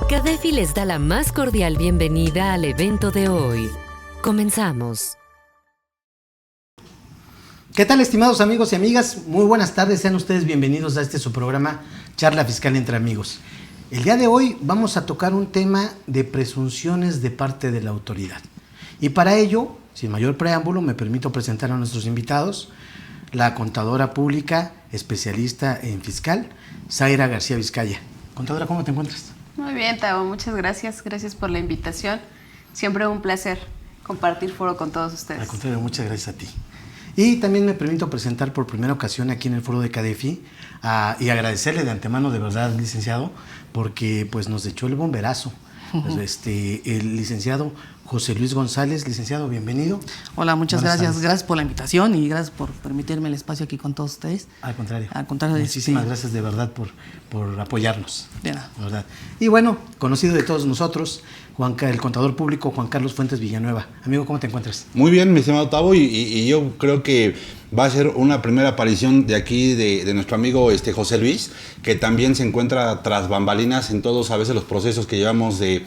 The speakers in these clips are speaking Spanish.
CADEFI les da la más cordial bienvenida al evento de hoy. Comenzamos. ¿Qué tal, estimados amigos y amigas? Muy buenas tardes, sean ustedes bienvenidos a su programa Charla Fiscal entre Amigos. El día de hoy vamos a tocar un tema de presunciones de parte de la autoridad. Y para ello, sin mayor preámbulo, me permito presentar a nuestros invitados, la contadora pública, especialista en fiscal, Zaira García Vizcaya. Contadora, ¿cómo te encuentras? Muy bien, Tavo, muchas gracias. Gracias por la invitación. Siempre un placer compartir foro con todos ustedes. Al contrario, muchas gracias a ti. Y también me permito presentar por primera ocasión aquí en el foro de CADEFI y agradecerle de antemano, de verdad, licenciado, porque pues nos echó el bomberazo. Pues, el licenciado José Luis González. Licenciado, bienvenido. Hola, muchas gracias. Gracias por la invitación y gracias por permitirme el espacio aquí con todos ustedes. Al contrario. Muchísimas gracias de verdad por apoyarnos. De nada. De verdad. Y bueno, conocido de todos nosotros, el contador público Juan Carlos Fuentes Villanueva. Amigo, ¿cómo te encuentras? Muy bien, mi estimado Tavo, y yo creo que va a ser una primera aparición de aquí de nuestro amigo José Luis, que también se encuentra tras bambalinas en todos a veces los procesos que llevamos de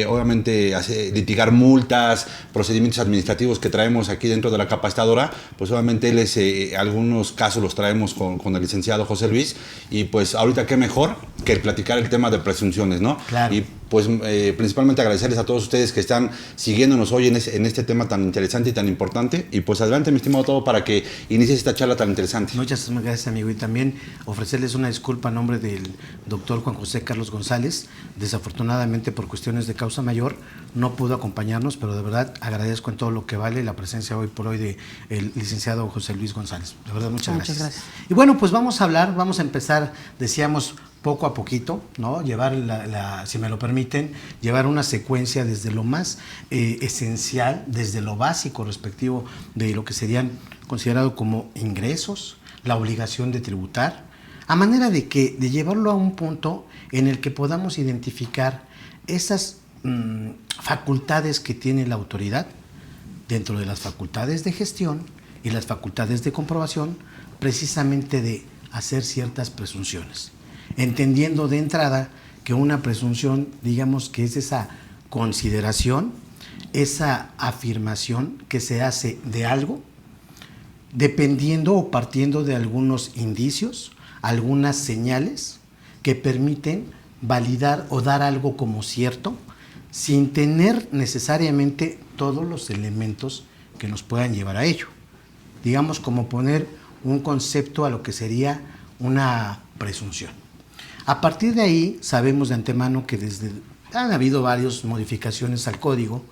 obviamente litigar multas, procedimientos administrativos que traemos aquí dentro de la capacitadora. Pues obviamente él es, algunos casos los traemos con el licenciado José Luis, y pues ahorita qué mejor que platicar el tema de presunciones, ¿no? Claro. Y pues principalmente agradecerles a todos ustedes que están siguiéndonos hoy en este tema tan interesante y tan importante. Y pues adelante, mi estimado Todo, para que inicies esta charla tan interesante. Muchas gracias, amigo. Y también ofrecerles una disculpa a nombre del doctor Juan José Carlos González. Desafortunadamente, por cuestiones de causa mayor, no pudo acompañarnos, pero de verdad agradezco en todo lo que vale la presencia hoy por hoy del licenciado José Luis González. De verdad, muchas gracias. Y bueno, pues vamos a empezar, decíamos, poco a poquito, ¿no? Llevar si me lo permiten, llevar una secuencia desde lo más esencial, desde lo básico respectivo de lo que serían considerados como ingresos, la obligación de tributar, a manera de llevarlo a un punto en el que podamos identificar esas facultades que tiene la autoridad dentro de las facultades de gestión y las facultades de comprobación, precisamente de hacer ciertas presunciones. Entendiendo de entrada que una presunción, digamos que es esa consideración, esa afirmación que se hace de algo, dependiendo o partiendo de algunos indicios, algunas señales que permiten validar o dar algo como cierto, sin tener necesariamente todos los elementos que nos puedan llevar a ello. Digamos, como poner un concepto a lo que sería una presunción. A partir de ahí, sabemos de antemano que han habido varias modificaciones al código,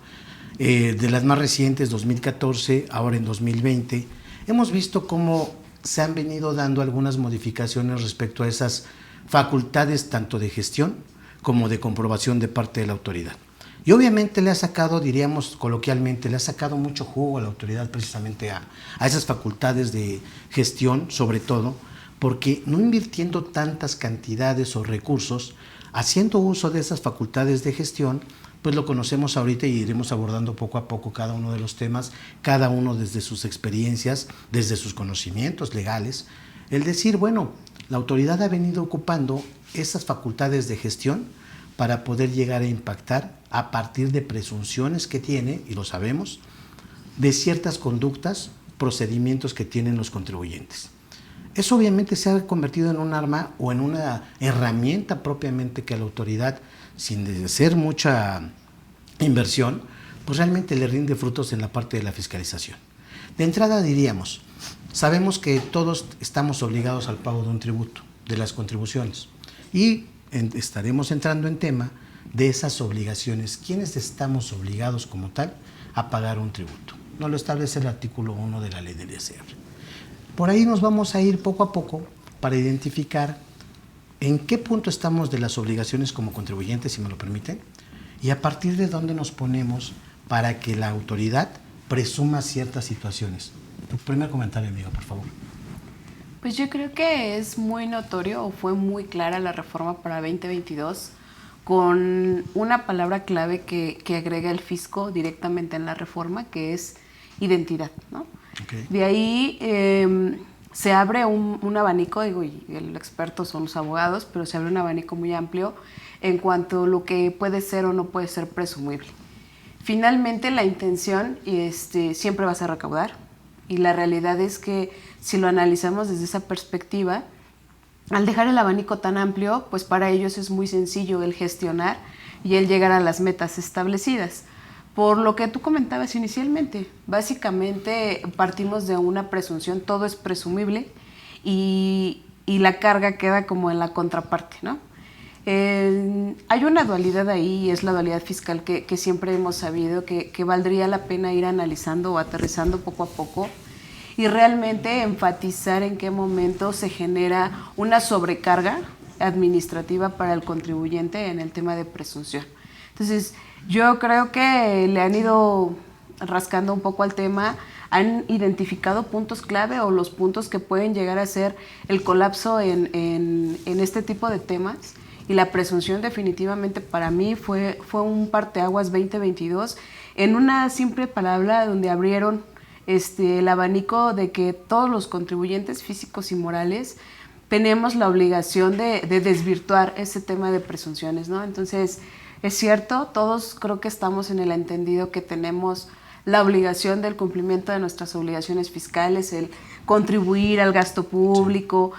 de las más recientes, 2014, ahora en 2020, hemos visto cómo se han venido dando algunas modificaciones respecto a esas facultades tanto de gestión como de comprobación de parte de la autoridad. Y obviamente le ha sacado, diríamos coloquialmente, le ha sacado mucho jugo a la autoridad precisamente a esas facultades de gestión, sobre todo, porque no invirtiendo tantas cantidades o recursos, haciendo uso de esas facultades de gestión, pues lo conocemos ahorita y iremos abordando poco a poco cada uno de los temas, cada uno desde sus experiencias, desde sus conocimientos legales. El decir, bueno, la autoridad ha venido ocupando esas facultades de gestión para poder llegar a impactar a partir de presunciones que tiene, y lo sabemos, de ciertas conductas, procedimientos que tienen los contribuyentes. Eso obviamente se ha convertido en un arma o en una herramienta propiamente que a la autoridad, sin hacer mucha inversión, pues realmente le rinde frutos en la parte de la fiscalización. De entrada diríamos, sabemos que todos estamos obligados al pago de un tributo, de las contribuciones, y estaremos entrando en tema de esas obligaciones. ¿Quiénes estamos obligados como tal a pagar un tributo? Nos lo establece el artículo 1 de la ley del ISR. Por ahí nos vamos a ir poco a poco para identificar en qué punto estamos de las obligaciones como contribuyentes, si me lo permiten, y a partir de dónde nos ponemos para que la autoridad presuma ciertas situaciones. Tu primer comentario, amiga, por favor. Pues yo creo que es muy notorio o fue muy clara la reforma para 2022 con una palabra clave que agrega el fisco directamente en la reforma, que es identidad, ¿no? Okay. De ahí se abre un abanico, digo, y el experto son los abogados, pero se abre un abanico muy amplio en cuanto a lo que puede ser o no puede ser presumible. Finalmente, la intención siempre va a ser recaudar, y la realidad es que si lo analizamos desde esa perspectiva, al dejar el abanico tan amplio, pues para ellos es muy sencillo el gestionar y el llegar a las metas establecidas. Por lo que tú comentabas inicialmente, básicamente partimos de una presunción, todo es presumible y la carga queda como en la contraparte, ¿no? Hay una dualidad ahí, y es la dualidad fiscal que siempre hemos sabido que valdría la pena ir analizando o aterrizando poco a poco y realmente enfatizar en qué momento se genera una sobrecarga administrativa para el contribuyente en el tema de presunción. Entonces, yo creo que le han ido rascando un poco al tema, han identificado puntos clave o los puntos que pueden llegar a ser el colapso en este tipo de temas, y la presunción definitivamente para mí fue un parteaguas 2022 en una simple palabra donde abrieron el abanico de que todos los contribuyentes físicos y morales tenemos la obligación de desvirtuar ese tema de presunciones, ¿no? Entonces, es cierto, todos creo que estamos en el entendido que tenemos la obligación del cumplimiento de nuestras obligaciones fiscales, el contribuir al gasto público,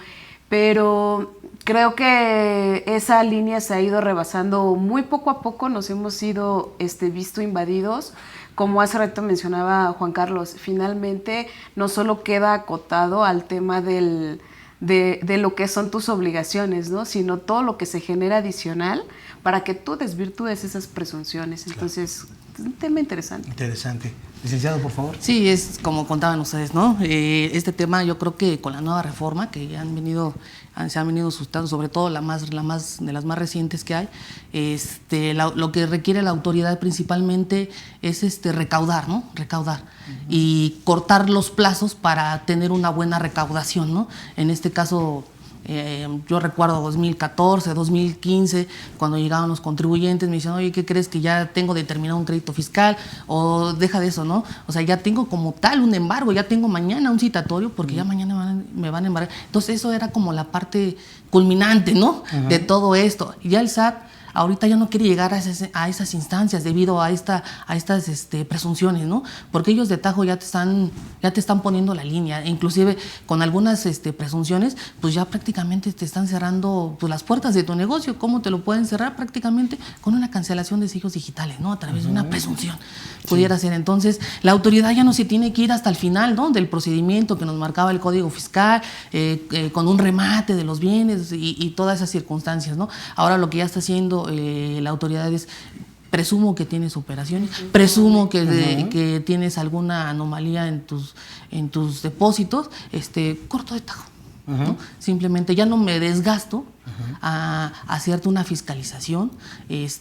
pero creo que esa línea se ha ido rebasando muy poco a poco, nos hemos sido visto invadidos. Como hace rato mencionaba Juan Carlos, finalmente no solo queda acotado al tema de lo que son tus obligaciones, ¿no? Sino todo lo que se genera adicional para que tú desvirtúes esas presunciones. Entonces, es un tema interesante. Interesante. Licenciado, por favor. Sí, es como contaban ustedes, ¿no? Este tema yo creo que con la nueva reforma que se han venido sustando, sobre todo de las más recientes que hay, lo que requiere la autoridad principalmente es recaudar, ¿no? Recaudar. Y cortar los plazos para tener una buena recaudación, ¿no? En este caso, yo recuerdo 2014, 2015, cuando llegaban los contribuyentes, me decían, oye, ¿qué crees que ya tengo determinado un crédito fiscal? O deja de eso, ¿no? O sea, ya tengo como tal un embargo, ya tengo mañana un citatorio porque ya mañana me van a embargar. Entonces eso era como la parte culminante, ¿no? De todo esto. Y ya el SAT ahorita ya no quiere llegar a esas instancias debido a estas presunciones, ¿no? Porque ellos de tajo ya te están poniendo la línea, inclusive con algunas presunciones, pues ya prácticamente te están cerrando pues, las puertas de tu negocio. ¿Cómo te lo pueden cerrar? Prácticamente con una cancelación de sellos digitales, ¿no? A través de una presunción. Pudiera ser. Entonces, la autoridad ya no se tiene que ir hasta el final, ¿no? Del procedimiento que nos marcaba el Código Fiscal, con un remate de los bienes y todas esas circunstancias, ¿no? Ahora lo que ya está haciendo la autoridad es, presumo que tienes operaciones, presumo que tienes alguna anomalía en tus depósitos, corto de tajo, ¿no? Simplemente ya no me desgasto a hacerte una fiscalización,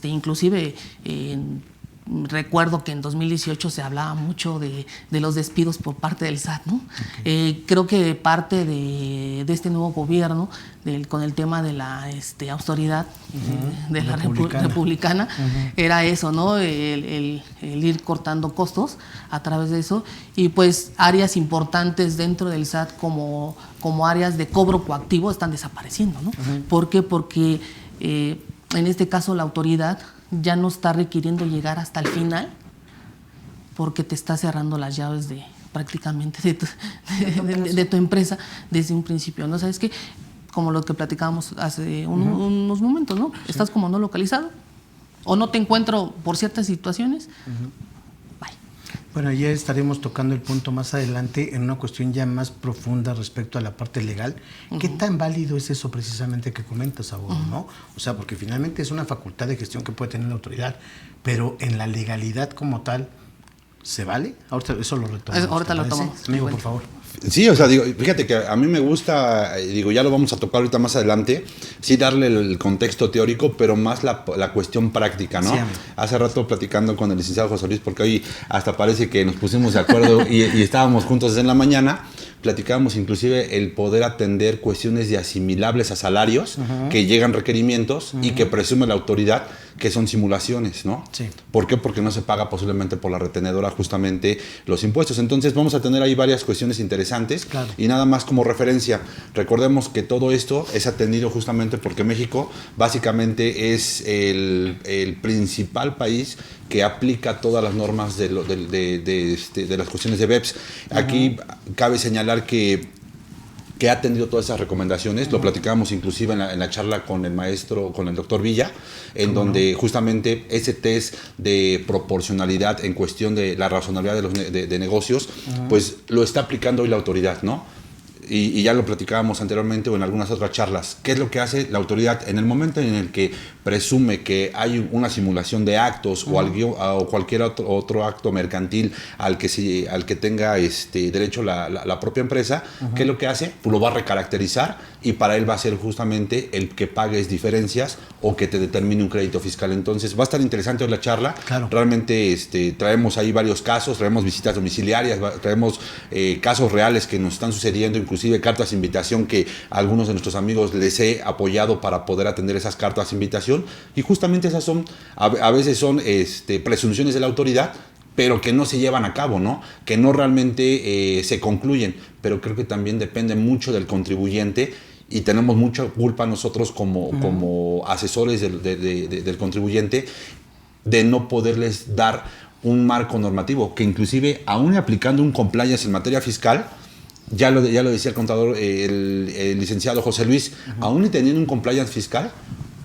inclusive recuerdo que en 2018 se hablaba mucho de los despidos por parte del SAT, ¿no? Creo que parte de este nuevo gobierno, con el tema de la autoridad de la republicana, era eso, ¿no? El ir cortando costos a través de eso, y pues áreas importantes dentro del SAT como áreas de cobro coactivo están desapareciendo, ¿no? ¿Por qué? Porque en este caso la autoridad ya no está requiriendo llegar hasta el final porque te está cerrando las llaves prácticamente de tu empresa desde un principio, ¿no? ¿Sabes qué? Como lo que platicábamos hace unos momentos, ¿no? Sí. Estás como no localizado o no te encuentro por ciertas situaciones. Bye. Bueno, ya estaremos tocando el punto más adelante en una cuestión ya más profunda respecto a la parte legal. ¿Qué tan válido es eso precisamente que comentas, abogado, no? O sea, porque finalmente es una facultad de gestión que puede tener la autoridad, pero en la legalidad como tal, ¿se vale? Ahorita eso lo retomamos. Ahorita lo tomamos. Amigo, por favor. Sí, o sea, digo, fíjate que a mí me gusta, digo, ya lo vamos a tocar ahorita más adelante, sí darle el contexto teórico, pero más la cuestión práctica, ¿no? Sí, hace rato platicando con el licenciado José Luis, porque hoy hasta parece que nos pusimos de acuerdo y estábamos juntos en la mañana, platicábamos inclusive el poder atender cuestiones de asimilables a salarios, que llegan requerimientos y que presume la autoridad que son simulaciones, ¿no? Sí. ¿Por qué? Porque no se paga posiblemente por la retenedora justamente los impuestos. Entonces vamos a tener ahí varias cuestiones interesantes interesantes. Claro. Y nada más como referencia, recordemos que todo esto es atendido justamente porque México básicamente es el principal país que aplica todas las normas de las cuestiones de BEPS. Aquí cabe señalar que ha atendido todas esas recomendaciones. Lo platicábamos inclusive en la charla con el doctor Villa, en donde justamente ese test de proporcionalidad en cuestión de la razonabilidad de negocios, pues lo está aplicando hoy la autoridad, ¿no? Y ya lo platicábamos anteriormente o en algunas otras charlas. ¿Qué es lo que hace la autoridad? En el momento en el que presume que hay una simulación de actos o cualquier otro acto mercantil al que tenga derecho la propia empresa, ¿qué es lo que hace? Pues lo va a recaracterizar y para él va a ser justamente el que pagues diferencias o que te determine un crédito fiscal. Entonces va a estar interesante hoy la charla. Claro. Realmente traemos ahí varios casos, traemos visitas domiciliarias, traemos casos reales que nos están sucediendo, inclusive cartas de invitación que a algunos de nuestros amigos les he apoyado para poder atender esas cartas de invitación, y justamente esas son, a veces son presunciones de la autoridad, pero que no se llevan a cabo, ¿no? Que no realmente se concluyen, pero creo que también depende mucho del contribuyente y tenemos mucha culpa nosotros como asesores del contribuyente de no poderles dar un marco normativo, que inclusive aún aplicando un compliance en materia fiscal, ya lo decía el contador, el licenciado José Luis, aún y teniendo un compliance fiscal,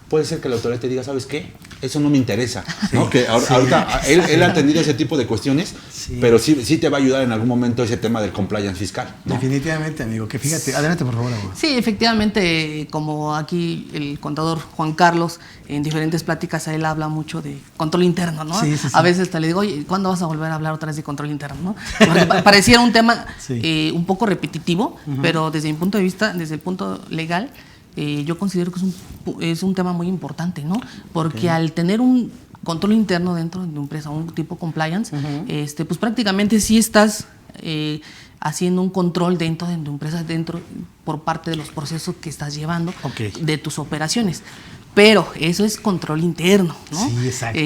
puede ser que la autoridad te diga, ¿sabes qué? Eso no me interesa, ¿no? Que ahorita él ha atendido ese tipo de cuestiones, pero sí te va a ayudar en algún momento ese tema del compliance fiscal, ¿no? Definitivamente, amigo, que fíjate, adelante por favor, amigo. Sí, efectivamente, como aquí el contador Juan Carlos, en diferentes pláticas a él habla mucho de control interno, ¿no? Sí. A veces te le digo, oye, ¿cuándo vas a volver a hablar otra vez de control interno, no? Porque pareciera un tema un poco repetitivo, pero desde mi punto de vista, desde el punto legal, yo considero que es un tema muy importante, ¿no? Porque al tener un control interno dentro de una empresa, un tipo compliance, pues prácticamente sí estás haciendo un control dentro de tu empresa, por parte de los procesos que estás llevando, de tus operaciones. Pero eso es control interno, ¿no? Sí, exacto.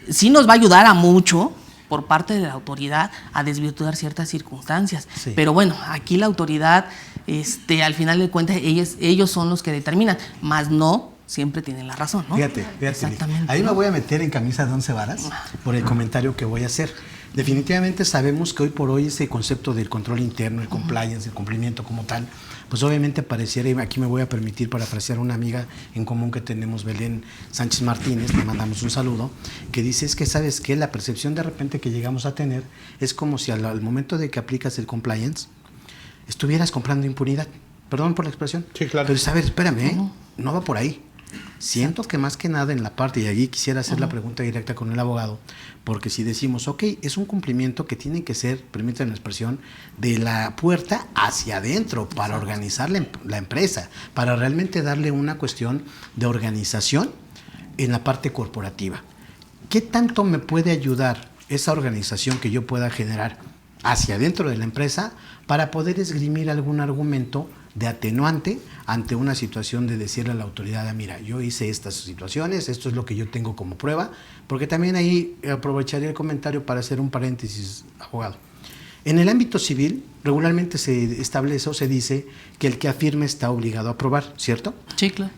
Sí nos va a ayudar a mucho por parte de la autoridad a desvirtuar ciertas circunstancias. Sí. Pero bueno, aquí la autoridad, al final de cuentas, ellos son los que determinan, más no siempre tienen la razón, ¿no? Fíjate. Exactamente. Ahí me voy a meter en camisa de 11 varas por el comentario que voy a hacer. Definitivamente sabemos que hoy por hoy ese concepto del control interno, el compliance, el cumplimiento como tal, pues obviamente pareciera, y aquí me voy a permitir parafrasear a una amiga en común que tenemos, Belén Sánchez Martínez, le mandamos un saludo, que dice, es que sabes que la percepción de repente que llegamos a tener es como si al momento de que aplicas el compliance estuvieras comprando impunidad. Perdón por la expresión. Sí, claro. Pero sabes, espérame, no va por ahí. Siento que más que nada en la parte, y aquí quisiera hacer la pregunta directa con el abogado, porque si decimos, ok, es un cumplimiento que tiene que ser, permítanme la expresión, de la puerta hacia adentro para organizar la empresa, para realmente darle una cuestión de organización en la parte corporativa. ¿Qué tanto me puede ayudar esa organización que yo pueda generar hacia adentro de la empresa para poder esgrimir algún argumento de atenuante ante una situación de decirle a la autoridad, mira, yo hice estas situaciones, esto es lo que yo tengo como prueba? Porque también ahí aprovecharía el comentario para hacer un paréntesis, abogado. En el ámbito civil, regularmente se establece o se dice que el que afirme está obligado a probar, ¿cierto? Sí, claro.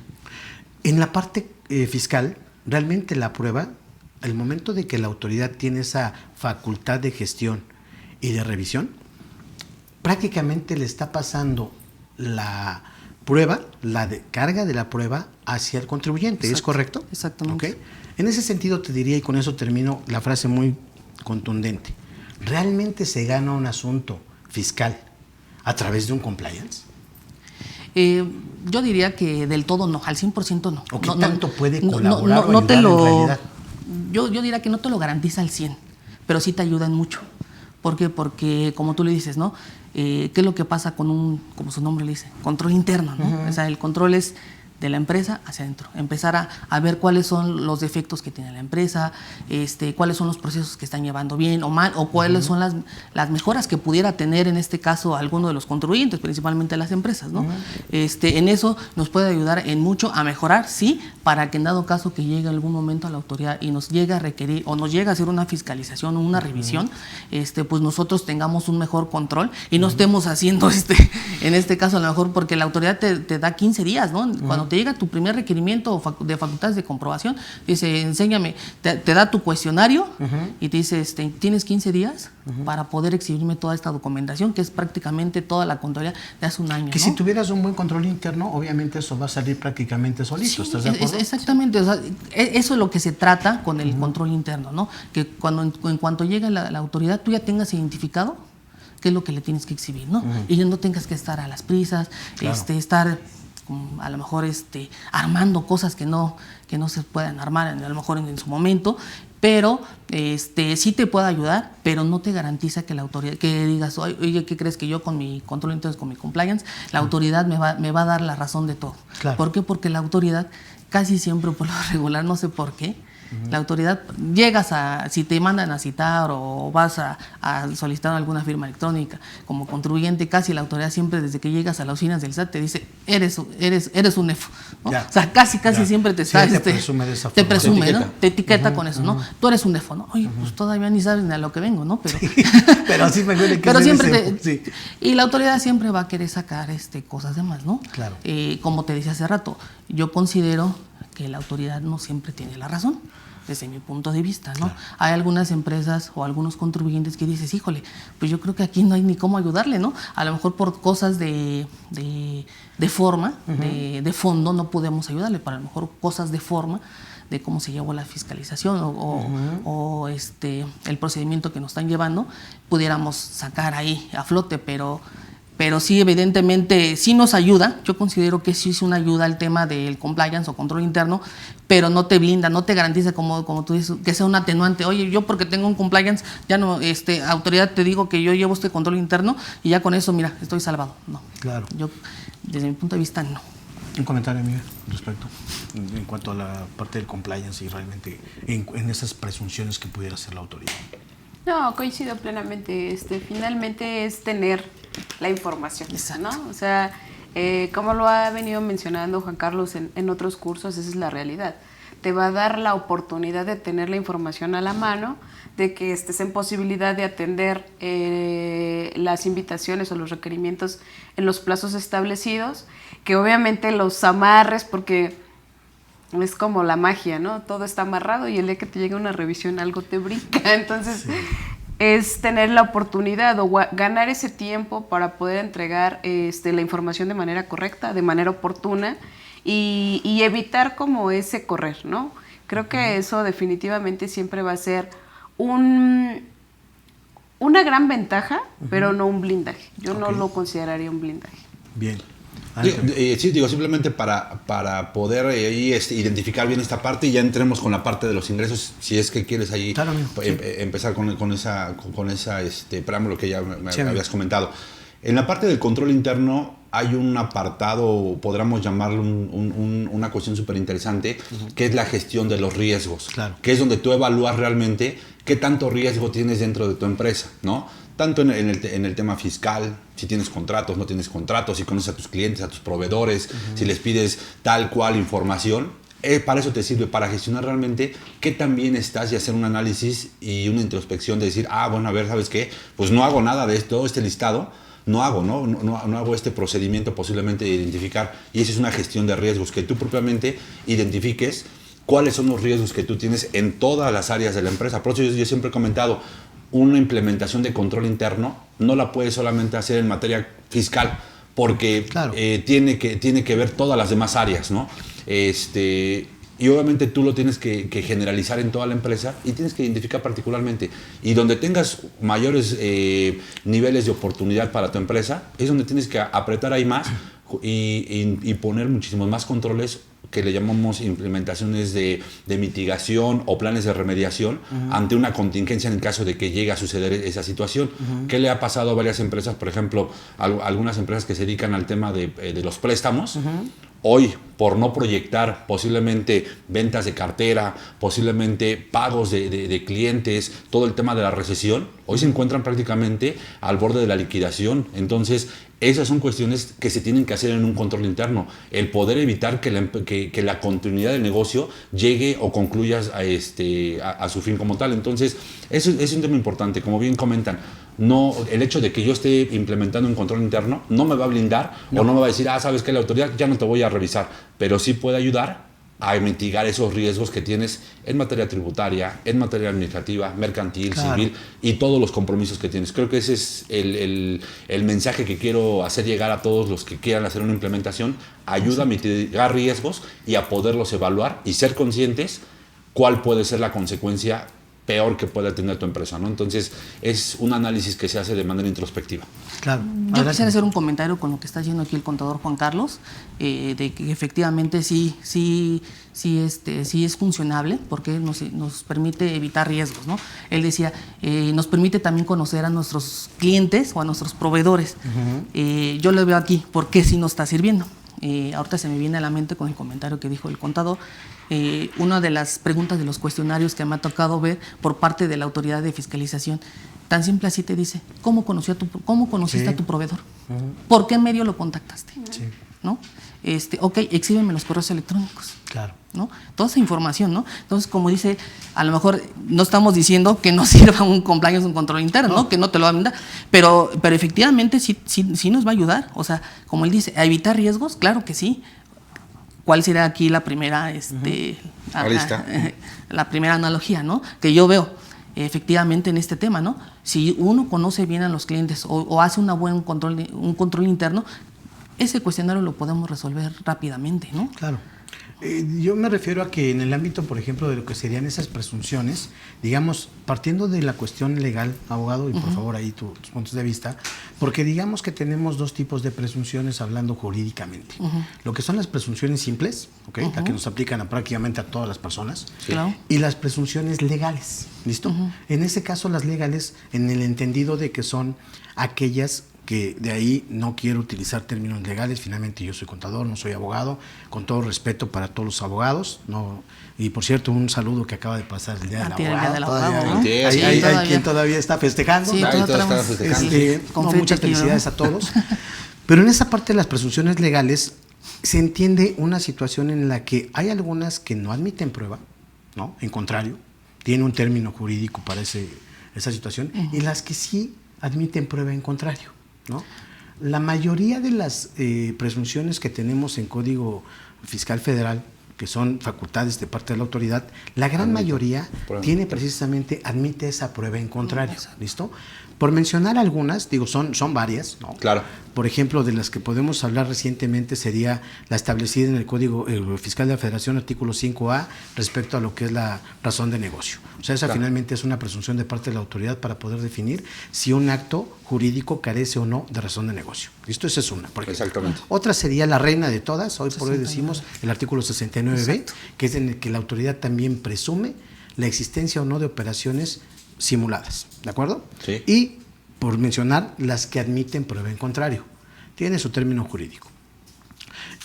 En la parte fiscal, realmente la prueba, el momento de que la autoridad tiene esa facultad de gestión y de revisión, prácticamente le está pasando la prueba, carga de la prueba hacia el contribuyente. Exacto. ¿Es correcto? Exactamente. ¿Okay? En ese sentido te diría, y con eso termino la frase muy contundente, ¿realmente se gana un asunto fiscal a través de un compliance? Yo diría que del todo no, al 100% no. ¿O qué tanto puede colaborar o ayudar en realidad? Yo diría que no te lo garantiza al 100%, pero sí te ayudan mucho. ¿Por qué? Porque, como tú le dices, ¿no? ¿Qué es lo que pasa con como su nombre le dice? Control interno, ¿no? O sea, el control es de la empresa hacia adentro, empezar a ver cuáles son los defectos que tiene la empresa, cuáles son los procesos que están llevando bien o mal, o cuáles son las mejoras que pudiera tener en este caso alguno de los contribuyentes, principalmente las empresas, ¿no? En eso nos puede ayudar en mucho a mejorar, sí, para que en dado caso que llegue algún momento a la autoridad y nos llegue a requerir o nos llegue a hacer una fiscalización o una revisión, pues nosotros tengamos un mejor control y no estemos haciendo en este caso a lo mejor porque la autoridad te da 15 días, ¿no? Cuando te llega tu primer requerimiento de facultades de comprobación, dice, enséñame, te da tu cuestionario y te dice, tienes 15 días para poder exhibirme toda esta documentación, que es prácticamente toda la contabilidad de hace un año, que ¿no? si tuvieras un buen control interno, obviamente eso va a salir prácticamente solito, Sí, ¿estás de acuerdo? Exactamente, o sea, eso es lo que se trata con el control interno, ¿no? Que en cuanto llegue la autoridad, tú ya tengas identificado qué es lo que le tienes que exhibir, ¿no? Y no tengas que estar a las prisas, Claro. estar a lo mejor armando cosas que no se puedan armar a lo mejor en su momento, pero sí te puede ayudar, pero no te garantiza que la autoridad, que digas, oye, ¿qué crees que yo con mi control interno, con mi compliance, la autoridad me va a dar la razón de todo? Claro. ¿Por qué? Porque la autoridad casi siempre, por lo regular, no sé por qué, la autoridad, si te mandan a citar o vas a solicitar alguna firma electrónica como contribuyente, casi la autoridad siempre desde que llegas a las oficinas del SAT te dice, eres un EFO, ¿no? O sea, casi siempre te está... Sí, te presume de esa te forma. presume, ¿no? Te etiqueta con eso, ¿no? Tú eres un EFO, ¿no? Oye, pues todavía ni sabes ni a lo que vengo, ¿no? Pero, Pero sí me duele que pero sea siempre ese, sí. Y la autoridad siempre va a querer sacar cosas de más, ¿no? Claro. Como te decía hace rato, yo considero que la autoridad no siempre tiene la razón, desde mi punto de vista, ¿no? Claro. Hay algunas empresas o algunos contribuyentes que dices, híjole, pues yo creo que aquí no hay ni cómo ayudarle, ¿no? A lo mejor por cosas de forma, de fondo, no podemos ayudarle, para a lo mejor cosas de forma, de cómo se llevó la fiscalización o el procedimiento que nos están llevando, pudiéramos sacar ahí a flote, pero sí, evidentemente, sí nos ayuda. Yo considero que sí es una ayuda al tema del compliance o control interno, pero no te blinda, no te garantiza, como tú dices, que sea un atenuante. Oye, yo porque tengo un compliance, ya no, autoridad, te digo que yo llevo control interno y ya con eso, mira, estoy salvado. No. Claro. Yo, desde mi punto de vista, no. Un comentario, amiga, al respecto, en cuanto a la parte del compliance y realmente en esas presunciones que pudiera hacer la autoridad. No, coincido plenamente. Finalmente es tener la información, Exacto. ¿no? O sea, como lo ha venido mencionando Juan Carlos en otros cursos, esa es la realidad. Te va a dar la oportunidad de tener la información a la mano, de que estés en posibilidad de atender las invitaciones o los requerimientos en los plazos establecidos, que obviamente los amarres, porque es como la magia, ¿no? Todo está amarrado y el día que te llega una revisión algo te brinca. Entonces, sí, es tener la oportunidad o ganar ese tiempo para poder entregar la información de manera correcta, de manera oportuna y evitar como ese correr, ¿no? Creo que eso definitivamente siempre va a ser una gran ventaja, pero no un blindaje. Yo no lo consideraría un blindaje. Bien. Sí, digo, simplemente para poder identificar bien esta parte y ya entremos con la parte de los ingresos, si es que quieres ahí claro, sí, empezar con esa preámbulo que ya me habías comentado. En la parte del control interno hay un apartado, podríamos llamarlo una cuestión súper interesante, que es la gestión de los riesgos, claro, que es donde tú evalúas realmente qué tanto riesgo tienes dentro de tu empresa, ¿no? Tanto en el tema fiscal, si tienes contratos, no tienes contratos, si conoces a tus clientes, a tus proveedores, si les pides tal cual información, para eso te sirve, para gestionar realmente qué tan bien estás y hacer un análisis y una introspección de decir, bueno, a ver, ¿sabes qué? Pues no hago nada de todo este listado, no hago este procedimiento posiblemente de identificar, y esa es una gestión de riesgos, que tú propiamente identifiques cuáles son los riesgos que tú tienes en todas las áreas de la empresa. Por eso yo siempre he comentado, una implementación de control interno no la puedes solamente hacer en materia fiscal, porque claro, tiene que ver todas las demás áreas, ¿no? Y obviamente tú lo tienes que generalizar en toda la empresa y tienes que identificar particularmente. Y donde tengas mayores niveles de oportunidad para tu empresa, es donde tienes que apretar ahí más y poner muchísimos más controles, que le llamamos implementaciones de mitigación o planes de remediación ante una contingencia en el caso de que llegue a suceder esa situación. ¿Qué le ha pasado a varias empresas? Por ejemplo, algunas empresas que se dedican al tema de los préstamos. hoy, por no proyectar posiblemente ventas de cartera, posiblemente pagos de clientes, todo el tema de la recesión, hoy se encuentran prácticamente al borde de la liquidación. Entonces, esas son cuestiones que se tienen que hacer en un control interno. El poder evitar que la continuidad del negocio llegue o concluya a su fin como tal. Entonces, eso es un tema importante. Como bien comentan, no, el hecho de que yo esté implementando un control interno no me va a blindar o no me va a decir, sabes que la autoridad ya no te voy a revisar, pero sí puede ayudar a mitigar esos riesgos que tienes en materia tributaria, en materia administrativa, mercantil, civil y todos los compromisos que tienes. Creo que ese es el mensaje que quiero hacer llegar a todos los que quieran hacer una implementación. Ayuda a mitigar riesgos y a poderlos evaluar y ser conscientes cuál puede ser la consecuencia peor que pueda tener tu empresa, ¿no? Entonces, es un análisis que se hace de manera introspectiva. Claro. Yo quisiera hacer un comentario con lo que está haciendo aquí el contador Juan Carlos, de que efectivamente sí es funcionable, porque nos permite evitar riesgos, ¿no? Él decía, nos permite también conocer a nuestros clientes o a nuestros proveedores. Yo le veo aquí, ¿por qué sí nos está sirviendo? Ahorita se me viene a la mente con el comentario que dijo el contador. Una de las preguntas de los cuestionarios que me ha tocado ver por parte de la autoridad de fiscalización, tan simple así te dice, ¿cómo conociste a tu proveedor? ¿Por qué medio lo contactaste? Sí. ¿No? Ok, exhíbeme los correos electrónicos. Claro. ¿No? Toda esa información, ¿no? Entonces, como dice, a lo mejor no estamos diciendo que no sirva un compliance, un control interno, ¿no? Que no te lo va a brindar, pero efectivamente sí nos va a ayudar, o sea, como él dice, a evitar riesgos, claro que sí. ¿Cuál será aquí la primera, la primera analogía, ¿no? Que yo veo efectivamente en este tema, ¿no? Si uno conoce bien a los clientes o hace un control interno, ese cuestionario lo podemos resolver rápidamente, ¿no? Claro. Yo me refiero a que en el ámbito, por ejemplo, de lo que serían esas presunciones, digamos, partiendo de la cuestión legal, abogado, y por favor ahí tus puntos de vista, porque digamos que tenemos dos tipos de presunciones hablando jurídicamente. Lo que son las presunciones simples, ¿okay? La que nos aplican prácticamente a todas las personas, Claro. y las presunciones legales, ¿listo? En ese caso, las legales, en el entendido de que son aquellas que de ahí no quiero utilizar términos legales, finalmente yo soy contador, no soy abogado, con todo respeto para todos los abogados, no, y por cierto, un saludo que acaba de pasar el Día del Abogado. ¿No? Hay quien todavía está festejando. Sí, está festejando. Muchas felicidades a todos. Pero en esa parte de las presunciones legales se entiende una situación en la que hay algunas que no admiten prueba, ¿no? En contrario, tiene un término jurídico para esa situación, y las que sí admiten prueba en contrario, ¿no? La mayoría de las presunciones que tenemos en Código Fiscal Federal, que son facultades de parte de la autoridad, la gran mayoría tiene precisamente, admite esa prueba en contrario, ¿listo? Por mencionar algunas, digo, son varias, ¿no? Claro. Por ejemplo, de las que podemos hablar recientemente sería la establecida en el Código Fiscal de la Federación, artículo 5A, respecto a lo que es la razón de negocio. O sea, esa finalmente es una presunción de parte de la autoridad para poder definir si un acto jurídico carece o no de razón de negocio. ¿Listo? Esa es una, por ejemplo. Exactamente. Otra sería la reina de todas, hoy por hoy decimos el artículo 69B, que es en el que la autoridad también presume la existencia o no de operaciones simuladas, ¿de acuerdo? Sí. Y por mencionar las que admiten prueba en contrario, tiene su término jurídico.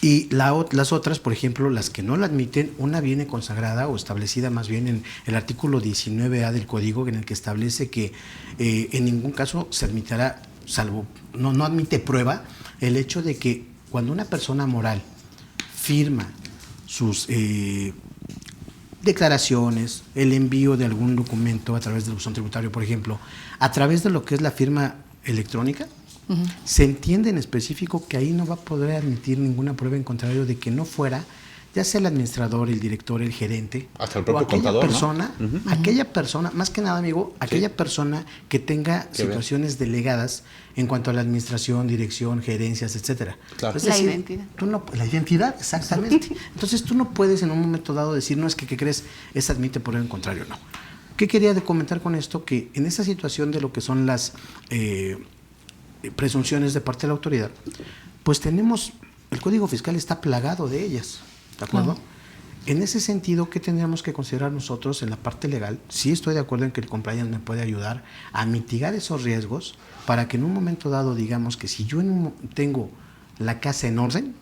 Y las otras, por ejemplo, las que no la admiten, una viene consagrada o establecida más bien en el artículo 19A del Código, en el que establece que en ningún caso se admitirá, salvo, no admite prueba, el hecho de que cuando una persona moral firma sus declaraciones, el envío de algún documento a través del buzón tributario, por ejemplo, a través de lo que es la firma electrónica, se entiende en específico que ahí no va a poder admitir ninguna prueba en contrario de que no fuera, ya sea el administrador, el director, el gerente, hasta el propio o aquella contador, persona, ¿no? aquella persona, más que nada, amigo, aquella persona que tenga situaciones delegadas en cuanto a la administración, dirección, gerencias, etcétera. Claro. Es decir, La identidad. La identidad, exactamente. Entonces tú no puedes en un momento dado decir, no, es que, ¿qué crees? Esa admite por el contrario, no. ¿Qué quería comentar con esto? Que en esa situación de lo que son las presunciones de parte de la autoridad, pues tenemos, el Código Fiscal está plagado de ellas, ¿de acuerdo? En ese sentido, ¿qué tendríamos que considerar nosotros en la parte legal? Sí estoy de acuerdo en que el compliance me puede ayudar a mitigar esos riesgos para que en un momento dado digamos que si yo tengo la casa en orden,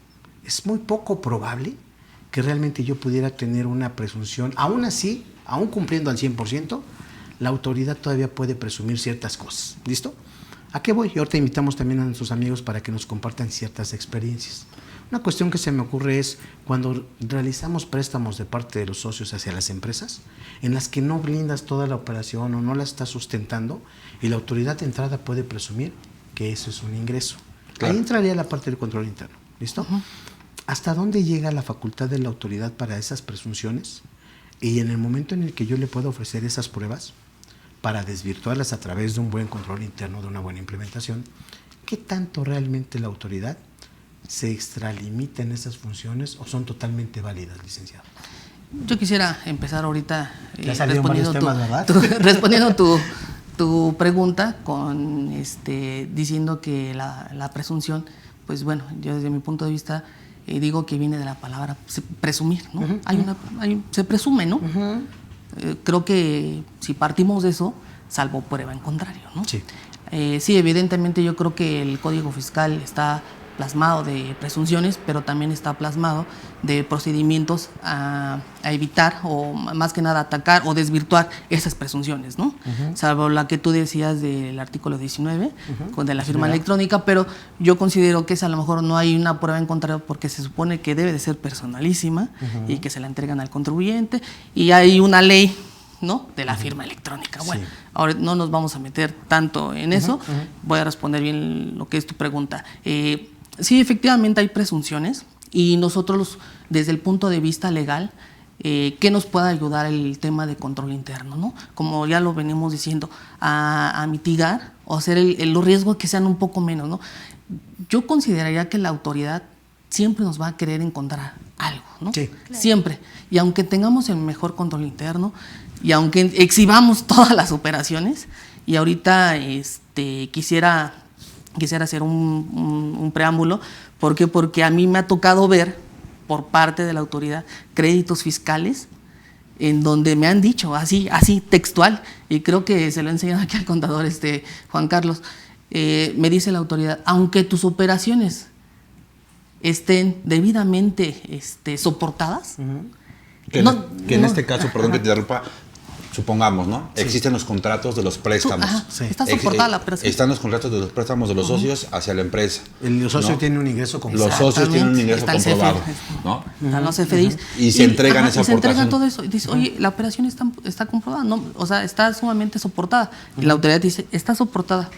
es muy poco probable que realmente yo pudiera tener una presunción. Aún así, aún cumpliendo al 100%, la autoridad todavía puede presumir ciertas cosas. ¿Listo? ¿A qué voy? Y ahorita invitamos también a nuestros amigos para que nos compartan ciertas experiencias. Una cuestión que se me ocurre es cuando realizamos préstamos de parte de los socios hacia las empresas, en las que no blindas toda la operación o no la estás sustentando, y la autoridad de entrada puede presumir que eso es un ingreso. Claro. Ahí entraría la parte del control interno. ¿Listo? ¿Hasta dónde llega la facultad de la autoridad para esas presunciones? Y en el momento en el que yo le puedo ofrecer esas pruebas, para desvirtuarlas a través de un buen control interno, de una buena implementación, ¿qué tanto realmente la autoridad se extralimita en esas funciones o son totalmente válidas, licenciado? Yo quisiera empezar ahorita respondiendo tu pregunta con diciendo que la presunción, pues bueno, yo desde mi punto de vista digo que viene de la palabra presumir, ¿no? Se presume, ¿no? Creo que si partimos de eso, salvo prueba en contrario, ¿no? Sí. Sí, evidentemente yo creo que el Código Fiscal está plasmado de presunciones, pero también está plasmado de procedimientos a evitar o más que nada atacar o desvirtuar esas presunciones, ¿no? Salvo la que tú decías del artículo 19, de la firma electrónica, pero yo considero que esa a lo mejor no hay una prueba en contra porque se supone que debe de ser personalísima y que se la entregan al contribuyente y hay una ley, ¿no?, de la firma electrónica. Bueno, sí. Ahora no nos vamos a meter tanto en eso, voy a responder bien lo que es tu pregunta. Sí, efectivamente hay presunciones y nosotros desde el punto de vista legal, ¿qué nos puede ayudar el tema de control interno, ¿no? Como ya lo venimos diciendo, a mitigar o hacer los riesgos que sean un poco menos, ¿no? Yo consideraría que la autoridad siempre nos va a querer encontrar algo, ¿no? Sí. Claro. Siempre. Y aunque tengamos el mejor control interno y aunque exhibamos todas las operaciones, y ahorita quisiera hacer un preámbulo. ¿Por qué? Porque a mí me ha tocado ver por parte de la autoridad créditos fiscales en donde me han dicho así textual, y creo que se lo he enseñado aquí al contador Juan Carlos, me dice la autoridad, aunque tus operaciones estén debidamente soportadas, que en este caso, perdón que te interrumpa, supongamos, ¿no? Sí. Existen los contratos de los préstamos. Sí. Está soportada la operación. Están los contratos de los préstamos de los socios hacia la empresa. El socio tiene un ingreso comprobado. Los socios tienen un ingreso comprobado, ¿no? Están los CFDIs. Y se entregan esa aportación. Se entregan todo eso. Y dice, oye, la operación está comprobada, ¿no? O sea, está sumamente soportada. Y la autoridad dice, está soportada.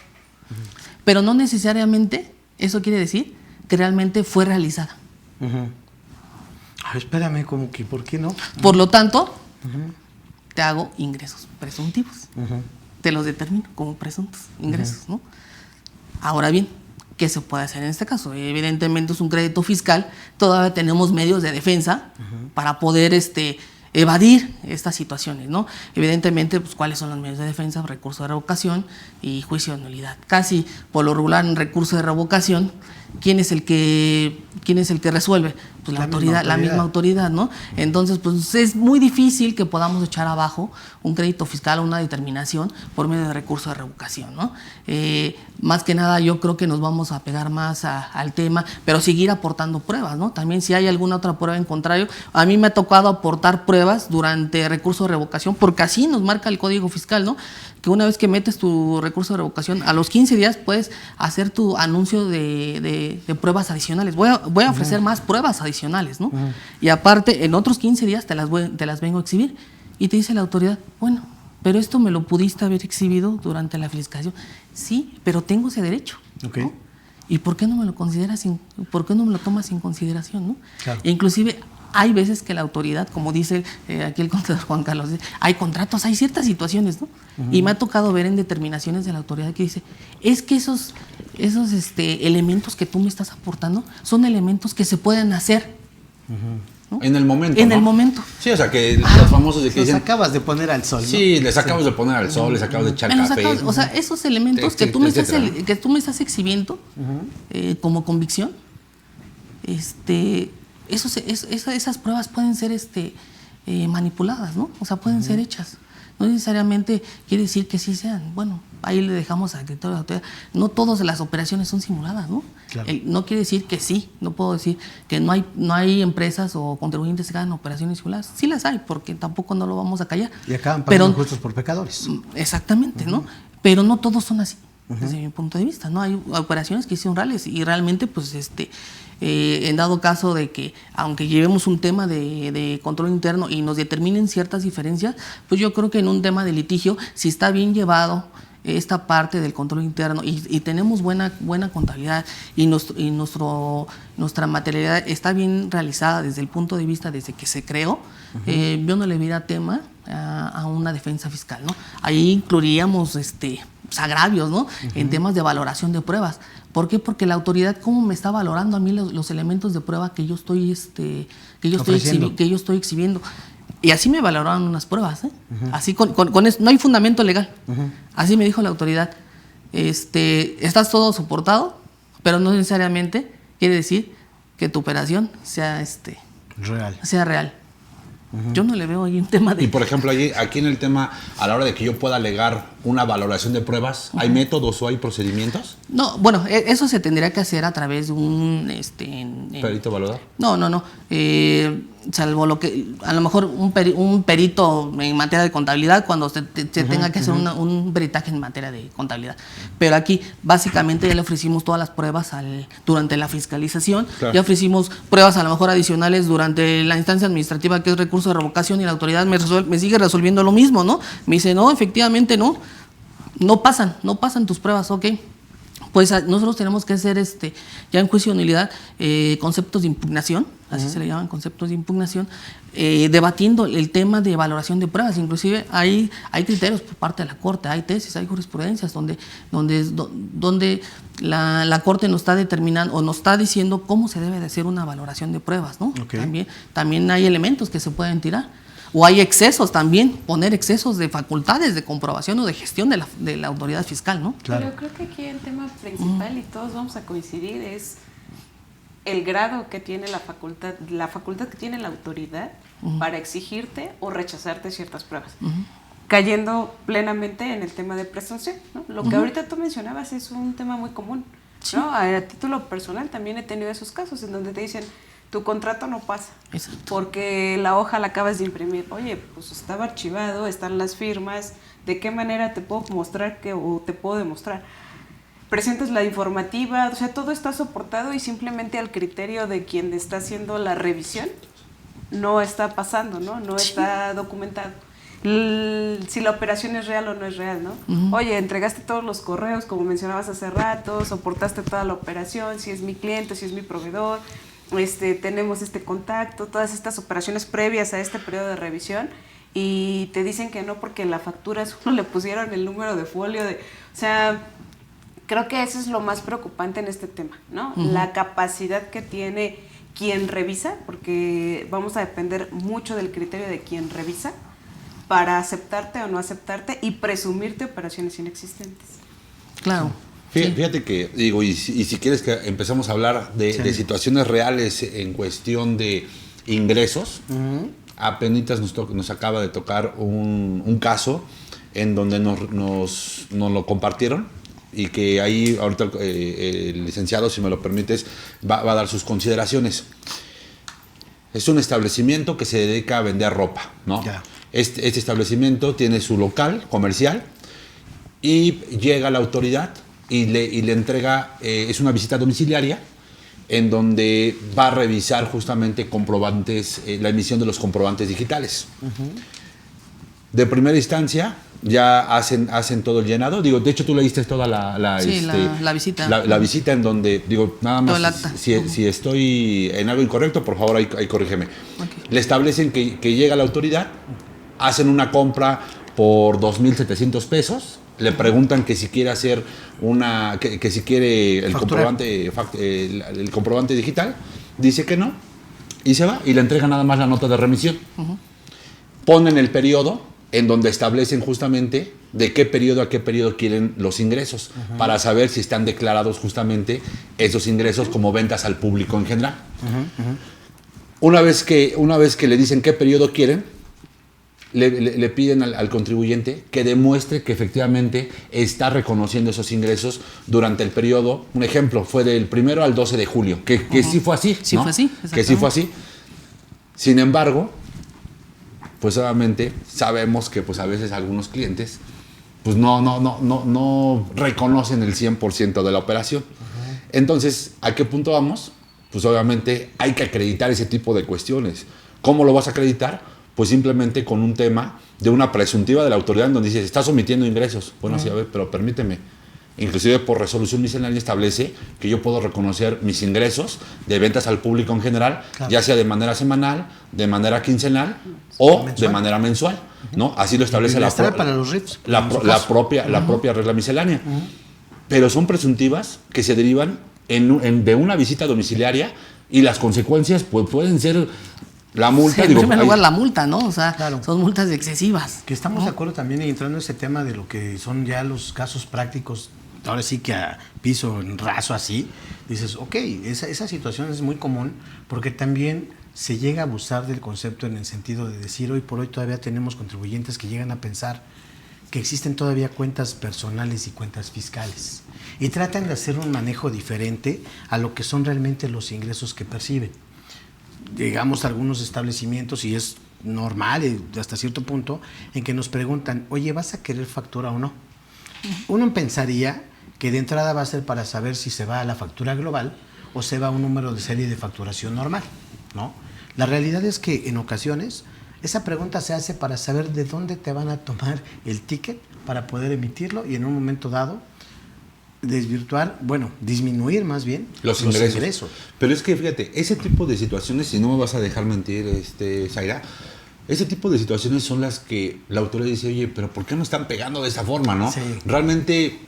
Pero no necesariamente eso quiere decir que realmente fue realizada. Espérame, como que, ¿por qué no? Por lo tanto, te hago ingresos presuntivos. Te los determino como presuntos ingresos, ¿no? Ahora bien, ¿qué se puede hacer en este caso? Evidentemente es un crédito fiscal, todavía tenemos medios de defensa para poder evadir estas situaciones, ¿no? Evidentemente, pues, ¿cuáles son los medios de defensa? Recurso de revocación y juicio de nulidad. Casi por lo regular en recurso de revocación, ¿quién es el que resuelve? Pues la misma autoridad, ¿no? Entonces, pues es muy difícil que podamos echar abajo un crédito fiscal o una determinación por medio de recurso de revocación, ¿no? Más que nada yo creo que nos vamos a pegar más al tema, pero seguir aportando pruebas, ¿no? También si hay alguna otra prueba en contrario, a mí me ha tocado aportar pruebas durante recurso de revocación, porque así nos marca el Código Fiscal, ¿no? Que una vez que metes tu recurso de revocación, a los 15 días puedes hacer tu anuncio de pruebas adicionales. Voy a ofrecer más pruebas adicionales, ¿no? Y aparte, en otros 15 días te las vengo a exhibir. Y te dice la autoridad, bueno, pero esto me lo pudiste haber exhibido durante la fiscalización. Sí, pero tengo ese derecho, okay, ¿no? ¿Y por qué no me lo tomas en consideración, no? Claro. E inclusive hay veces que la autoridad, como dice aquí el contador Juan Carlos, hay contratos, hay ciertas situaciones, ¿no? Y me ha tocado ver en determinaciones de la autoridad que dice, es que esos elementos que tú me estás aportando son elementos que se pueden hacer. ¿no? En el momento. En el momento. Sí, o sea, que los famosos de que dicen, acabas de poner al sol, ¿no? Sí, les acabas de poner al sol, les acabas de echar café. O sea, esos elementos que tú me estás exhibiendo como convicción, esas pruebas pueden ser manipuladas, ¿no? O sea, pueden ser hechas. No necesariamente quiere decir que sí sean. Bueno, ahí le dejamos al criterio de la autoridad. No todas las operaciones son simuladas, ¿no? Claro. No quiere decir que sí, no puedo decir que no hay empresas o contribuyentes que hagan operaciones simuladas. Sí las hay, porque tampoco no lo vamos a callar. Y acaban pagando justos por pecadores. Exactamente, ¿no? Pero no todos son así, desde mi punto de vista, ¿no? Hay operaciones que hicieron reales y realmente, pues, en dado caso de que, aunque llevemos un tema de control interno y nos determinen ciertas diferencias, pues yo creo que en un tema de litigio, si está bien llevado esta parte del control interno y tenemos buena contabilidad y nuestra materialidad está bien realizada desde el punto de vista desde que se creó, yo no le vería tema a una defensa fiscal, ¿no? Ahí incluiríamos agravios, ¿no? En temas de valoración de pruebas. ¿Por qué? Porque la autoridad, ¿cómo me está valorando a mí los elementos de prueba que yo estoy exhibiendo? Y así me valoraron unas pruebas, ¿eh? Así con eso, no hay fundamento legal. Así me dijo la autoridad. Estás todo soportado, pero no necesariamente quiere decir que tu operación sea real. Yo no le veo ahí un tema de... Y por ejemplo, aquí en el tema, a la hora de que yo pueda alegar una valoración de pruebas, ¿hay métodos o hay procedimientos? No, bueno, eso se tendría que hacer a través de un... ¿Perito evaluador? No. Salvo lo que... A lo mejor un perito en materia de contabilidad cuando se tenga que hacer un peritaje en materia de contabilidad. Pero aquí, básicamente, ya le ofrecimos todas las pruebas durante la fiscalización. Claro. Ya ofrecimos pruebas a lo mejor adicionales durante la instancia administrativa, que es recurso de revocación, y la autoridad me sigue resolviendo lo mismo, ¿no? Me dice, no, efectivamente, no pasan tus pruebas, ok. Pues nosotros tenemos que hacer ya en juicio de nulidad conceptos de impugnación, así se le llaman, conceptos de impugnación, debatiendo el tema de valoración de pruebas. Inclusive hay criterios por parte de la Corte, hay tesis, hay jurisprudencias donde la Corte nos está determinando o nos está diciendo cómo se debe de hacer una valoración de pruebas, ¿no? Okay. También hay elementos que se pueden tirar. O hay excesos también, poner excesos de facultades de comprobación o de gestión de la autoridad fiscal, ¿no? Claro. Pero creo que aquí el tema principal, y todos vamos a coincidir, es el grado que tiene la facultad que tiene la autoridad para exigirte o rechazarte ciertas pruebas. Cayendo plenamente en el tema de presunción, ¿no? Lo que ahorita tú mencionabas es un tema muy común, ¿no? A título personal también he tenido esos casos en donde te dicen, tu contrato no pasa. Exacto. Porque la hoja la acabas de imprimir. Oye, pues estaba archivado, están las firmas. ¿De qué manera te puedo mostrar o te puedo demostrar? Presentas la informativa, o sea, todo está soportado y simplemente al criterio de quien está haciendo la revisión no está pasando, ¿no? No está documentado. Si la operación es real o no es real, ¿no? Oye, entregaste todos los correos, como mencionabas hace rato, soportaste toda la operación, si es mi cliente, si es mi proveedor, tenemos este contacto, todas estas operaciones previas a este periodo de revisión, y te dicen que no porque en la factura solo le pusieron el número de folio, o sea, creo que eso es lo más preocupante en este tema, ¿no? La capacidad que tiene quien revisa, porque vamos a depender mucho del criterio de quien revisa para aceptarte o no aceptarte y presumirte operaciones inexistentes. Claro. Fíjate que, digo, y si quieres que empezamos a hablar de situaciones reales en cuestión de ingresos, apenitas nos acaba de tocar un caso en donde nos lo compartieron y que ahí ahorita el licenciado, si me lo permites, va a dar sus consideraciones. Es un establecimiento que se dedica a vender ropa, ¿no? Yeah. Este establecimiento tiene su local comercial y llega la autoridad y le entrega, es una visita domiciliaria en donde va a revisar justamente comprobantes, la emisión de los comprobantes digitales. De primera instancia ya hacen todo el llenado. Digo, de hecho tú leíste toda la visita. La visita en donde, digo, nada más, si estoy en algo incorrecto, por favor, ahí corrígeme. Okay. Le establecen que llega la autoridad, hacen una compra por 2,700 pesos, le preguntan que si quiere hacer que si quiere el comprobante digital, dice que no, y se va, y le entrega nada más la nota de remisión. Ponen el periodo en donde establecen justamente de qué periodo a qué periodo quieren los ingresos, para saber si están declarados justamente esos ingresos como ventas al público en general. Una vez que le dicen qué periodo quieren, le piden al contribuyente que demuestre que efectivamente está reconociendo esos ingresos durante el periodo. Un ejemplo, fue del 1 al 12 de julio, que sí fue así. Sí, ¿no? fue así, que sí fue así. Sin embargo, pues obviamente sabemos que pues a veces algunos clientes pues no reconocen el 100% de la operación. Entonces, ¿a qué punto vamos? Pues obviamente hay que acreditar ese tipo de cuestiones. ¿Cómo lo vas a acreditar? Pues simplemente con un tema de una presuntiva de la autoridad en donde dices, estás omitiendo ingresos. Bueno, sí, a ver, pero permíteme. Inclusive por resolución miscelánea establece que yo puedo reconocer mis ingresos de ventas al público en general, claro, ya sea de manera semanal, de manera quincenal o mensual, de manera mensual, ¿no? Así lo establece para los RIFs, la propia regla miscelánea. Pero son presuntivas que se derivan de una visita domiciliaria y las consecuencias pues, pueden ser la multa. Sí, en primer lugar la multa, ¿no? O sea, claro, son multas excesivas. Que estamos de acuerdo también entrando en ese tema de lo que son ya los casos prácticos. Ahora sí que a piso en raso así, dices, ok, esa situación es muy común porque también se llega a abusar del concepto en el sentido de decir, hoy por hoy todavía tenemos contribuyentes que llegan a pensar que existen todavía cuentas personales y cuentas fiscales y tratan de hacer un manejo diferente a lo que son realmente los ingresos que perciben. Llegamos a algunos establecimientos y es normal hasta cierto punto en que nos preguntan, oye, ¿vas a querer factura o no? Uno pensaría que de entrada va a ser para saber si se va a la factura global o se va a un número de serie de facturación normal, ¿no? La realidad es que en ocasiones esa pregunta se hace para saber de dónde te van a tomar el ticket para poder emitirlo y en un momento dado disminuir más bien los ingresos. Pero es que fíjate, ese tipo de situaciones, si no me vas a dejar mentir, Zaira, ese tipo de situaciones son las que la autoridad dice, oye, pero ¿por qué no están pegando de esa forma, no? Sí. Realmente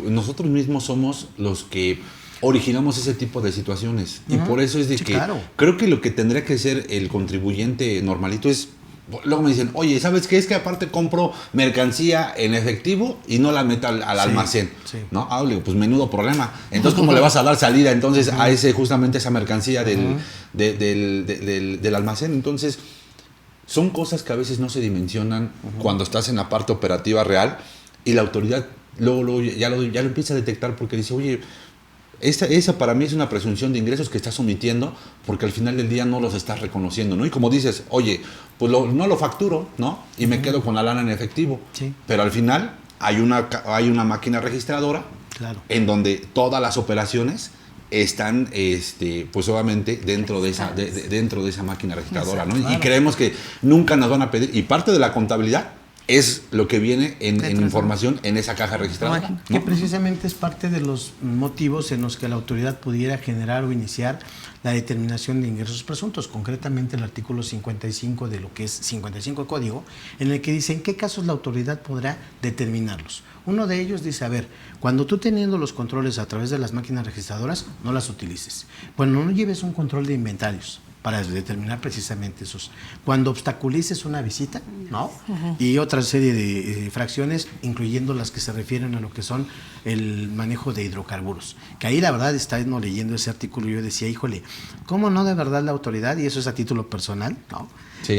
nosotros mismos somos los que originamos ese tipo de situaciones. Y por eso es de que claro, creo que lo que tendría que ser el contribuyente normalito es, luego me dicen, oye, ¿sabes qué? Es que aparte compro mercancía en efectivo y no la meto al almacén. Sí. ¿No? Ah, digo, pues menudo problema. Entonces, ¿cómo le vas a dar salida entonces a justamente esa mercancía del almacén? Entonces, son cosas que a veces no se dimensionan cuando estás en la parte operativa real y la autoridad luego ya lo empieza a detectar porque dice, oye, esa para mí es una presunción de ingresos que estás omitiendo porque al final del día no los estás reconociendo, ¿no? Y como dices, oye, pues no lo facturo, ¿no? Y me quedo con la lana en efectivo. Sí. Pero al final hay una máquina registradora, claro, en donde todas las operaciones están, pues obviamente dentro de esa máquina registradora, ¿no? Claro. Y creemos que nunca nos van a pedir, y parte de la contabilidad es lo que viene en información en esa caja registradora, ¿no? Que precisamente es parte de los motivos en los que la autoridad pudiera generar o iniciar la determinación de ingresos presuntos, concretamente el artículo 55 de lo que es 55 código, en el que dice en qué casos la autoridad podrá determinarlos. Uno de ellos dice, a ver, cuando tú teniendo los controles a través de las máquinas registradoras, no las utilices. Bueno, no lleves un control de inventarios para determinar precisamente esos. Cuando obstaculices una visita, ¿no? Y otra serie de fracciones, incluyendo las que se refieren a lo que son el manejo de hidrocarburos. Que ahí la verdad, estando leyendo ese artículo, yo decía, híjole, ¿cómo no de verdad la autoridad? Y eso es a título personal, ¿no? Sí.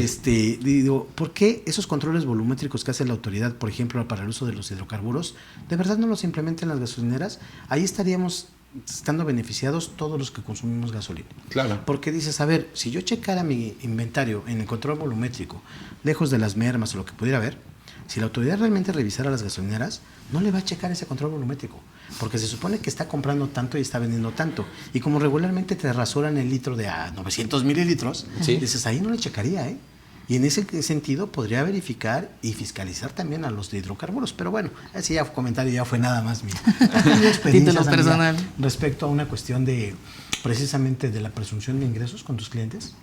Digo, ¿por qué esos controles volumétricos que hace la autoridad, por ejemplo, para el uso de los hidrocarburos, de verdad no los implementan las gasolineras? Ahí estaríamos estando beneficiados todos los que consumimos gasolina. Claro. Porque dices, a ver, si yo checara mi inventario en el control volumétrico, lejos de las mermas o lo que pudiera haber, si la autoridad realmente revisara las gasolineras, no le va a checar ese control volumétrico, porque se supone que está comprando tanto y está vendiendo tanto. Y como regularmente te rasuran el litro de 900 mililitros, ¿sí? Dices, ahí no le checaría, ¿eh? Y en ese sentido podría verificar y fiscalizar también a los de hidrocarburos. Pero bueno, ese ya comentario ya fue nada más mi experiencia personal respecto a una cuestión de precisamente de la presunción de ingresos con tus clientes.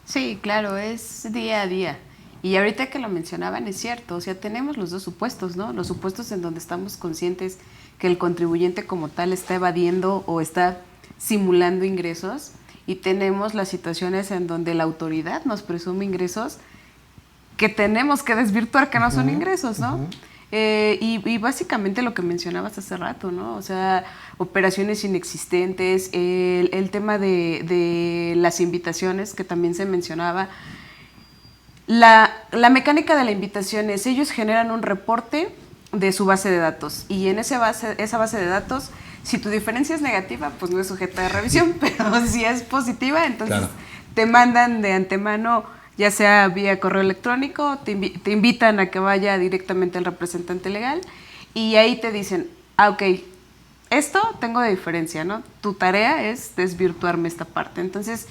Sí, claro, es día a día. Y ahorita que lo mencionaban es cierto, o sea, tenemos los dos supuestos, ¿no? Los supuestos en donde estamos conscientes que el contribuyente como tal está evadiendo o está simulando ingresos, y tenemos las situaciones en donde la autoridad nos presume ingresos que tenemos que desvirtuar que no son ingresos, ¿no? Y básicamente lo que mencionabas hace rato, ¿no? O sea, operaciones inexistentes, el tema de las invitaciones que también se mencionaba. La mecánica de la invitación es, ellos generan un reporte de su base de datos y en esa base de datos, si tu diferencia es negativa, pues no es sujeta de revisión, pero si es positiva, entonces claro, te mandan de antemano, ya sea vía correo electrónico, te invitan a que vaya directamente al representante legal y ahí te dicen, ok, esto tengo de diferencia, ¿no? Tu tarea es desvirtuarme esta parte. Entonces,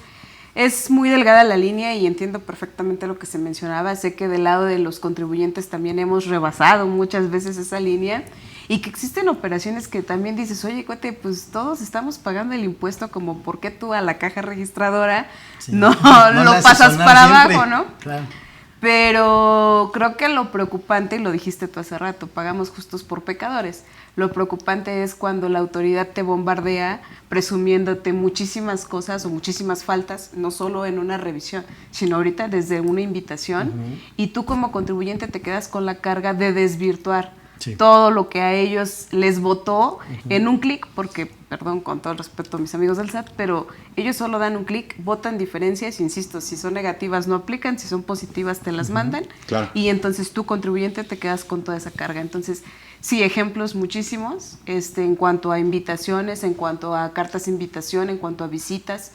es muy delgada la línea y entiendo perfectamente lo que se mencionaba. Sé que del lado de los contribuyentes también hemos rebasado muchas veces esa línea y que existen operaciones que también dices, oye, cuate, pues todos estamos pagando el impuesto, como ¿por qué tú a la caja registradora no lo pasas para siempre. abajo, no? Claro. Pero creo que lo preocupante, y lo dijiste tú hace rato, pagamos justos por pecadores. Lo preocupante es cuando la autoridad te bombardea presumiéndote muchísimas cosas o muchísimas faltas, no solo en una revisión, sino ahorita desde una invitación, y tú como contribuyente te quedas con la carga de desvirtuar todo lo que a ellos les votó en un clic, porque, perdón, con todo el respeto a mis amigos del SAT, pero ellos solo dan un clic, votan diferencias, insisto, si son negativas no aplican, si son positivas te las mandan, claro, y entonces tú contribuyente te quedas con toda esa carga. Entonces, sí, ejemplos muchísimos, en cuanto a invitaciones, en cuanto a cartas de invitación, en cuanto a visitas,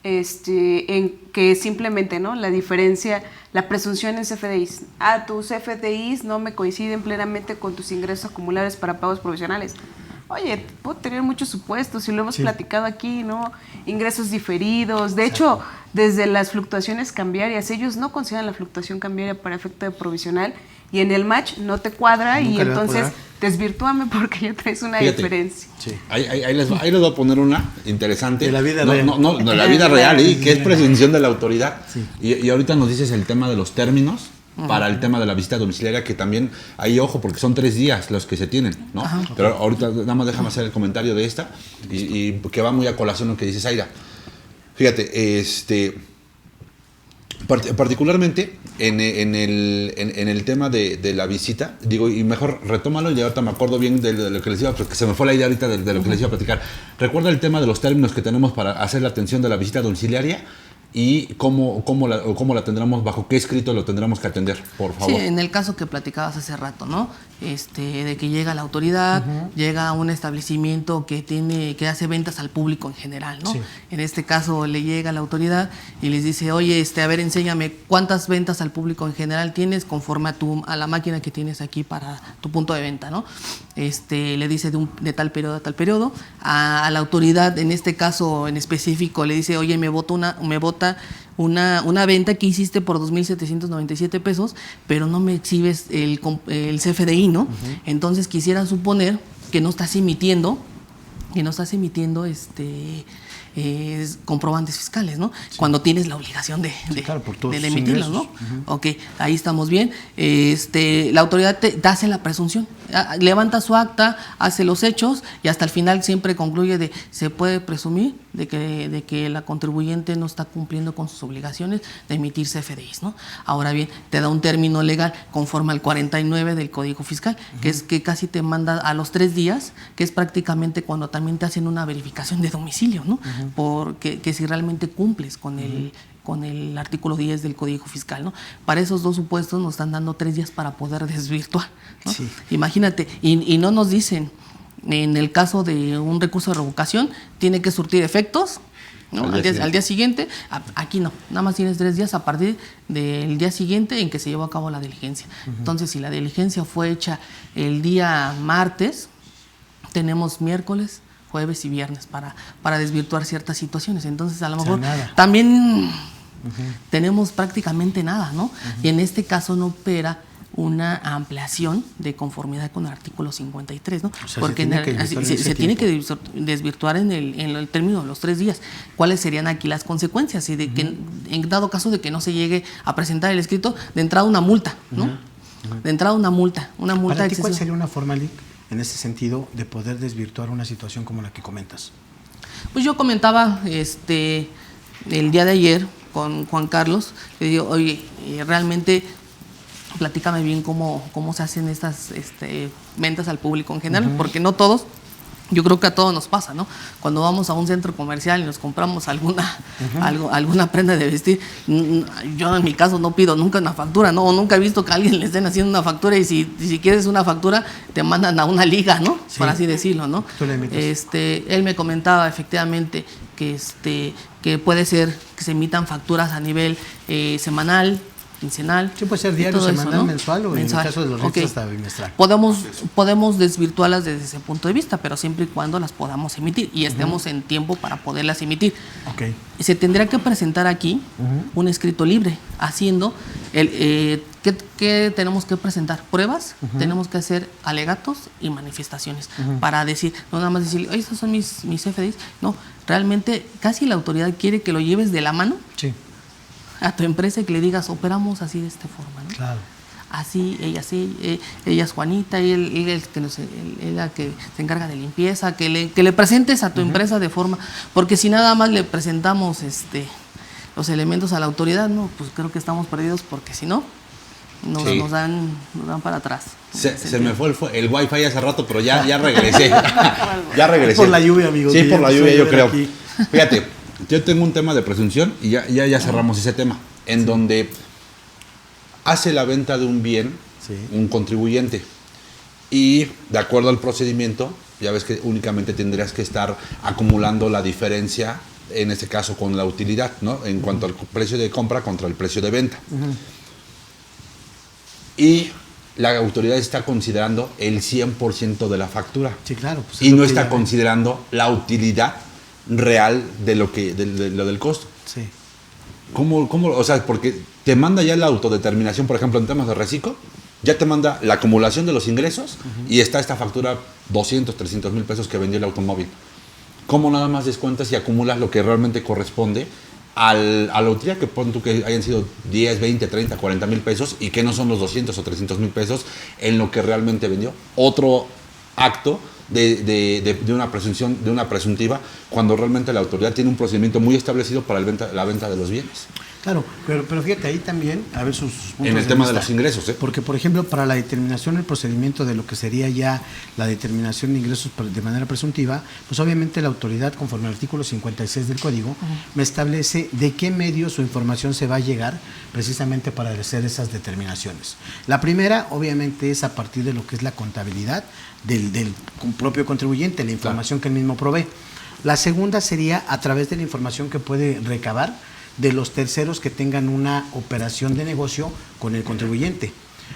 en que simplemente, ¿no? La diferencia, la presunción en CFDIs. Tus CFDIs no me coinciden plenamente con tus ingresos acumulables para pagos provisionales. Oye, puedo tener muchos supuestos y lo hemos platicado aquí, ¿no? Ingresos diferidos. De hecho, desde las fluctuaciones cambiarias, ellos no consideran la fluctuación cambiaria para efecto de provisional y en el match no te cuadra. Nunca, y entonces desvirtúame porque ya traes una diferencia. Sí. Ahí les voy a poner una interesante. De la vida real. No, de la vida real, que es presunción de la autoridad. Sí. Y ahorita nos dices el tema de los términos para el tema de la visita domiciliaria, que también hay ojo, porque son 3 días los que se tienen, ¿no? Ajá. Pero ahorita nada más déjame hacer el comentario de esta, y que va muy a colación lo que dices, Aira. Fíjate, particularmente en el tema de la visita, digo, y mejor retómalo, y ahorita me acuerdo bien de lo que les iba, porque se me fue la idea ahorita de lo que les iba a platicar. Recuerda el tema de los términos que tenemos para hacer la atención de la visita domiciliaria y cómo la tendremos, bajo qué escrito lo tendremos que atender, por favor. Sí, en el caso que platicabas hace rato, ¿no? De que llega la autoridad, llega a un establecimiento que hace ventas al público en general, ¿no? Sí. En este caso le llega a la autoridad y les dice, oye, a ver, enséñame cuántas ventas al público en general tienes conforme a la máquina que tienes aquí para tu punto de venta, ¿no? Le dice de tal periodo a tal periodo. A la autoridad, en este caso en específico, le dice, oye, me vota una venta que hiciste por 2,797 pesos, pero no me exhibes el CFDI, ¿no? Entonces quisiera suponer que no estás emitiendo comprobantes fiscales, ¿no? Sí. Cuando tienes la obligación de emitirlos, ¿no? Ok, ahí estamos bien. La autoridad te hace la presunción, levanta su acta, hace los hechos y hasta el final siempre concluye se puede presumir de que la contribuyente no está cumpliendo con sus obligaciones de emitir CFDIs, ¿no? Ahora bien, te da un término legal conforme al 49 del Código Fiscal, que es que casi te manda a los 3 días, que es prácticamente cuando también te hacen una verificación de domicilio, ¿no? Porque si realmente cumples con el artículo 10 del Código Fiscal, ¿no? Para esos 2 supuestos nos están dando 3 días para poder desvirtuar, ¿no? Sí. Imagínate, y no nos dicen, en el caso de un recurso de revocación, tiene que surtir efectos, ¿no? Al día siguiente. Aquí no, nada más tienes 3 días a partir del día siguiente en que se llevó a cabo la diligencia. Entonces, si la diligencia fue hecha el día martes, tenemos miércoles, jueves y viernes para desvirtuar ciertas situaciones. Entonces, a lo mejor también tenemos prácticamente nada, ¿no? Y en este caso no opera una ampliación de conformidad con el artículo 53, ¿no? O sea, porque se tiene que desvirtuar en el término de los 3 días. ¿Cuáles serían aquí las consecuencias? Y de que, en dado caso de que no se llegue a presentar el escrito, de entrada una multa, ¿no? De entrada una multa. ¿Para ti cuál sería una forma, Lic, en ese sentido, de poder desvirtuar una situación como la que comentas? Pues yo comentaba el día de ayer con Juan Carlos, le digo, oye, realmente platícame bien cómo se hacen estas ventas al público en general, porque no todos Yo creo que a todos nos pasa, ¿no? Cuando vamos a un centro comercial y nos compramos alguna prenda de vestir, yo en mi caso no pido nunca una factura, ¿no? O nunca he visto que a alguien le estén haciendo una factura y si quieres una factura te mandan a una liga, ¿no? Sí. Por así decirlo, ¿no? Tú le emites. Él me comentaba efectivamente que puede ser que se emitan facturas a nivel semanal, quincenal. Sí, puede ser diario, semanal, ¿no? mensual o mensual. En el caso de los retos hasta bimestral. Podemos desvirtuarlas desde ese punto de vista, pero siempre y cuando las podamos emitir y estemos en tiempo para poderlas emitir. Okay. Se tendría que presentar aquí un escrito libre, haciendo ¿qué tenemos que presentar? Pruebas, tenemos que hacer alegatos y manifestaciones para decir, no nada más decir, oye, estos son mis FDIs. No, realmente casi la autoridad quiere que lo lleves de la mano. Sí. A tu empresa y que le digas, operamos así de esta forma, ¿no? Claro. Así, ella es Juanita, él la que se encarga de limpieza, que le presentes a tu empresa de forma, porque si nada más le presentamos los elementos a la autoridad, no, pues creo que estamos perdidos, porque si no, nos dan para atrás. Se me fue el wifi hace rato, pero ya regresé. Ya regresé. Por la lluvia, amigo. Sí, por la lluvia, yo creo. Aquí. Fíjate. Yo tengo un tema de presunción y ya cerramos ese tema, en donde hace la venta de un bien un contribuyente y de acuerdo al procedimiento, ya ves que únicamente tendrías que estar acumulando la diferencia, en este caso con la utilidad, ¿no? En cuanto al precio de compra contra el precio de venta. Y la autoridad está considerando el 100% de la factura. Sí, claro. Pues y no está considerando la utilidad real de lo del costo. Sí. ¿Cómo? O sea, porque te manda ya la autodeterminación, por ejemplo, en temas de reciclo, ya te manda la acumulación de los ingresos y está esta factura 200, 300 mil pesos que vendió el automóvil. ¿Cómo nada más descuentas y acumulas lo que realmente corresponde a la utilidad que pon tú que hayan sido 10, 20, 30, 40 mil pesos y que no son los 200 o 300 mil pesos en lo que realmente vendió? Otro acto de una presunción, de una presuntiva, cuando realmente la autoridad tiene un procedimiento muy establecido para la venta de los bienes. Claro, pero fíjate, ahí también, a ver sus puntos en el tema de los ingresos. Porque, por ejemplo, para la determinación, el procedimiento de lo que sería ya la determinación de ingresos de manera presuntiva, pues obviamente la autoridad, conforme al artículo 56 del Código, me establece de qué medios o información se va a llegar precisamente para hacer esas determinaciones. La primera, obviamente, es a partir de lo que es la contabilidad del propio contribuyente, la información que él mismo provee. La segunda sería a través de la información que puede recabar de los terceros que tengan una operación de negocio con el contribuyente.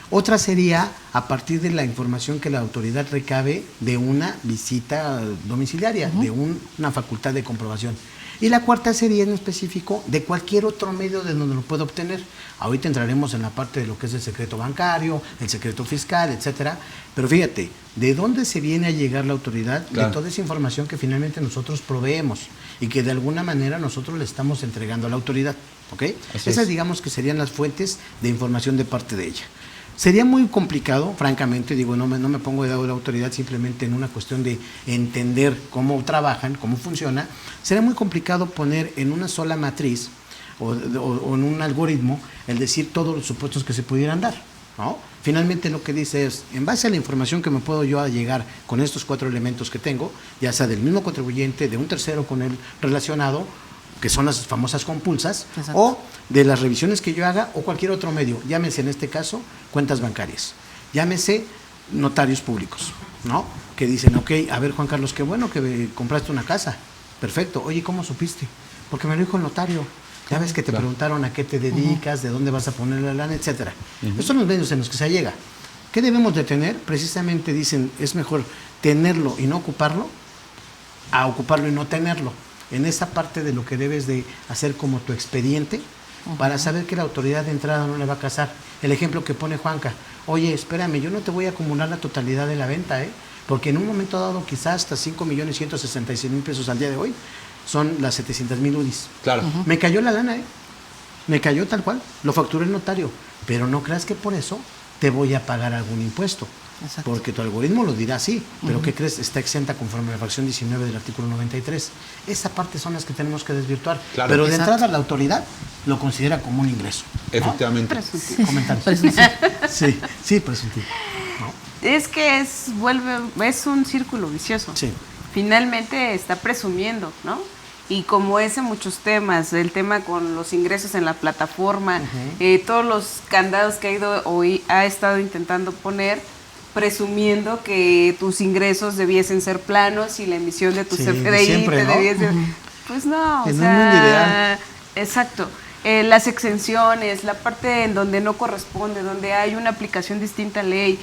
Otra sería a partir de la información que la autoridad recabe de una visita domiciliaria, de una facultad de comprobación. Y la cuarta sería en específico de cualquier otro medio de donde lo pueda obtener. Ahorita entraremos en la parte de lo que es el secreto bancario, el secreto fiscal, etcétera. Pero fíjate, ¿de dónde se viene a llegar la autoridad? Claro. De toda esa información que finalmente nosotros proveemos y que de alguna manera nosotros le estamos entregando a la autoridad. ¿Ok? Esas digamos que serían las fuentes de información de parte de ella. Sería muy complicado, francamente, digo, no me pongo de lado de la autoridad simplemente en una cuestión de entender cómo trabajan, cómo funciona. Sería muy complicado poner en una sola matriz o en un algoritmo el decir todos los supuestos que se pudieran dar, ¿no? Finalmente lo que dice es, en base a la información que me puedo yo llegar con estos 4 elementos que tengo, ya sea del mismo contribuyente, de un tercero con él relacionado, que son las famosas compulsas, exacto, o de las revisiones que yo haga o cualquier otro medio, llámese en este caso cuentas bancarias, llámese notarios públicos, ¿no? Que dicen, ok, a ver Juan Carlos, qué bueno que compraste una casa, perfecto, oye, ¿cómo supiste? Porque me lo dijo el notario, ya ves que te preguntaron a qué te dedicas, de dónde vas a poner la lana, etcétera. Estos son los medios en los que se llega. ¿Qué debemos de tener? Precisamente dicen, es mejor tenerlo y no ocuparlo, a ocuparlo y no tenerlo. En esa parte de lo que debes de hacer como tu expediente para saber que la autoridad de entrada no le va a casar. El ejemplo que pone Juanca, oye, espérame, yo no te voy a acumular la totalidad de la venta, porque en un momento dado quizás hasta 5.166.000 pesos al día de hoy son las 700.000 UDIs. Claro. Me cayó la lana, me cayó tal cual, lo facturó el notario, pero no creas que por eso te voy a pagar algún impuesto. Exacto. Porque tu algoritmo lo dirá así, pero ¿qué crees? Está exenta conforme a la fracción 19 del artículo 93. Esa parte son las que tenemos que desvirtuar. Claro. Pero de entrada la autoridad lo considera como un ingreso, ¿no? Efectivamente. Presuntivo. Comentarios. Sí, presuntivo. ¿No? Es que es un círculo vicioso. Sí. finalmente está presumiendo, ¿no? Y como es en muchos temas, el tema con los ingresos en la plataforma, todos los candados que ha estado intentando poner, presumiendo que tus ingresos debiesen ser planos y la emisión de tu CFDI siempre, ¿no? debiese... Pues no, en un mundo ideal. Exacto. Las exenciones, la parte en donde no corresponde, donde hay una aplicación distinta a ley,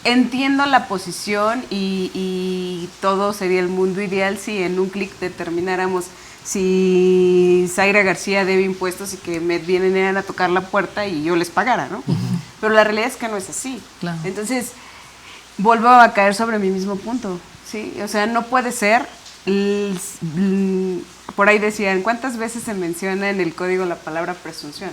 entiendo la posición y todo sería el mundo ideal si en un clic determináramos si Zaira García debe impuestos y que me vienen a tocar la puerta y yo les pagara, ¿no? Pero la realidad es que no es así. Claro. Entonces, vuelvo a caer sobre mi mismo punto, ¿sí? O sea, no puede ser... Por ahí decían, ¿cuántas veces se menciona en el código la palabra presunción?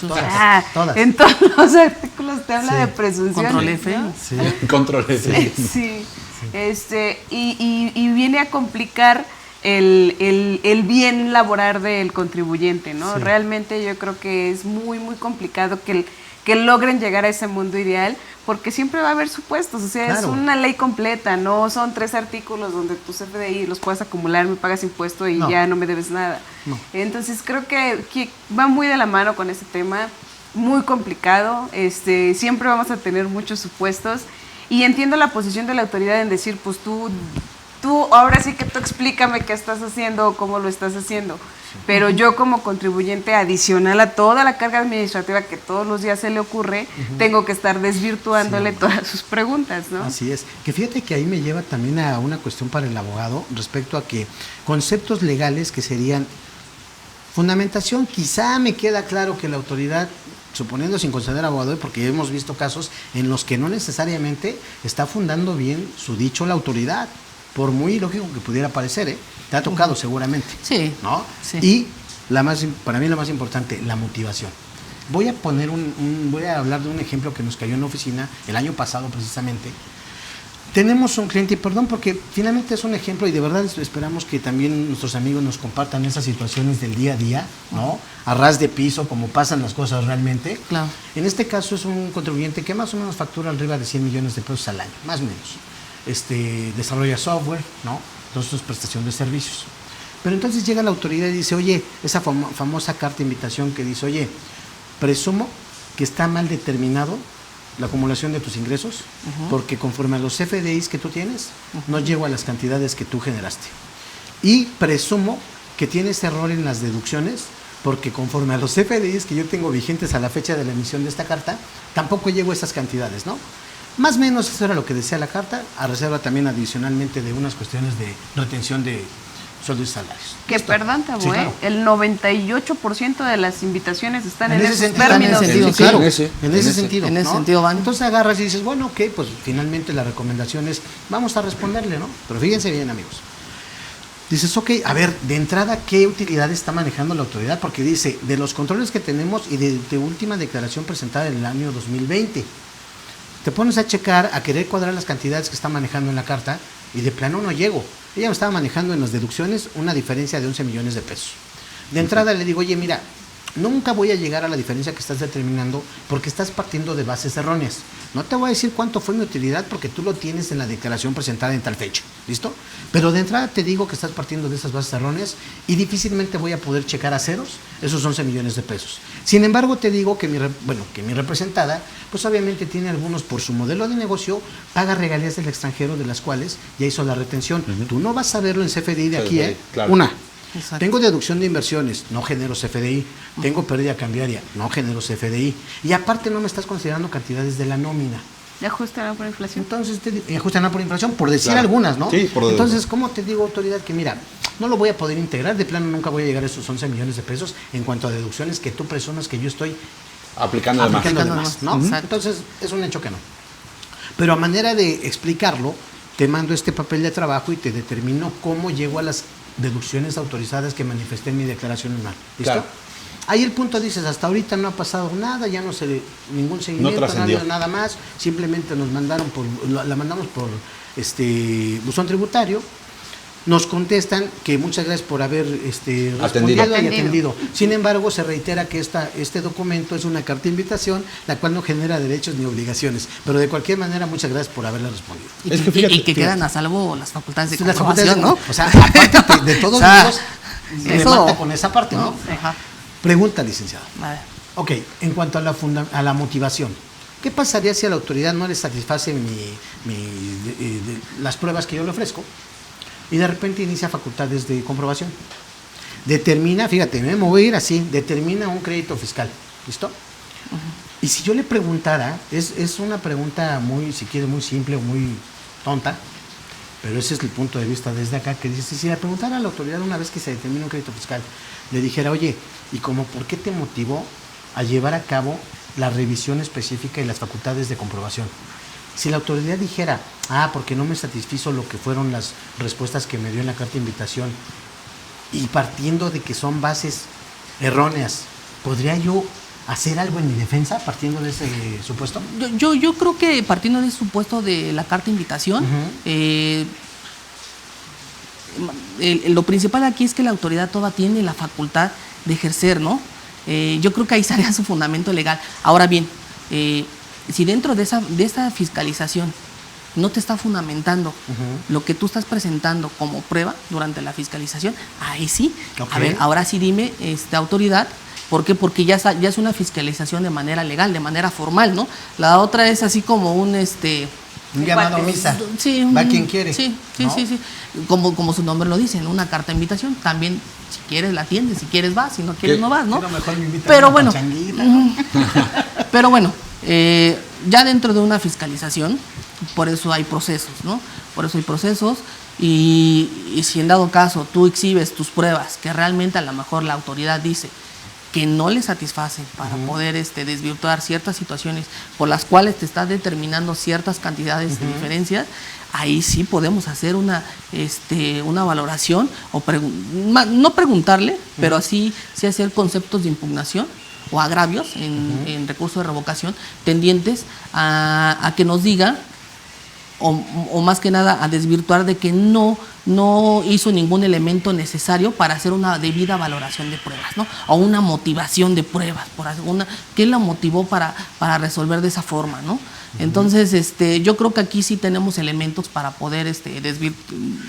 Todas. En todos los artículos te habla de presunción. Control F. ¿no? Sí. Control F. Sí. Y viene a complicar el bien laborar del contribuyente, ¿no? Sí. Realmente yo creo que es muy, muy complicado que logren llegar a ese mundo ideal, porque siempre va a haber supuestos, o sea, Claro. es una ley completa, no son 3 artículos donde tus CFDI los puedes acumular, me pagas impuesto y ya no me debes nada. No. Entonces creo que va muy de la mano con ese tema, muy complicado, siempre vamos a tener muchos supuestos y entiendo la posición de la autoridad en decir, pues tú ahora sí que tú explícame qué estás haciendo o cómo lo estás haciendo. Pero yo como contribuyente adicional a toda la carga administrativa que todos los días se le ocurre, tengo que estar desvirtuándole todas sus preguntas, ¿no? Así es. Que fíjate que ahí me lleva también a una cuestión para el abogado respecto a que conceptos legales que serían fundamentación, quizá me queda claro que la autoridad, suponiendo sin conceder abogado, porque hemos visto casos en los que no necesariamente está fundando bien su dicho la autoridad, por muy lógico que pudiera parecer, ¿eh? Te ha tocado seguramente. Sí. ¿No? Sí. Y para mí lo más importante, la motivación. Voy a poner voy a hablar de un ejemplo que nos cayó en la oficina el año pasado precisamente. Tenemos un cliente, y perdón porque finalmente es un ejemplo y de verdad esperamos que también nuestros amigos nos compartan esas situaciones del día a día, ¿no? A ras de piso, como pasan las cosas realmente. Claro. En este caso es un contribuyente que más o menos factura arriba de 100 millones de pesos al año, más o menos. Desarrolla software, ¿no? Entonces es prestación de servicios. Pero entonces llega la autoridad y dice, oye, esa famosa carta de invitación que dice, oye, presumo que está mal determinado la acumulación de tus ingresos, porque conforme a los CFDIs que tú tienes, no llego a las cantidades que tú generaste. Y presumo que tienes error en las deducciones, porque conforme a los CFDIs que yo tengo vigentes a la fecha de la emisión de esta carta, tampoco llego a esas cantidades, ¿no? Más o menos eso era lo que decía la carta, a reserva también adicionalmente de unas cuestiones de retención de sueldos y salarios. Que ¿Listo? perdón, Tabo, Sí, claro. el 98% de las invitaciones están en ese esos sentido, términos. en ese sentido, Sí, claro, en en ese sentido. En ese ¿no? sentido van. Entonces agarras y dices, bueno, ok, pues finalmente la recomendación es, vamos a responderle, ¿no? Pero fíjense bien, amigos. Dices, ok, a ver, de entrada, ¿qué utilidad está manejando la autoridad? Porque dice, de los controles que tenemos y de última declaración presentada en el año 2020, te pones a checar, a querer cuadrar las cantidades que está manejando en la carta y de plano no llego. Ella me estaba manejando en las deducciones una diferencia de 11 millones de pesos. De entrada le digo, oye, mira, nunca voy a llegar a la diferencia que estás determinando porque estás partiendo de bases erróneas. No te voy a decir cuánto fue mi utilidad porque tú lo tienes en la declaración presentada en tal fecha, ¿listo? Pero de entrada te digo que estás partiendo de esas bases erróneas y difícilmente voy a poder checar a ceros esos 11 millones de pesos. Sin embargo, te digo que mi representada, pues obviamente tiene algunos por su modelo de negocio, paga regalías del extranjero de las cuales ya hizo la retención. Tú no vas a verlo en CFDI de aquí, ¿eh? Claro. Una. Exacto. Tengo deducción de inversiones, no genero CFDI. Tengo pérdida cambiaria, no genero CFDI. Y aparte no me estás considerando cantidades de la nómina. ¿Ya ajustará por inflación? Entonces, ajustan por inflación, por decir algunas, ¿no? Sí, por Entonces, ¿cómo te digo, autoridad, que mira, no lo voy a poder integrar, de plano nunca voy a llegar a esos 11 millones de pesos en cuanto a deducciones que tú presumas que yo estoy Aplicando además. aplicando de más, ¿no? Exacto. Entonces, es un hecho que no. Pero a manera de explicarlo, te mando este papel de trabajo y te determino cómo llego a las deducciones autorizadas que manifesté en mi declaración anual. ¿Listo? Claro. Ahí el punto dices, hasta ahorita no ha pasado nada, ya no se ningún seguimiento, No trascendió. nada más, simplemente la mandamos por buzón tributario. Nos contestan que muchas gracias por haber respondido y atendido. Sin embargo, se reitera que este documento es una carta de invitación, la cual no genera derechos ni obligaciones. Pero de cualquier manera, muchas gracias por haberle respondido. Y que quedan a salvo las facultades de comprobación, ¿no? O sea, aparte de todos modos, eso remata con esa parte, ¿no? Ajá. Pregunta, licenciado. A ver. Ok, en cuanto a la motivación, ¿qué pasaría si a la autoridad no le satisface las pruebas que yo le ofrezco y de repente inicia facultades de comprobación? Determina, fíjate, me voy a ir así, determina un crédito fiscal, ¿listo? Y si yo le preguntara, es una pregunta muy, si quiere, muy simple o muy tonta, pero ese es el punto de vista desde acá, que dice, si le preguntara a la autoridad una vez que se determina un crédito fiscal, le dijera, oye, ¿y cómo por qué te motivó a llevar a cabo la revisión específica y las facultades de comprobación? Si la autoridad dijera, porque no me satisfizo lo que fueron las respuestas que me dio en la carta de invitación, y partiendo de que son bases erróneas, ¿podría yo hacer algo en mi defensa partiendo de ese supuesto? Yo creo que partiendo de ese supuesto de la carta de invitación, lo principal aquí es que la autoridad toda tiene la facultad de ejercer, ¿no? Yo creo que ahí estaría su fundamento legal. Ahora bien, si dentro de esa fiscalización no te está fundamentando lo que tú estás presentando como prueba durante la fiscalización, ahí sí. Okay. A ver, ahora sí dime, autoridad, ¿por qué? Porque ya es una fiscalización de manera legal, de manera formal, ¿no? La otra es así como un llamado a misa. Sí, va quien quiere. Sí. Como su nombre lo dice, ¿no? Una carta de invitación. También, si quieres, la atiendes, si quieres, vas, si no quieres, no vas, ¿no? Mejor me invitan pero a bueno, pero bueno, ya dentro de una fiscalización, por eso hay procesos, ¿no? Por eso hay procesos. Y si en dado caso tú exhibes tus pruebas que realmente a lo mejor la autoridad dice que no le satisfacen para poder desvirtuar ciertas situaciones por las cuales te está determinando ciertas cantidades de diferencias, ahí sí podemos hacer una valoración o no preguntarle, pero sí hacer conceptos de impugnación o agravios en recurso de revocación tendientes a que nos diga o más que nada a desvirtuar de que no hizo ningún elemento necesario para hacer una debida valoración de pruebas, ¿no? O una motivación de pruebas, ¿qué la motivó para resolver de esa forma, ¿no? Entonces, yo creo que aquí sí tenemos elementos para poder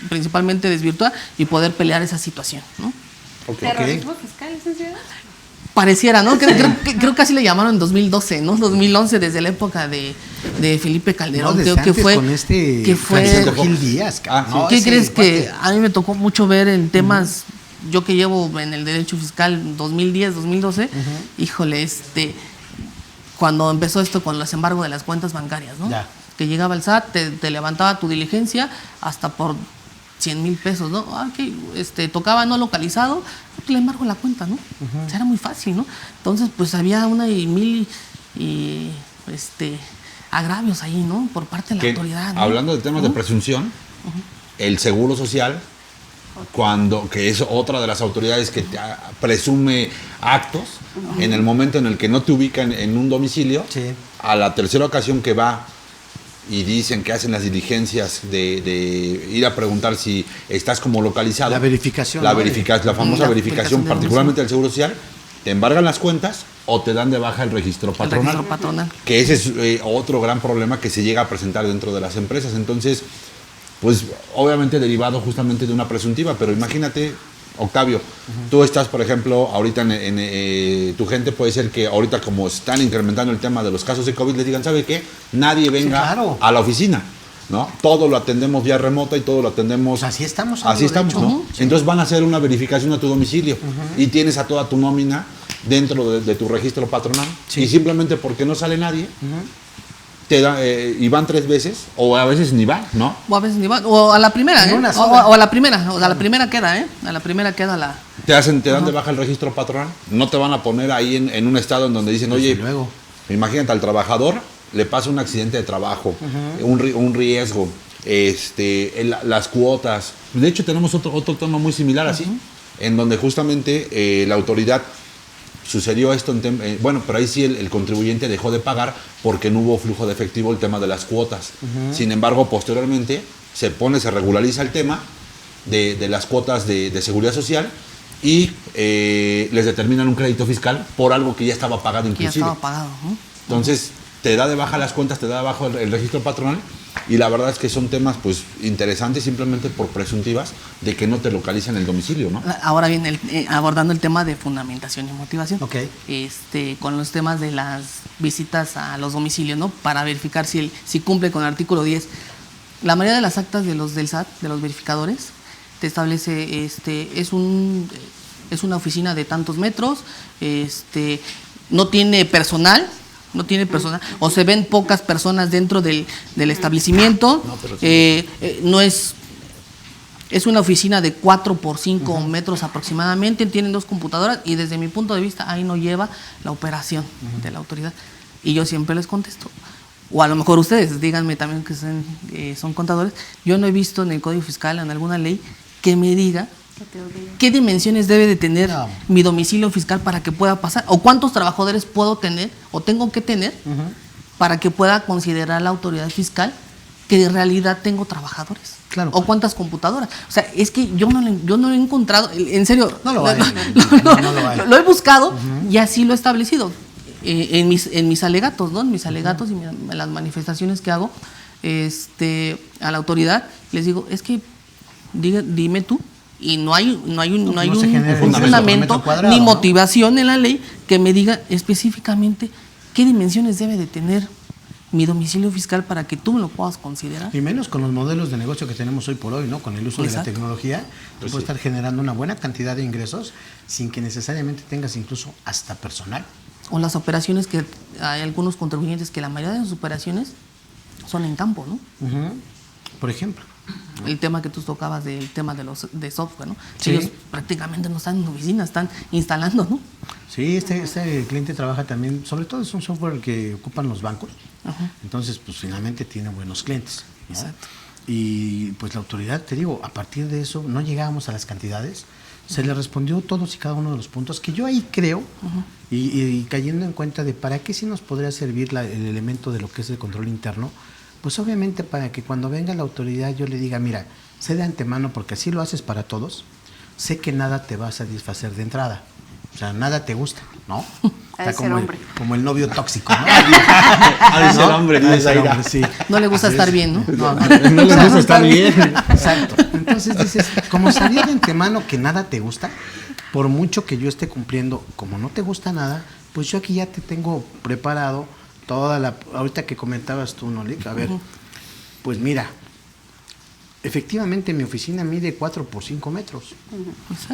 principalmente desvirtuar y poder pelear esa situación, ¿no? ¿Terrorismo fiscal, licenciado? Pareciera, ¿no? Creo que así le llamaron en 2012, ¿no? 2011, desde la época de Felipe Calderón. No, creo que fue Gil Díaz. ¿Qué crees que a mí me tocó mucho ver en temas, yo que llevo en el derecho fiscal 2010, 2012, híjole, cuando empezó esto con los embargos de las cuentas bancarias, ¿no? Ya. Que llegaba el SAT, te levantaba tu diligencia hasta por 100,000 pesos, ¿no? Tocaba no localizado, le embargo la cuenta, ¿no? O sea, era muy fácil, ¿no? Entonces, pues había una y mil agravios ahí, ¿no? Por parte de la autoridad, ¿no? Hablando de temas de presunción, el Seguro Social, que es otra de las autoridades que presume actos, en el momento en el que no te ubican en un domicilio, a la tercera ocasión que va y dicen que hacen las diligencias de ir a preguntar si estás como localizado. La verificación. La famosa verificación, particularmente del Seguro Social, te embargan las cuentas o te dan de baja el registro patronal. El registro patronal. Que ese es otro gran problema que se llega a presentar dentro de las empresas. Entonces, pues obviamente derivado justamente de una presuntiva, pero imagínate, Octavio, tú estás, por ejemplo, ahorita tu gente puede ser que ahorita como están incrementando el tema de los casos de COVID, les digan, ¿sabe qué? Nadie venga a la oficina, ¿no? Todo lo atendemos vía remota y todo lo atendemos... Así estamos. ¿no? Entonces van a hacer una verificación a tu domicilio y tienes a toda tu nómina dentro de tu registro patronal y simplemente porque no sale nadie... y van 3 veces, o a veces ni van, ¿no? O a veces ni van, o a la primera, o a la primera queda, A la primera queda la... Te dan de baja el registro patronal, no te van a poner ahí en un estado en donde dicen, oye, luego, imagínate al trabajador, le pasa un accidente de trabajo, un riesgo, las cuotas. De hecho, tenemos otro tema muy similar así, en donde justamente la autoridad... Sucedió esto, pero ahí sí el contribuyente dejó de pagar porque no hubo flujo de efectivo el tema de las cuotas. Sin embargo, posteriormente se regulariza el tema de las cuotas de seguridad social y les determinan un crédito fiscal por algo que ya estaba pagado inclusive. Ya estaba pagado, ¿no? Entonces, te da de baja las cuentas, te da de baja el registro patronal y la verdad es que son temas pues interesantes simplemente por presuntivas de que no te localizan el domicilio, ¿no? Ahora bien, abordando el tema de fundamentación y motivación. Ok. Con los temas de las visitas a los domicilios, ¿no? Para verificar si cumple con el artículo 10. La mayoría de las actas de los del SAT, de los verificadores, te establece, es una oficina de tantos metros, no tiene personal, o se ven pocas personas dentro del establecimiento, es una oficina de 4 por 5 metros aproximadamente, tienen 2 computadoras y desde mi punto de vista ahí no lleva la operación de la autoridad. Y yo siempre les contesto, o a lo mejor ustedes, díganme también que son contadores, yo no he visto en el Código Fiscal, en alguna ley, que me diga qué dimensiones debe de tener mi domicilio fiscal para que pueda pasar, o cuántos trabajadores puedo tener o tengo que tener para que pueda considerar la autoridad fiscal que en realidad tengo trabajadores. Claro. O cuántas computadoras. O sea, es que yo no lo he encontrado, en serio. No lo hay. Lo he buscado y así lo he establecido. En mis alegatos, ¿no? En mis alegatos y las manifestaciones que hago a la autoridad, les digo, es que dime tú, y no hay un fundamento ni motivación en la ley que me diga específicamente qué dimensiones debe de tener mi domicilio fiscal para que tú me lo puedas considerar. Y menos con los modelos de negocio que tenemos hoy por hoy, ¿no? Con el uso de la tecnología, tú puedes estar generando una buena cantidad de ingresos sin que necesariamente tengas incluso hasta personal. O las operaciones que hay algunos contribuyentes que la mayoría de sus operaciones son en campo, ¿no? Por ejemplo. El tema que tú tocabas del tema de software, ¿no? Sí. Ellos prácticamente no están en oficina, están instalando, ¿no? Sí, este cliente trabaja también, sobre todo es un software que ocupan los bancos. Entonces, pues finalmente tiene buenos clientes, ¿no? Exacto. Y pues la autoridad, te digo, a partir de eso no llegábamos a las cantidades, se le respondió todos y cada uno de los puntos que yo ahí creo y cayendo en cuenta de para qué sí nos podría servir el elemento de lo que es el control interno. Pues obviamente para que cuando venga la autoridad yo le diga, mira, sé de antemano porque así lo haces para todos, sé que nada te va a satisfacer de entrada, o sea, nada te gusta, ¿no? Está como el novio tóxico, ¿no? Ha de ser hombre, no es aire. Sí. No le gusta estar bien, ¿no? No le gusta estar bien. Exacto. Entonces dices, como sabía de antemano que nada te gusta, por mucho que yo esté cumpliendo, como no te gusta nada, pues yo aquí ya te tengo preparado ahorita que comentabas tú, Nolik, a ver, pues mira, efectivamente mi oficina mide 4 por 5 metros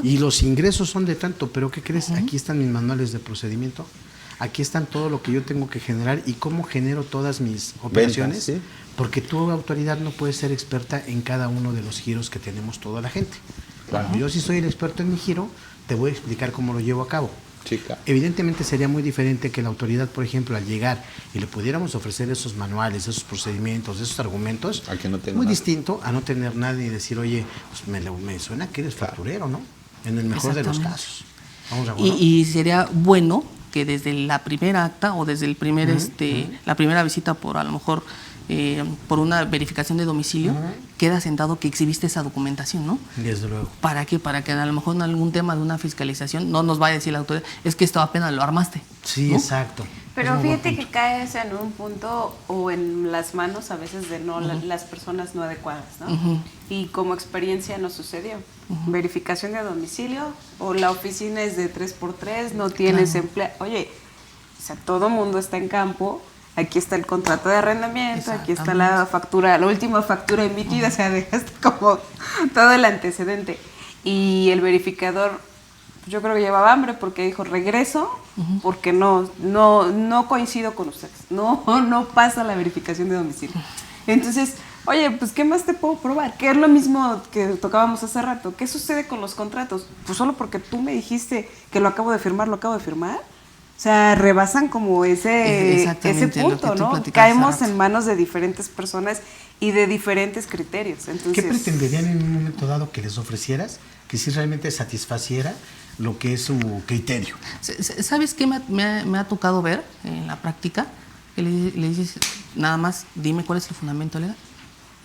y los ingresos son de tanto, pero ¿qué crees? Aquí están mis manuales de procedimiento, aquí están todo lo que yo tengo que generar y cómo genero todas mis operaciones, ventas, ¿sí? Porque tu autoridad no puede ser experta en cada uno de los giros que tenemos toda la gente. Claro. Yo sí soy el experto en mi giro, te voy a explicar cómo lo llevo a cabo. Sí, claro. Evidentemente sería muy diferente que la autoridad, por ejemplo, al llegar y le pudiéramos ofrecer esos manuales, esos procedimientos, esos argumentos, a que no tenga muy nada. distinto a no tener nada y decir, oye, pues me suena que eres facturero, ¿no? En el mejor de los casos. Vamos a y sería bueno que desde la primera acta o desde el primer la primera visita por a lo mejor por una verificación de domicilio queda sentado que exhibiste esa documentación, ¿no? Desde luego. ¿Para qué? Para que a lo mejor en algún tema de una fiscalización no nos vaya a decir la autoridad, es que esto apenas lo armaste. Sí, ¿no? Exacto. Pero fíjate que caes en un punto o en las manos a veces de las personas no adecuadas, ¿no? Y como experiencia nos sucedió. Verificación de domicilio o la oficina es de 3x3, no tienes empleado. Oye, o sea, todo mundo está en campo. Aquí está el contrato de arrendamiento, aquí está la factura, la última factura emitida, o sea, dejaste como todo el antecedente. Y el verificador, yo creo que llevaba hambre porque dijo, regreso, porque no coincido con ustedes, no pasa la verificación de domicilio. Entonces, oye, pues, ¿qué más te puedo probar? Que es lo mismo que tocábamos hace rato. ¿Qué sucede con los contratos? Pues solo porque tú me dijiste que lo acabo de firmar. O sea, rebasan como ese punto, ¿no? Caemos en manos de diferentes personas y de diferentes criterios. Entonces, ¿qué pretenderían en un momento dado que les ofrecieras que si realmente satisfaciera lo que es su criterio? ¿Sabes qué me ha tocado ver en la práctica? Que le dices, nada más, dime cuál es el fundamento legal.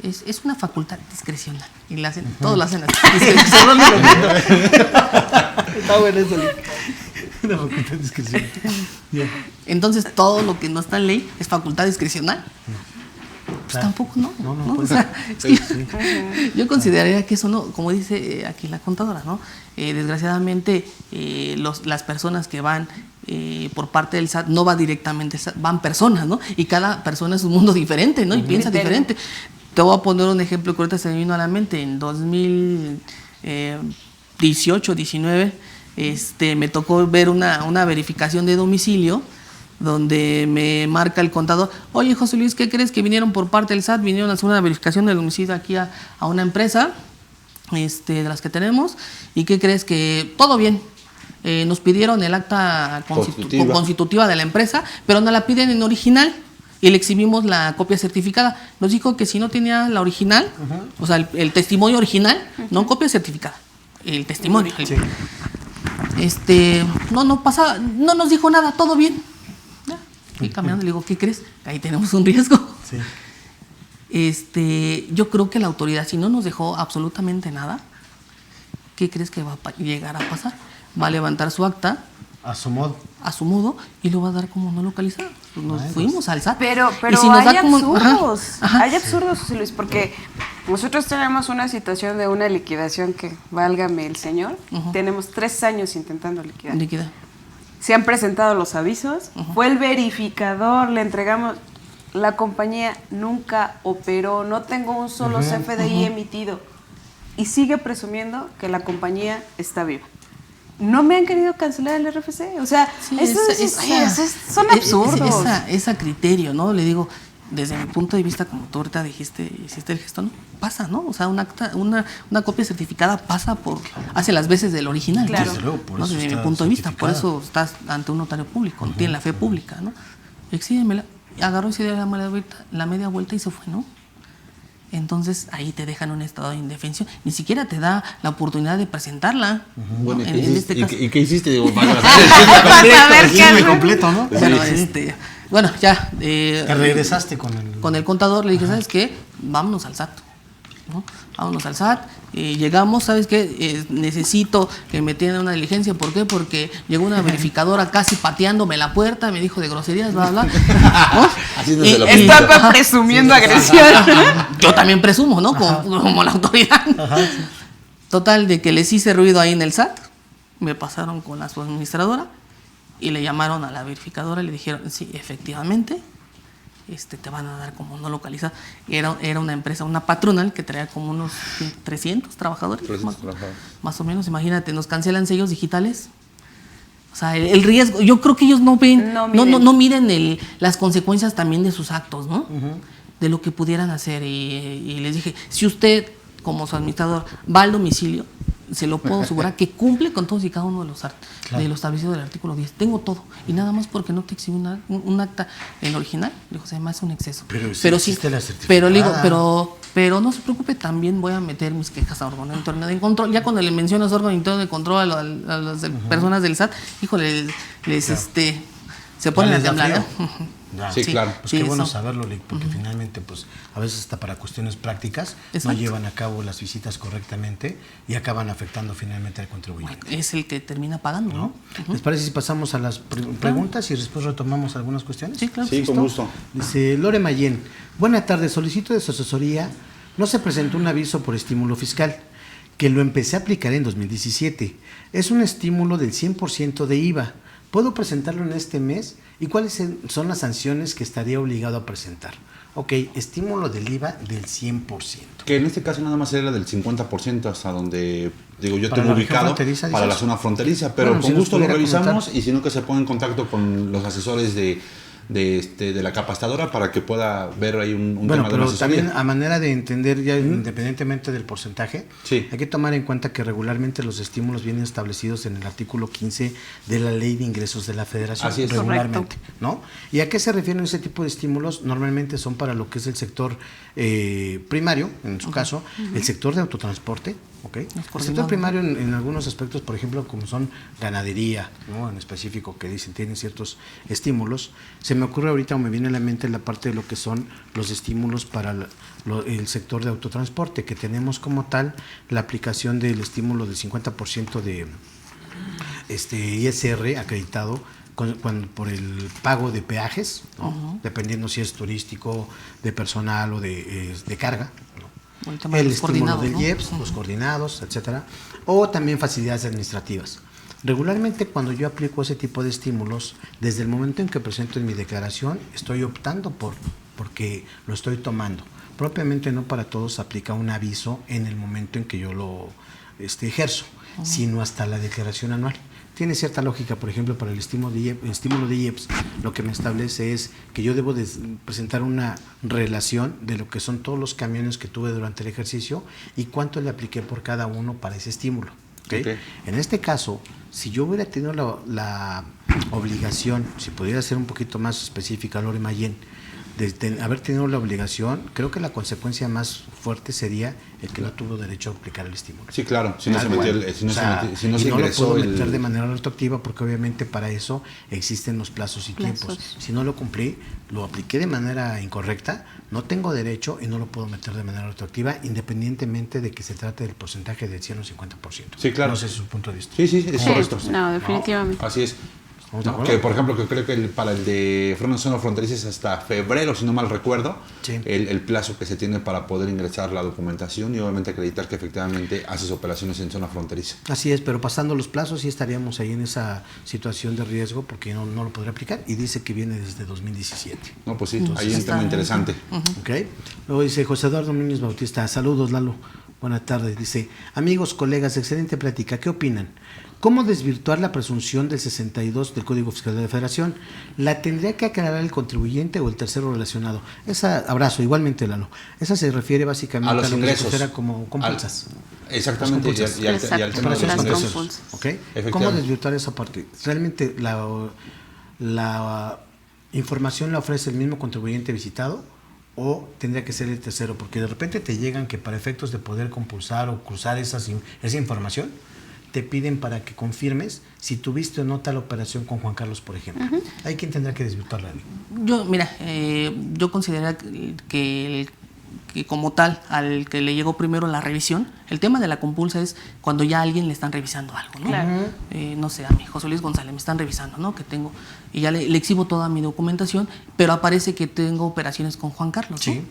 Es una facultad discrecional. Y la hacen, todos lo hacen así. Discrecional. Está bueno eso. Una facultad discrecional. Bien. Entonces, todo lo que no está en ley es facultad discrecional. Pues Claro. tampoco no. No, O pues, sea, es que sí. yo consideraría que eso no, como dice aquí la contadora, ¿no? Desgraciadamente, las personas que van por parte del SAT no va directamente, van personas, ¿no? Y cada persona es un mundo diferente, ¿no? Y piensa diferente. Te voy a poner un ejemplo que ahorita se me vino a la mente. En 2018, 19, me tocó ver una verificación de domicilio donde me marca el contador: oye, José Luis, ¿qué crees? Que vinieron por parte del SAT, vinieron a hacer una verificación de domicilio aquí a una empresa de las que tenemos, y ¿qué crees? Que todo bien. Nos pidieron el acta constitutiva de la empresa, pero nos la piden en original y le exhibimos la copia certificada. Nos dijo que si no tenía la original, o sea, el testimonio original, no copia certificada, el testimonio. Sí. No pasaba, no nos dijo nada, todo bien. Ya, fui caminando y le digo: ¿qué crees? Ahí tenemos un riesgo. Sí. Yo creo que la autoridad, si no nos dejó absolutamente nada, ¿qué crees que va a llegar a pasar? Va a levantar su acta A su modo. y lo va a dar como no localizado. Nos fuimos al SAT. Pero Y si nos hay da como- absurdos, Ajá. hay absurdos, José Luis, porque nosotros tenemos una situación de una liquidación que, válgame el señor, tenemos 3 años intentando liquidar. Líquida. Se han presentado los avisos, fue el verificador, le entregamos, la compañía nunca operó, no tengo un solo CFDI emitido, y sigue presumiendo que la compañía está viva. No me han querido cancelar el RFC, o sea, Sí, son absurdos. Es a criterio, ¿no? Le digo, desde mi punto de vista, como tú ahorita dijiste, hiciste el gesto, ¿no? Pasa, ¿no? O sea, una copia certificada hace las veces del original. Claro. Desde luego, por ¿no? eso Desde mi está punto de vista, por certificada. eso estás ante un notario público, tiene la fe pública, ¿no? Exígemela. Agarró y se dio la media vuelta y se fue, ¿no? Entonces ahí te dejan en un estado de indefensión. Ni siquiera te da la oportunidad de presentarla. ¿no? Bueno, En este caso. ¿y qué hiciste? Digo, Vas a ver qué hace. completo, ¿no? Bueno, ya. Te regresaste con el... Con el contador le dije: ¿sabes qué? Vámonos al SAT. ¿no? Vámonos al SAT. Llegamos, ¿sabes qué? Necesito que me tienen una diligencia. ¿Por qué? Porque llegó una verificadora casi pateándome la puerta, me dijo de groserías, bla, bla. ¿no? Haciéndoselo Está presumiendo agresión. Yo también presumo, ¿no? Como la autoridad. Total, de que les hice ruido ahí en el SAT, me pasaron con la subadministradora y le llamaron a la verificadora y le dijeron: sí, efectivamente, te van a dar como no localizado. Era una empresa, una patronal que traía como unos 300 trabajadores. 300 trabajadores. Más o menos, imagínate, nos cancelan sellos digitales. O sea, el riesgo, yo creo que ellos no ven, no miden las consecuencias también de sus actos, ¿no? De lo que pudieran hacer. Y les dije: si usted, como su administrador, va al domicilio, se lo puedo asegurar que cumple con todos y cada uno de los establecidos del artículo 10. Tengo todo. Y nada más porque no te exhibe un acta en original, le digo, se me hace un exceso. Pero sí existe la certificada. Pero le digo, pero no se preocupe, también voy a meter mis quejas a órgano interno de control. Ya cuando le mencionas órgano interno de control a las personas del SAT, híjole, se ponen a temblar, ¿no? Ya. Sí, claro. Pues Sí, qué bueno eso. saberlo, Lick, porque finalmente, pues, a veces hasta para cuestiones prácticas Exacto. no llevan a cabo las visitas correctamente y acaban afectando finalmente al contribuyente. Es el que termina pagando, ¿no? ¿No? ¿Les parece si pasamos a las preguntas y después retomamos algunas cuestiones? Sí, claro. Sí, con gusto. Dice Lore Mayén: buena tarde, solicito de su asesoría. No se presentó un aviso por estímulo fiscal, que lo empecé a aplicar en 2017. Es un estímulo del 100% de IVA. ¿Puedo presentarlo en este mes? ¿Y cuáles son las sanciones que estaría obligado a presentar? Ok, estímulo del IVA del 100%. Que en este caso nada más era del 50% hasta donde, digo, yo Para tengo la región ubicado fronteriza, para la dices. zona fronteriza, pero Bueno, si con nos gusto lo pudiera revisamos comentar. y si no que se ponga en contacto con los asesores de la capacitadora para que pueda ver ahí un Bueno, tema de pero una asesoría. también a manera de entender, ya independientemente del porcentaje, Sí. hay que tomar en cuenta que regularmente los estímulos vienen establecidos en el artículo 15 de la Ley de Ingresos de la Federación. Así es. Regularmente, ¿no? ¿Y a qué se refieren ese tipo de estímulos? Normalmente son para lo que es el sector primario, en su caso, el sector de autotransporte, ¿ok? El sector primario en algunos aspectos, por ejemplo, como son ganadería, ¿no? En específico, que dicen tienen ciertos estímulos. Se me ocurre ahorita o me viene a la mente la parte de lo que son los estímulos para el sector de autotransporte, que tenemos como tal la aplicación del estímulo del 50% de ISR acreditado por el pago de peajes, ¿no? Dependiendo si es turístico, de personal o de carga, ¿no? El estímulo del IEPS, los coordinados, etcétera, o también facilidades administrativas. Regularmente, cuando yo aplico ese tipo de estímulos, desde el momento en que presento en mi declaración, estoy optando porque lo estoy tomando. Propiamente no para todos aplica un aviso en el momento en que yo lo ejerzo, sino hasta la declaración anual. Tiene cierta lógica, por ejemplo, para el estímulo de IEPS, lo que me establece es que yo debo de presentar una relación de lo que son todos los camiones que tuve durante el ejercicio y cuánto le apliqué por cada uno para ese estímulo. ¿Okay? En este caso, si yo hubiera tenido la obligación, si pudiera ser un poquito más específica, Lore Mayen, de haber tenido la obligación, creo que la consecuencia más fuerte sería el que no tuvo derecho a aplicar el estímulo. Sí, claro, si no se metió, si no se no ingresó lo puedo meter de manera retroactiva, porque obviamente para eso existen los plazos y tiempos. Si no lo cumplí, lo apliqué de manera incorrecta, no tengo derecho y no lo puedo meter de manera retroactiva, independientemente de que se trate del porcentaje del 100 o 50%. Sí, claro. No sé si es su punto de vista. Sí, es correcto. No, definitivamente. No, así es. ¿No? Que por ejemplo, que creo que para el de zona fronteriza es hasta febrero, si no mal recuerdo, sí, el plazo que se tiene para poder ingresar la documentación y obviamente acreditar que efectivamente haces operaciones en zona fronteriza. Así es, pero pasando los plazos sí estaríamos ahí en esa situación de riesgo porque no lo podría aplicar y dice que viene desde 2017. No, pues sí, ahí hay un tema interesante. Okay. Luego dice José Eduardo Núñez Bautista, saludos Lalo, buenas tardes. Dice, amigos, colegas, excelente plática, ¿qué opinan? ¿Cómo desvirtuar la presunción del 62 del Código Fiscal de la Federación? ¿La tendría que aclarar el contribuyente o el tercero relacionado? Abrazo, igualmente, Lalo. Esa se refiere básicamente a los ingresos. Era como compulsas. Exactamente, y al tema de los ingresos. ¿Okay? ¿Cómo desvirtuar esa parte? ¿Realmente la información la ofrece el mismo contribuyente visitado o tendría que ser el tercero? Porque de repente te llegan que para efectos de poder compulsar o cruzar esa información, te piden para que confirmes si tuviste o no tal operación con Juan Carlos, por ejemplo. Hay quien tendrá que desvirtuarla. Yo considero que como tal, al que le llegó primero la revisión, el tema de la compulsa es cuando ya a alguien le están revisando algo, ¿no? Claro. No sé, a mí, José Luis González, me están revisando, ¿no? Que tengo, y ya le exhibo toda mi documentación, pero aparece que tengo operaciones con Juan Carlos, ¿no? Sí.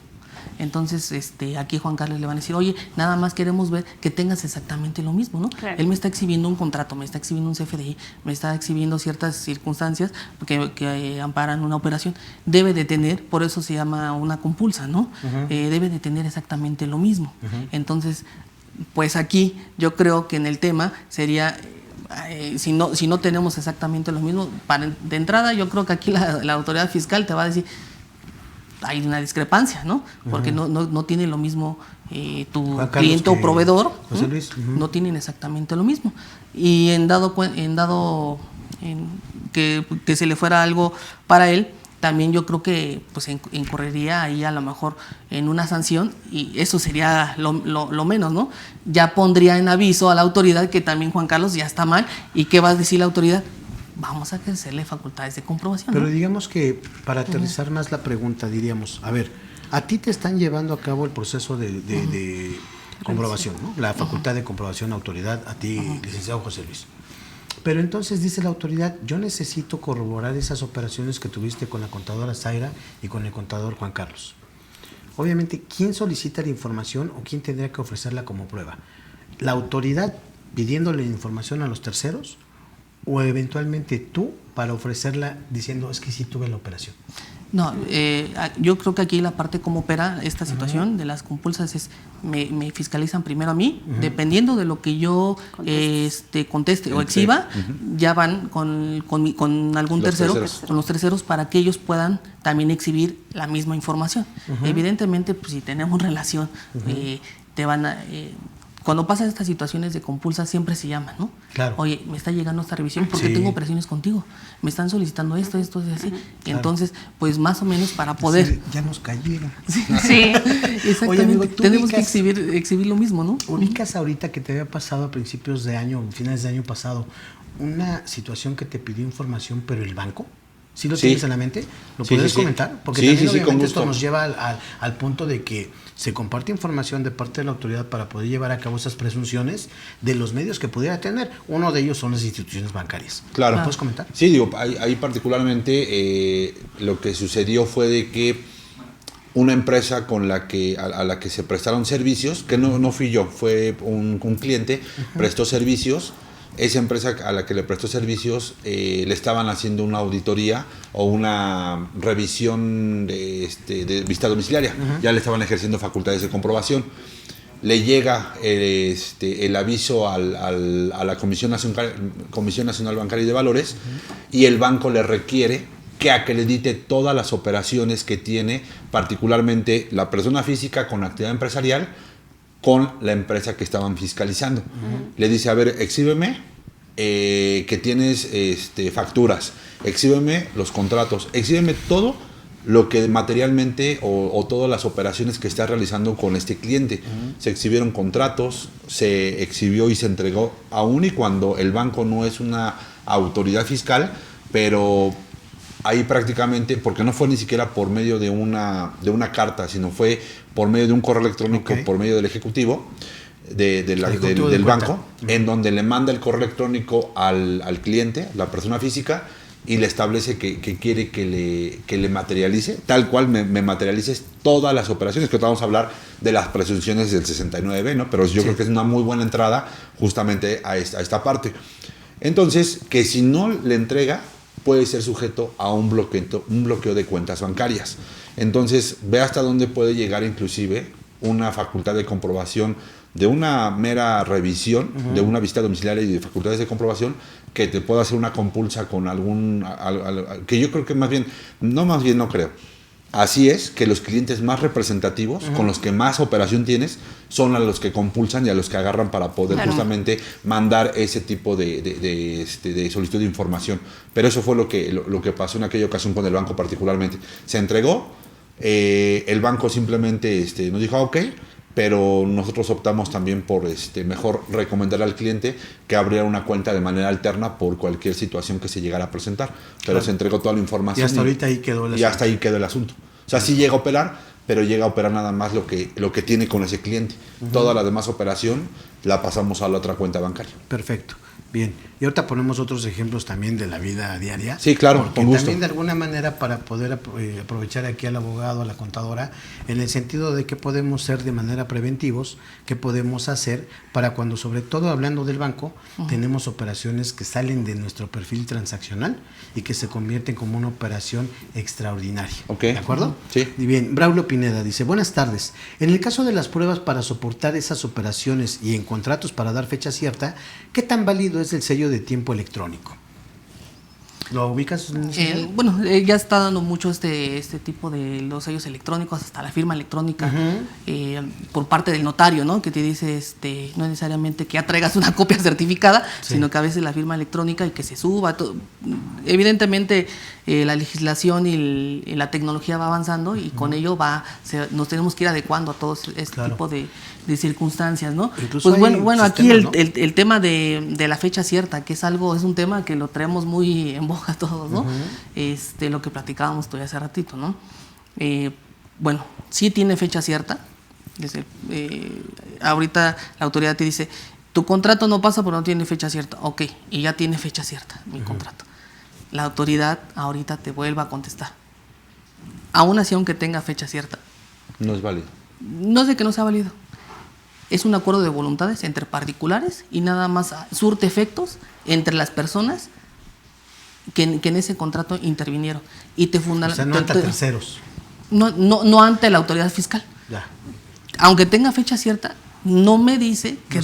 Entonces, aquí Juan Carlos le van a decir, oye, nada más queremos ver que tengas exactamente lo mismo, ¿no? Claro. Él me está exhibiendo un contrato, me está exhibiendo un CFDI, me está exhibiendo ciertas circunstancias que amparan una operación. Debe de tener, por eso se llama una compulsa, ¿no? Debe de tener exactamente lo mismo. Entonces, pues aquí yo creo que en el tema sería... si no tenemos exactamente lo mismo, de entrada yo creo que aquí la autoridad fiscal te va a decir... hay una discrepancia, ¿no? Porque no tiene lo mismo tu cliente o proveedor, José Luis, no tienen exactamente lo mismo. Y en dado que se le fuera algo para él, también yo creo que pues incurriría ahí a lo mejor en una sanción y eso sería lo menos, ¿no? Ya pondría en aviso a la autoridad que también Juan Carlos ya está mal y ¿qué va a decir la autoridad? Vamos a ejercerle facultades de comprobación. Pero ¿no? digamos que para aterrizar más la pregunta, diríamos, a ver, a ti te están llevando a cabo el proceso de comprobación, ¿no? La facultad de comprobación, autoridad, a ti, licenciado José Luis. Pero entonces dice la autoridad, yo necesito corroborar esas operaciones que tuviste con la contadora Zaira y con el contador Juan Carlos. Obviamente, ¿quién solicita la información o quién tendría que ofrecerla como prueba? ¿La autoridad pidiéndole información a los terceros? ¿O eventualmente tú para ofrecerla diciendo es que sí tuve la operación? No, yo creo que aquí la parte como opera esta situación de las compulsas es me fiscalizan primero a mí, dependiendo de lo que yo conteste o exhiba, ya van con algún tercero, con los terceros para que ellos puedan también exhibir la misma información. Evidentemente, pues si tenemos relación, te van a... cuando pasan estas situaciones de compulsa siempre se llaman, ¿no? Claro. Oye, me está llegando esta revisión porque tengo operaciones contigo. Me están solicitando esto y así. Claro. Entonces, pues más o menos para poder... Sí, ya nos cayeron. Sí. Exactamente. Oye, amigo, tenemos que exhibir lo mismo, ¿no? ¿Ubicas ahorita que te había pasado a principios de año, finales de año pasado, una situación que te pidió información, pero el banco? ¿Sí lo tienes en la mente? ¿Lo puedes comentar? Porque también obviamente esto nos lleva al punto de que se comparte información de parte de la autoridad para poder llevar a cabo esas presunciones de los medios que pudiera tener. Uno de ellos son las instituciones bancarias. Claro. ¿Lo puedes comentar? Sí, digo, ahí particularmente lo que sucedió fue de que una empresa a la que se prestaron servicios, que no fui yo, fue un cliente, prestó servicios. Esa empresa a la que le prestó servicios le estaban haciendo una auditoría o una revisión de visita domiciliaria. Ya le estaban ejerciendo facultades de comprobación. Le llega el aviso a la Comisión Nacional Bancaria y de Valores y el banco le requiere que acredite todas las operaciones que tiene, particularmente la persona física con actividad empresarial, con la empresa que estaban fiscalizando. Le dice, a ver, exhíbeme que tienes facturas, exhíbeme los contratos, exhíbeme todo lo que materialmente o todas las operaciones que estás realizando con este cliente. Se exhibieron contratos, se exhibió y se entregó, aún y cuando el banco no es una autoridad fiscal, pero ahí prácticamente, porque no fue ni siquiera por medio de una carta, sino fue por medio de un correo electrónico, por medio del ejecutivo del banco, en donde le manda el correo electrónico al cliente, la persona física, y le establece que quiere que le materialice, tal cual me materialices todas las operaciones, que vamos a hablar de las presunciones del 69B, ¿no? Pero yo creo que es una muy buena entrada justamente a esta parte. Entonces, que si no le entrega, puede ser sujeto a un bloqueo de cuentas bancarias. Entonces, ve hasta dónde puede llegar inclusive una facultad de comprobación de una mera revisión, de una visita domiciliaria y de facultades de comprobación, que te pueda hacer una compulsa con que yo creo que no creo. Así es que los clientes más representativos, con los que más operación tienes, son a los que compulsan y a los que agarran para poder justamente mandar ese tipo de solicitud de información. Pero eso fue lo que pasó en aquella ocasión con el banco particularmente. Se entregó, el banco simplemente nos dijo, ok, pero nosotros optamos también por mejor recomendar al cliente que abriera una cuenta de manera alterna por cualquier situación que se llegara a presentar. Pero se entregó toda la información. Y hasta ahorita ahí quedó el asunto. Y hasta ahí quedó el asunto. O sea, sí llega a operar, pero llega a operar nada más lo que tiene con ese cliente. Toda la demás operación la pasamos a la otra cuenta bancaria. Perfecto. Bien, y ahorita ponemos otros ejemplos también de la vida diaria. Sí, claro, porque con gusto. también de alguna manera para poder aprovechar aquí al abogado, a la contadora, en el sentido de qué podemos ser de manera preventivos, qué podemos hacer para cuando, sobre todo hablando del banco, tenemos operaciones que salen de nuestro perfil transaccional y que se convierten como una operación extraordinaria. Okay. ¿De acuerdo? Sí. Y bien, Braulio Pineda dice, buenas tardes. En el caso de las pruebas para soportar esas operaciones y en contratos para dar fecha cierta, ¿qué tan válido es el sello de tiempo electrónico? ¿Lo ubicas? Bueno, ya está dando mucho este tipo de los sellos electrónicos, hasta la firma electrónica por parte del notario, ¿no? Que te dice, no necesariamente que ya traigas una copia certificada, sino que a veces la firma electrónica y que se suba. Todo. Evidentemente, la legislación y la tecnología va avanzando y con ello nos tenemos que ir adecuando a todo este tipo de circunstancias, ¿no? Incluso pues bueno, aquí sistemas, ¿no? el tema de la fecha cierta, que es un tema que lo traemos muy en boga todos, ¿no? Lo que platicábamos todavía hace ratito, ¿no? Bueno, sí tiene fecha cierta. Ahorita la autoridad te dice, tu contrato no pasa porque no tiene fecha cierta. Ok, y ya tiene fecha cierta mi contrato. La autoridad ahorita te vuelve a contestar. Aún así, aunque tenga fecha cierta. No es válido. No es de que no sea válido. Es un acuerdo de voluntades entre particulares y nada más surte efectos entre las personas que en ese contrato intervinieron. Y te fundan. O sea, no ante terceros. No ante la autoridad fiscal. Ya. Aunque tenga fecha cierta, no me dice que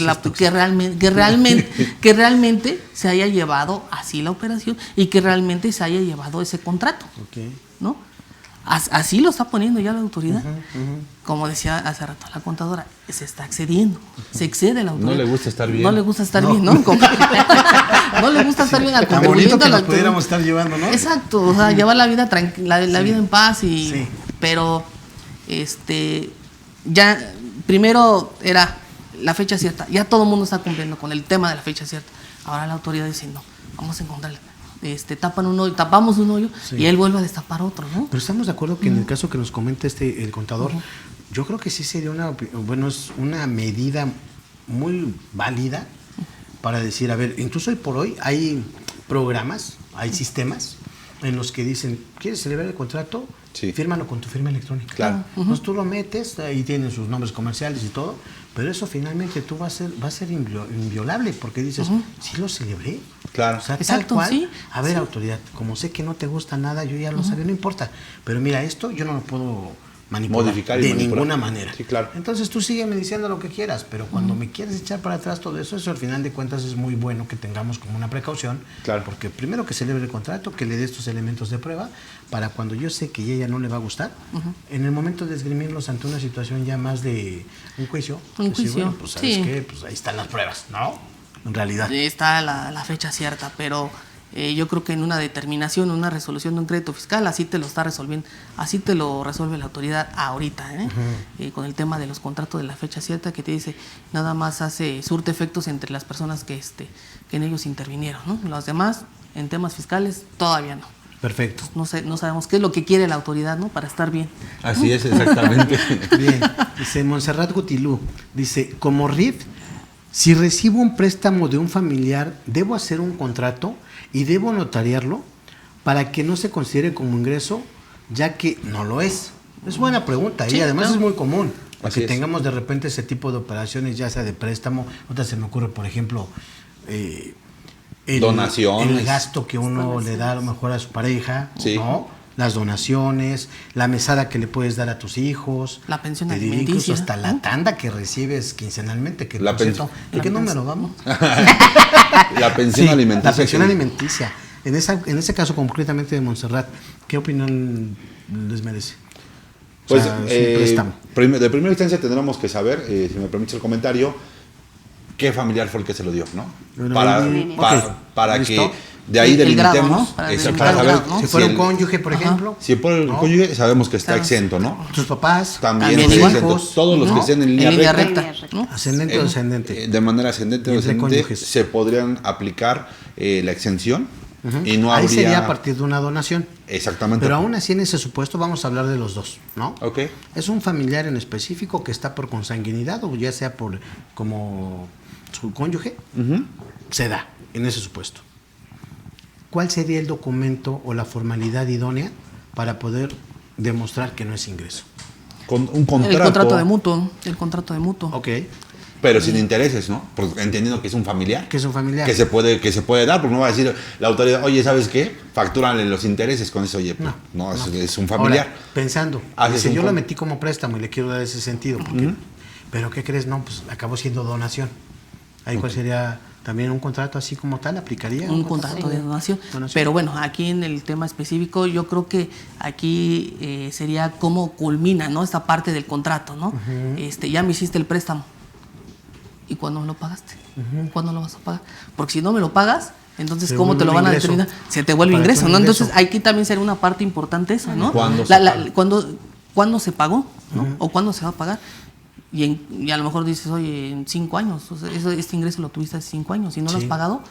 realmente se haya llevado así la operación y que realmente se haya llevado ese contrato. Okay. ¿No? Así lo está poniendo ya la autoridad. Como decía hace rato la contadora, se está excediendo, se excede la autoridad. No le gusta estar bien. No le gusta estar bien, ¿no? No le gusta estar bien al Tan contribuyente. bonito que nos pudiéramos estar llevando, ¿no? Exacto, o sea, llevar la vida tranquila, la vida en paz y Sí. pero ya primero era la fecha cierta, ya todo el mundo está cumpliendo con el tema de la fecha cierta. Ahora la autoridad dice, no, vamos a encontrarle. Tapan un hoyo, tapamos un hoyo y él vuelve a destapar otro, ¿no? Pero estamos de acuerdo que en el caso que nos comenta el contador, yo creo que sí sería es una medida muy válida para decir, a ver, incluso hoy por hoy hay programas, hay sistemas en los que dicen, ¿quieres celebrar el contrato? Sí. Fírmalo con tu firma electrónica. Claro. Entonces tú lo metes, ahí tienen sus nombres comerciales y todo, pero eso finalmente va a ser inviolable, porque dices, sí lo celebré. Claro. O sea, Exacto, tal cual. sí. A ver, autoridad, como sé que no te gusta nada, yo ya lo sabía, no importa. Pero mira, esto yo no lo puedo manipular Modificar y de manipular. ninguna manera. Sí, claro. Entonces tú sígueme diciendo lo que quieras, pero cuando me quieres echar para atrás todo eso al final de cuentas es muy bueno que tengamos como una precaución. Claro. Porque primero que celebre el contrato, que le dé estos elementos de prueba, para cuando yo sé que a ella no le va a gustar, en el momento de esgrimirlos ante una situación ya más de un juicio. Un decir, juicio, bueno, pues sabes sí. qué, pues ahí están las pruebas, ¿no? En realidad. Está la fecha cierta, pero yo creo que en una determinación, una resolución de un crédito fiscal, así te lo está resolviendo, así te lo resuelve la autoridad ahorita, con el tema de los contratos de la fecha cierta, que te dice, nada más surte efectos entre las personas que en ellos intervinieron, ¿no? Los demás, en temas fiscales, todavía no. Perfecto. No sabemos qué es lo que quiere la autoridad, ¿no? Para estar bien. Así es, exactamente. Bien, dice Montserrat Gutilú, dice, como RIF, si recibo un préstamo de un familiar, ¿debo hacer un contrato y debo notariarlo para que no se considere como ingreso, ya que no lo es? Es buena pregunta y Sí, además claro. es muy común Así que es. tengamos de repente ese tipo de operaciones, ya sea de préstamo, otra se me ocurre, por ejemplo, Donaciones. el gasto que uno le da a lo mejor a su pareja, Sí. ¿no? Las donaciones, la mesada que le puedes dar a tus hijos, La pensión te diría alimenticia, incluso hasta la ¿no? tanda que recibes quincenalmente, que La por cierto, pensión. ¿en qué número vamos? La pensión Sí, alimenticia. la pensión que- alimenticia. En ese caso concretamente de Montserrat, ¿qué opinión les merece? O Pues sea, es un préstamo. de primera instancia tendremos que saber, si me permites el comentario, qué familiar fue el que se lo dio, ¿no? Bueno, Para, ahí- para ¿listo? que de ahí El grado, delimitemos, ¿no? Para exacto, delimitar para el saber grado, ¿no? Si fuera un el- cónyuge, por ejemplo, si por el ¿no? cónyuge sabemos que está Claro. exento, ¿no? tus papás, También igual. está exento. Todos los ¿no? que estén en En línea recta, ¿no? ascendente o descendente. de manera ascendente o Y entre descendente, cónyuges. se podrían aplicar la exención y no Ahí habría... sería a partir de una donación. Exactamente. Pero aún así en ese supuesto vamos a hablar de los dos, ¿no? Ok. Es un familiar en específico que está por consanguinidad o ya sea por como su cónyuge, se da en ese supuesto. ¿Cuál sería el documento o la formalidad idónea para poder demostrar que no es ingreso? Con un contrato. El contrato de mutuo, el contrato de mutuo. Ok, Pero sin intereses, ¿no? Porque entendiendo que es un familiar. que es un familiar. Que se puede dar, porque no va a decir la autoridad, oye, ¿sabes qué? Factúrale los intereses con eso, oye, pues, no, es un familiar. Ahora, pensando, Haces dice, un yo lo con- metí como préstamo y le quiero dar ese sentido, porque, pero ¿qué crees? No, pues acabó siendo donación. Ahí cuál sería también un contrato así como tal, ¿aplicaría? Un contrato de donación. Donación. Pero bueno, aquí en el tema específico, yo creo que aquí sería cómo culmina, ¿no? Esta parte del contrato, ¿no? Ya me hiciste el préstamo. ¿Y cuándo me lo pagaste? ¿Cuándo lo vas a pagar? Porque si no me lo pagas, entonces Se ¿cómo te vuelve lo van a ingreso. determinar? Se te vuelve Para ingreso, un ¿no? ingreso. Entonces aquí también sería una parte importante eso, ¿no? ¿Cuándo se paga? ¿Cuándo se pagó? ¿No? ¿O cuándo se va a pagar? Y a lo mejor dices, oye, en 5 años, o sea, este ingreso lo tuviste hace 5 años, y no lo has Sí. pagado,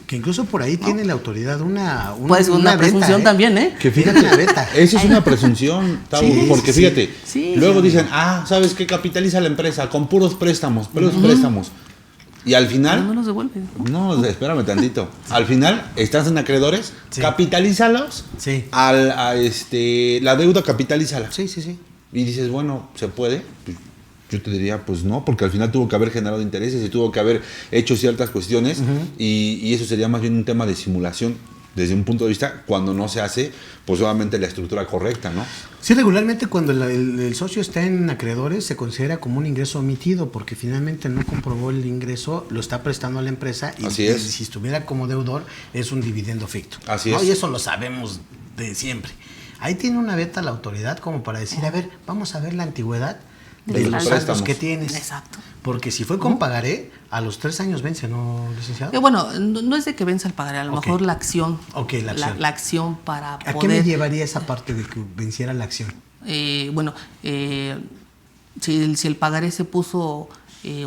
Que incluso por ahí tiene la autoridad una pues una veta, presunción también, ¿eh? Que Tiene fíjate, una beta. eso es una presunción, Tau, Sí, porque sí, fíjate, sí. luego dicen, ¿sabes qué? Capitaliza la empresa con puros préstamos, préstamos. Y al Pero no final, los devuelves. no, espérame tantito. Al final, estás en acreedores, Sí. capitalízalos, Sí. la deuda capitalízala. Sí, sí, sí. Y dices, bueno, ¿se puede? Pues, yo te diría, pues no, porque al final tuvo que haber generado intereses y tuvo que haber hecho ciertas cuestiones y eso sería más bien un tema de simulación desde un punto de vista cuando no se hace, pues obviamente la estructura correcta, ¿no? Sí, regularmente cuando el socio está en acreedores se considera como un ingreso omitido porque finalmente no comprobó el ingreso, lo está prestando a la empresa y, Así es. y si estuviera como deudor es un dividendo ficto. Así ¿no? es. Y eso lo sabemos de siempre. ahí tiene una beta la autoridad como para decir, a ver, vamos a ver la antigüedad de Del los saldo. saldos que tienes. Exacto. Porque si fue con pagaré, a los 3 años vence, ¿no, licenciado? Bueno, no es de que venza el pagaré, a lo Ok. mejor la acción. Ok, la acción. La acción para ¿A qué poder... me llevaría esa parte de que venciera la acción? Si el pagaré se puso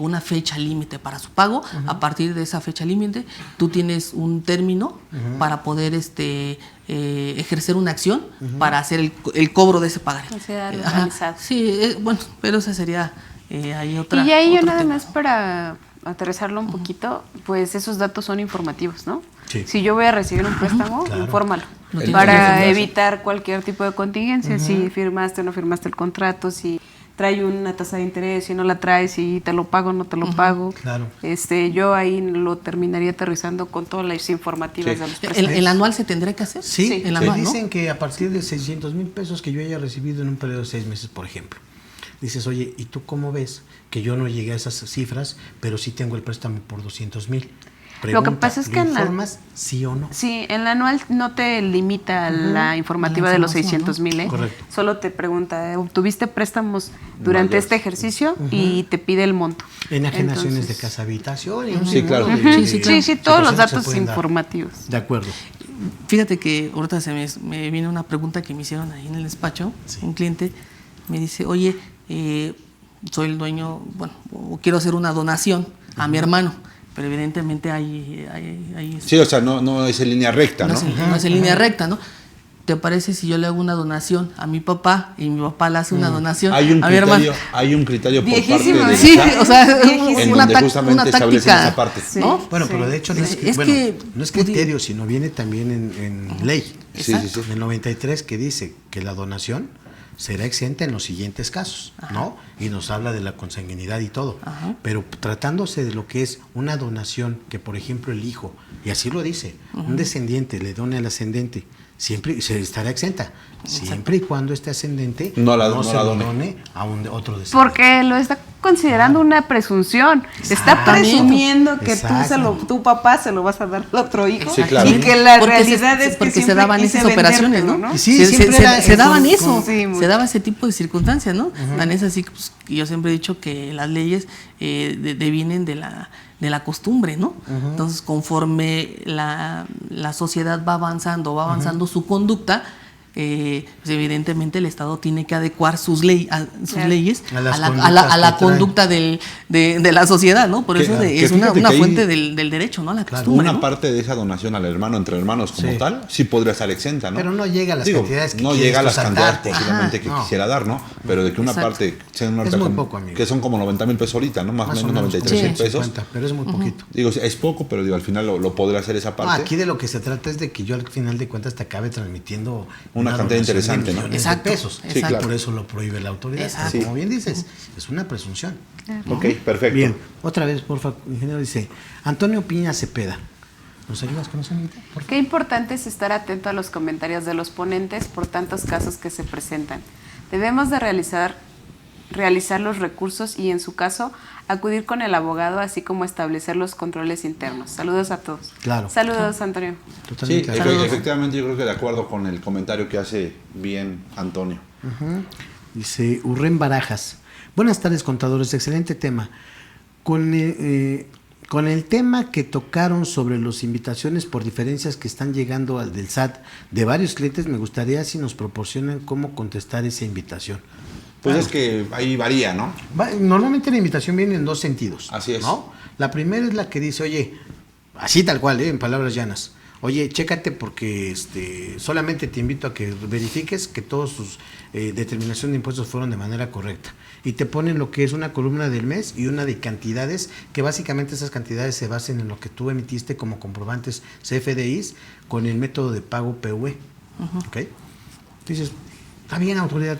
una fecha límite para su pago, a partir de esa fecha límite, tú tienes un término para poder ejercer una acción para hacer el cobro de ese pagaré. O sea, algo Ajá. organizado. Sí, bueno, pero esa sería ahí otra. Y ahí yo otro nada tema. más para aterrizarlo un poquito, pues esos datos son informativos, ¿no? Sí. Si yo voy a recibir un préstamo, Claro. infórmalo. No tiene Para que evitar cualquier tipo de contingencia, si firmaste o no firmaste el contrato, si trae una tasa de interés, si no la traes, si te lo pago o no te lo pago. Claro. Yo ahí lo terminaría aterrizando con todas las informativas Sí. de los préstamos. ¿El anual se tendría que hacer? Sí, el te anual, ¿no? dicen que a partir de 600,000 pesos que yo haya recibido en un periodo de 6 meses, por ejemplo. Dices, oye, ¿y tú cómo ves que yo no llegué a esas cifras, pero sí tengo el préstamo por 200,000? Lo que pasa es que en la- informas sí o no? Sí, en la anual no te limita a la informativa La de los información, 600,000, ¿eh? Correcto. Solo te pregunta, ¿obtuviste préstamos durante Mayores. este ejercicio? Y te pide el monto. Enajenaciones Entonces, de casa habitación. Y un Sí, claro. sinnúmero de- Sí, Sí, todos los situaciones que se datos pueden dar. informativos. De acuerdo. Fíjate que ahorita me viene una pregunta que me hicieron ahí en el despacho. Sí. Un cliente me dice, oye, soy el dueño, bueno, o quiero hacer una donación a mi hermano, pero evidentemente hay Sí, o sea, no es en línea recta, ¿no? no es en línea recta, ¿no? ¿Te parece si yo le hago una donación a mi papá y mi papá le hace una donación Hay un a mi hermano? criterio por Viejísimo, parte de Sí, ISA o sea, en una, donde justamente una establecen táctica, esa parte. Sí. ¿no? Bueno, Sí. pero de hecho Es bueno, que- no es criterio, sino viene también en ley. Sí, sí, sí. En el 93 que dice que la donación será exenta en los siguientes casos, ¿no? Y nos habla de la consanguinidad y todo. Ajá. Pero tratándose de lo que es una donación, que por ejemplo el hijo, y así lo dice, un descendiente le done al ascendente, siempre se estará exenta, siempre y cuando este ascendente No la se done. lo done a otro descendiente. Porque lo está considerando una presunción. Está Exactamente. presumiendo que Exacto. tu papá se lo vas a dar al otro hijo. Sí, claro. Y que la Porque realidad es que porque se siempre daban quise esas operaciones, vendértelo, ¿no? Y sí, se, siempre se- era se daban con- eso, sí, mucho. se daba ese tipo de circunstancias, ¿no? Tan es así que pues, que yo siempre he dicho que las leyes devienen de la costumbre, ¿no? Entonces, conforme la sociedad va avanzando su conducta, pues evidentemente el Estado tiene que adecuar sus leyes A las a la conductas que conducta de la sociedad, ¿no? Por Que- eso que es una fíjate que ahí- fuente del derecho, ¿no? La Claro. costumbre, Una ¿no? parte de esa donación al hermano, entre hermanos como Sí. tal, sí podría estar exenta, ¿no? Pero no llega a las Digo, cantidades que no quieres llega a tú las cantidades saltarte. posiblemente Ajá, que no. quisiera dar, ¿no? Pero de que una Exacto. parte sea una Es ahorita muy como- poco, amigo. que son como 90,000 pesos ahorita, ¿no? Más o menos 93,000 como pesos. 50, pero es muy poquito. Digo, es poco, pero digo, al final lo podrá hacer esa No, parte. aquí de lo que se trata es de que yo al final de cuentas te acabe transmitiendo Una cantidad donación interesante, de ¿no? millones Exacto, de pesos. Sí, claro. Por eso lo prohíbe la autoridad. Exacto. Como bien dices, es una presunción. Ok, perfecto. Bien, otra vez, porfa, ingeniero, dice Antonio Piña Cepeda. ¿Nos ayudas con eso, Anita? Por favor. Qué importante es estar atento a los comentarios de los ponentes por tantos casos que se presentan. Debemos de realizar los recursos y, en su caso, acudir con el abogado, así como establecer los controles internos. Saludos a todos. Claro. Saludos, Antonio. Sí, Totalmente. de acuerdo. efectivamente yo creo que de acuerdo con el comentario que hace bien Antonio. Dice Urren Barajas. Buenas tardes, contadores. Excelente tema. Con el tema que tocaron sobre las invitaciones por diferencias que están llegando al del SAT de varios clientes, me gustaría si nos proporcionan cómo contestar esa invitación. Pues es que ahí varía, ¿no? Normalmente la invitación viene en dos sentidos. Así es. ¿no? La primera es la que dice, oye, así tal cual, en palabras llanas. Oye, chécate porque solamente te invito a que verifiques que todos sus determinación de impuestos fueron de manera correcta. Y te ponen lo que es una columna del mes y una de cantidades, que básicamente esas cantidades se basen en lo que tú emitiste como comprobantes CFDIs con el método de pago PV. ¿Ok? Dices, está bien, autoridad,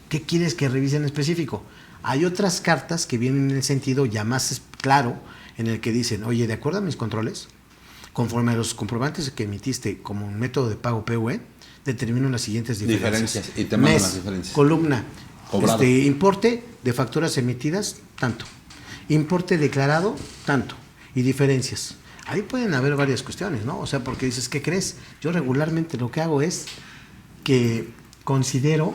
¿qué quieres que revise en específico? Hay otras cartas que vienen en el sentido ya más claro, en el que dicen, oye, de acuerdo a mis controles, conforme a los comprobantes que emitiste como un método de pago PV, determino las siguientes diferencias. Y te mandan Mes, las diferencias. columna, Cobrado. importe de facturas emitidas, tanto. Importe declarado, tanto. Y diferencias. Ahí pueden haber varias cuestiones, ¿no? O sea, porque dices, ¿qué crees? Yo regularmente lo que hago es que considero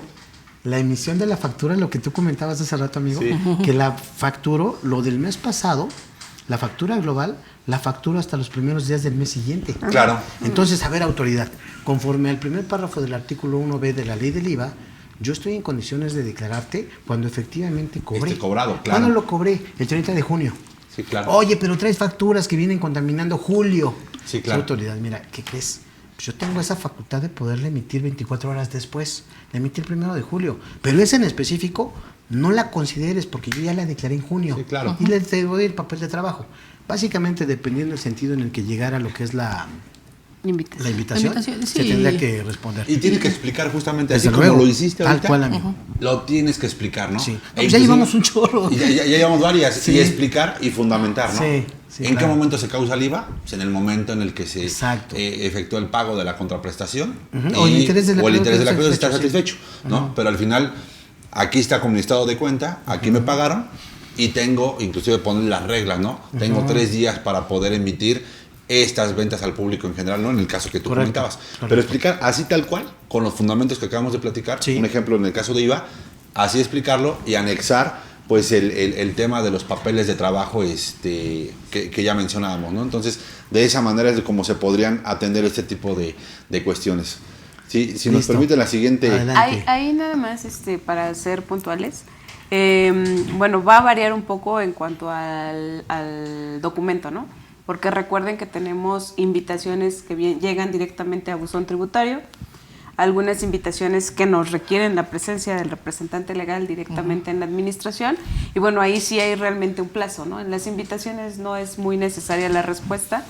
la emisión de la factura, lo que tú comentabas hace rato, amigo, que la facturo, lo del mes pasado, la factura global, la facturo hasta los primeros días del mes siguiente. Claro. Entonces, a ver, autoridad, conforme al primer párrafo del artículo 1B de la ley del IVA, yo estoy en condiciones de declararte cuando efectivamente cobré. Esté cobrado, claro. ¿Cuándo lo cobré? El 30 de junio. Sí, claro. Oye, pero traes facturas que vienen contaminando julio. Sí, claro. Autoridad, mira, ¿qué crees? Pues yo tengo esa facultad de poderle emitir 24 horas después. Le emití el 1 de julio. Pero esa en específico no la consideres porque yo ya la declaré en junio. Sí, claro. Y le doy el papel de trabajo. Básicamente, dependiendo del sentido en el que llegara lo que es la invitación, sí. se tendría que responder. Y tienes que explicar justamente Desde así luego, como lo hiciste tal ahorita. cual, amigo. Lo tienes que explicar, ¿no? Sí. E Pues ya inclusive- llevamos un chorro. Y ya llevamos varias. Sí. Y explicar y fundamentar, ¿no? Sí, sí, ¿En qué claro. momento se causa el IVA? Pues en el momento en el que se Exacto. efectúa el pago de la contraprestación. O el interés de la o el interés de la acreedor acreedor está satisfecho, satisfecho, ¿no? Pero al final, aquí está con mi estado de cuenta, aquí me pagaron y tengo, inclusive poner las reglas, ¿no? Tengo 3 días para poder emitir estas ventas al público en general, ¿no? En el caso que tú Correcto, comentabas. correcto. Pero explicar así tal cual, con los fundamentos que acabamos de platicar, Sí. un ejemplo en el caso de IVA, así explicarlo y anexar pues el tema de los papeles de trabajo que ya mencionábamos, ¿no? Entonces, de esa manera es como se podrían atender este tipo de cuestiones. Sí, si nos Listo. permite la siguiente... Adelante. Ahí nada más, para ser puntuales, bueno, va a variar un poco en cuanto al documento, ¿no? Porque recuerden que tenemos invitaciones que llegan directamente a buzón tributario, algunas invitaciones que nos requieren la presencia del representante legal directamente en la administración, y bueno, ahí sí hay realmente un plazo, ¿no? En las invitaciones no es muy necesaria la respuesta.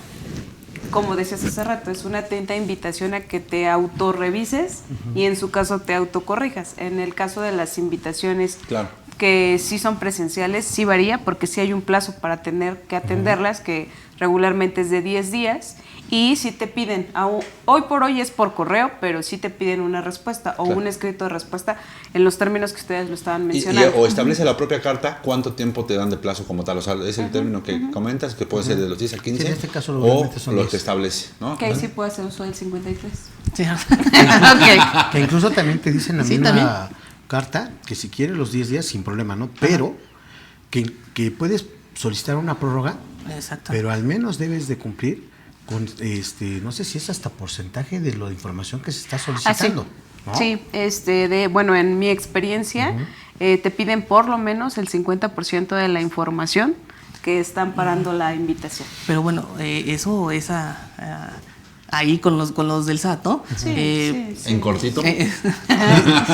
Como decías hace rato, es una atenta invitación a que te autorrevises y en su caso te autocorrijas. En el caso de las invitaciones Claro. que sí son presenciales, sí varía porque sí hay un plazo para tener que atenderlas, que regularmente es de 10 días, y si te piden, hoy por hoy es por correo, pero sí te piden una respuesta o Claro. un escrito de respuesta en los términos que ustedes lo estaban Y, mencionando. o establece la propia carta cuánto tiempo te dan de plazo como tal. O sea, es el término que comentas, que puede ser de los 10 a 15. Sí, en este caso o obviamente son lo 10. que establece, ¿no? Que ahí sí puede hacer uso del 53. Sí. Ok. Que incluso también te dicen a mí Sí, una también. carta que si quieres los 10 días sin problema, ¿no? Pero que puedes solicitar una prórroga, Exacto. pero al menos debes de cumplir con no sé si es hasta porcentaje de la información que se está solicitando. ¿no? Sí, bueno, en mi experiencia te piden por lo menos el 50% de la información que están parando la invitación. Pero bueno, ahí con los del SAT, ¿no? Sí. En cortito. De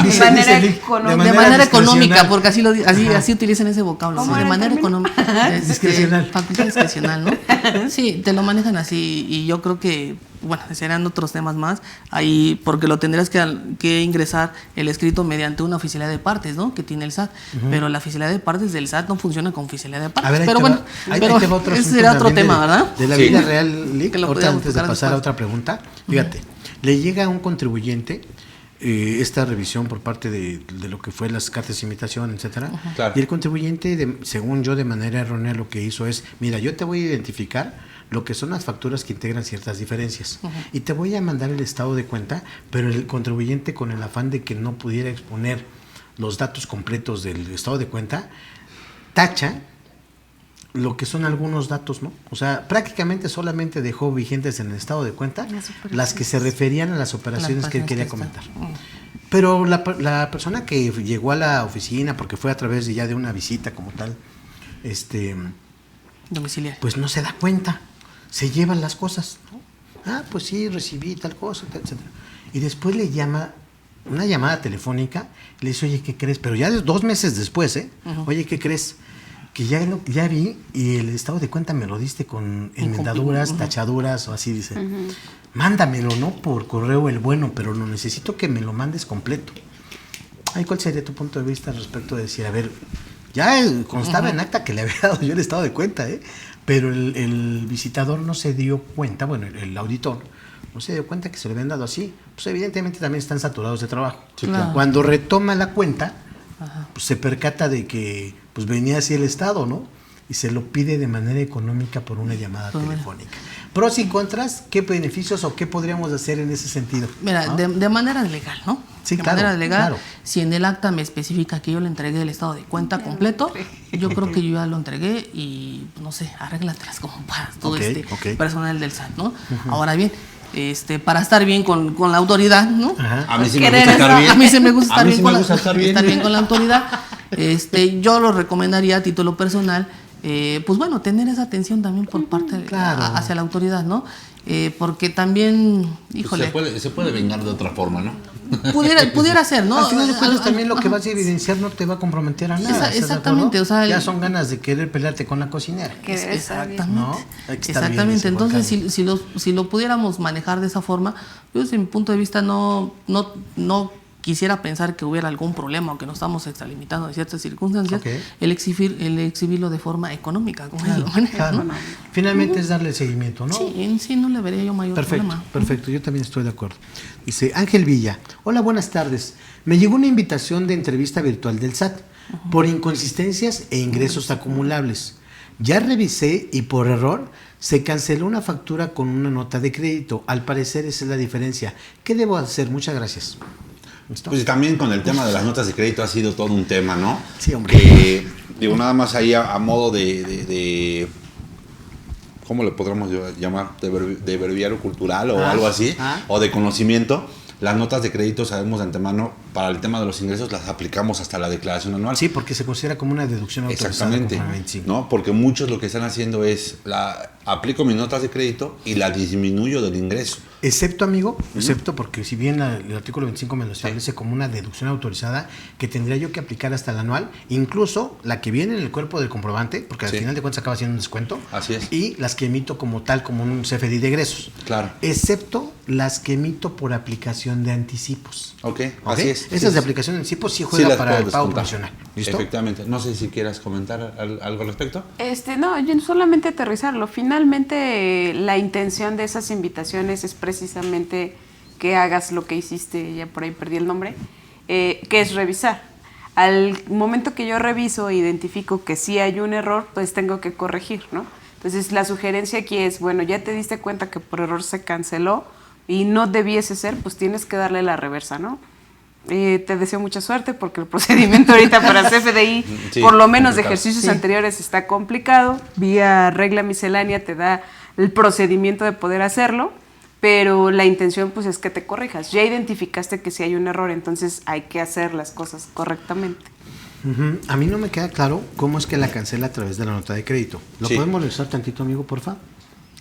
Dice manera Lick, económica. De manera económica, discrecional. porque así utilizan ese vocablo, ¿Cómo ¿no? De era el manera término? económica. Discrecional. Facultad discrecional, ¿no? Sí, te lo manejan así y yo creo que, bueno, serán otros temas más, ahí porque lo tendrás que ingresar el escrito mediante una oficialidad de partes, ¿no? Que tiene el SAT, pero la oficialidad de partes del SAT no funciona con oficialidad de partes. A ver, ahí pero te bueno, va, ahí pero te va otro ese asunto será otro también tema, de, ¿verdad? De la Sí. vida real, Lick. Que lo Ahorita, podríamos antes de tocar pasar a después. otra pregunta, fíjate, le llega a un contribuyente esta revisión por parte de lo que fue las cartas de invitación, etcétera, Claro. y el contribuyente, según yo, de manera errónea, lo que hizo es, mira, yo te voy a identificar lo que son las facturas que integran ciertas diferencias y te voy a mandar el estado de cuenta, pero el contribuyente, con el afán de que no pudiera exponer los datos completos del estado de cuenta, tacha lo que son algunos datos, ¿no? O sea, prácticamente solamente dejó vigentes en el estado de cuenta las que se referían a las operaciones que él quería comentar. Pero la persona que llegó a la oficina, porque fue a través de una visita como tal, Domiciliario. pues no se da cuenta, se llevan las cosas, ¿no? Ah, pues sí, recibí tal cosa, etcétera. Y después le llama, una llamada telefónica, le dice, oye, ¿qué crees? Pero ya 2 meses después, Oye, ¿qué crees? Que ya vi y el estado de cuenta me lo diste con enmendaduras, tachaduras o así, dice. Mándamelo, ¿no? Por correo el bueno, pero lo necesito que me lo mandes completo. Ay, ¿cuál sería tu punto de vista respecto de decir, a ver, ya constaba en acta que le había dado yo el estado de cuenta, pero el visitador no se dio cuenta, bueno, el auditor no se dio cuenta que se le habían dado así? Pues evidentemente también están saturados de trabajo. Sí, claro. Cuando retoma la cuenta, pues se percata de que pues venía así el estado, ¿no? y se lo pide de manera económica por una llamada telefónica. Pros y contras, ¿qué beneficios o qué podríamos hacer en ese sentido? Mira, ¿no? de manera legal, ¿no? Sí, de claro, manera legal, claro. Si en el acta me especifica que yo le entregué el estado de cuenta completo, yo creo que yo ya lo entregué y, no sé, arréglatelas como para todo personal del SAT, ¿no? Ahora bien, para estar bien con la autoridad, ¿no? A mí sí me gusta estar bien. A mí sí me gusta estar bien, estar bien con la autoridad. Yo lo recomendaría a título personal, pues bueno, tener esa atención también por parte hacia la autoridad, ¿no? Porque también, híjole. Se puede vengar de otra forma, ¿no? Pudiera ser, ¿no? Al final de cuentas también lo que vas a evidenciar no te va a comprometer a nada. Exactamente, o sea, ya son ganas de querer pelearte con la cocinera. Exactamente. ¿No? Exactamente. Entonces, si lo pudiéramos manejar de esa forma, yo desde mi punto de vista no quisiera pensar que hubiera algún problema o que nos estamos extralimitando de ciertas circunstancias, el exhibirlo de forma económica, como él lo maneja, ¿no? Finalmente es darle seguimiento, ¿no? Sí, no le vería yo mayor problema. Perfecto, yo también estoy de acuerdo. Dice Ángel Villa, hola, buenas tardes. Me llegó una invitación de entrevista virtual del SAT por inconsistencias e ingresos acumulables. Ya revisé y por error se canceló una factura con una nota de crédito. Al parecer esa es la diferencia. ¿Qué debo hacer? Muchas gracias. ¿Listo? Pues también con el tema de las notas de crédito ha sido todo un tema, ¿no? Sí, hombre. Digo, nada más ahí a modo de ¿cómo le podríamos llamar? De breviario cultural o algo así, o de conocimiento. Las notas de crédito, sabemos de antemano, para el tema de los ingresos las aplicamos hasta la declaración anual. Sí, porque se considera como una deducción autorizada. Exactamente, ¿no? Porque muchos lo que están haciendo es, aplico mis notas de crédito y la disminuyo del ingreso. Excepto, amigo, excepto porque si bien el artículo 25 me lo establece como una deducción autorizada que tendría yo que aplicar hasta el anual, incluso la que viene en el cuerpo del comprobante, porque al final de cuentas acaba siendo un descuento. Así es. Y las que emito como tal, como un CFDI de egresos. Claro. Excepto las que emito por aplicación de anticipos. Ok, así es. Esas de aplicación de anticipos sí juega para el pago profesional. ¿Listo? Efectivamente. No sé si quieras comentar algo al respecto. No, yo solamente aterrizarlo. Finalmente, la intención de esas invitaciones es precisamente que hagas lo que hiciste, ya por ahí perdí el nombre, que es revisar. Al momento que yo reviso e identifico que sí hay un error, pues tengo que corregir, ¿no? Entonces, la sugerencia aquí es, bueno, ya te diste cuenta que por error se canceló y no debiese ser, pues tienes que darle la reversa, ¿no? Te deseo mucha suerte porque el procedimiento ahorita para CFDI, por lo menos de ejercicios anteriores, está complicado. Vía regla miscelánea te da el procedimiento de poder hacerlo, pero la intención pues es que te corrijas. Ya identificaste que sí hay un error, entonces hay que hacer las cosas correctamente. A mí no me queda claro cómo es que la cancela a través de la nota de crédito. ¿Lo podemos revisar tantito, amigo, porfa?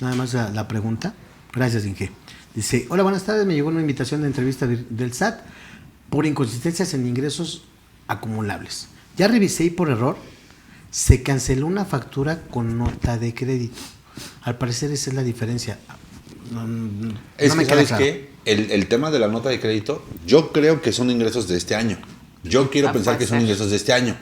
Nada más la pregunta. Gracias, Inge. Dice, hola, buenas tardes, me llegó una invitación de entrevista del SAT por inconsistencias en ingresos acumulables. Ya revisé y por error se canceló una factura con nota de crédito. Al parecer esa es la diferencia. No me queda claro. Que el tema de la nota de crédito, yo creo que son ingresos de este año. Yo quiero pensar que son ingresos de este año.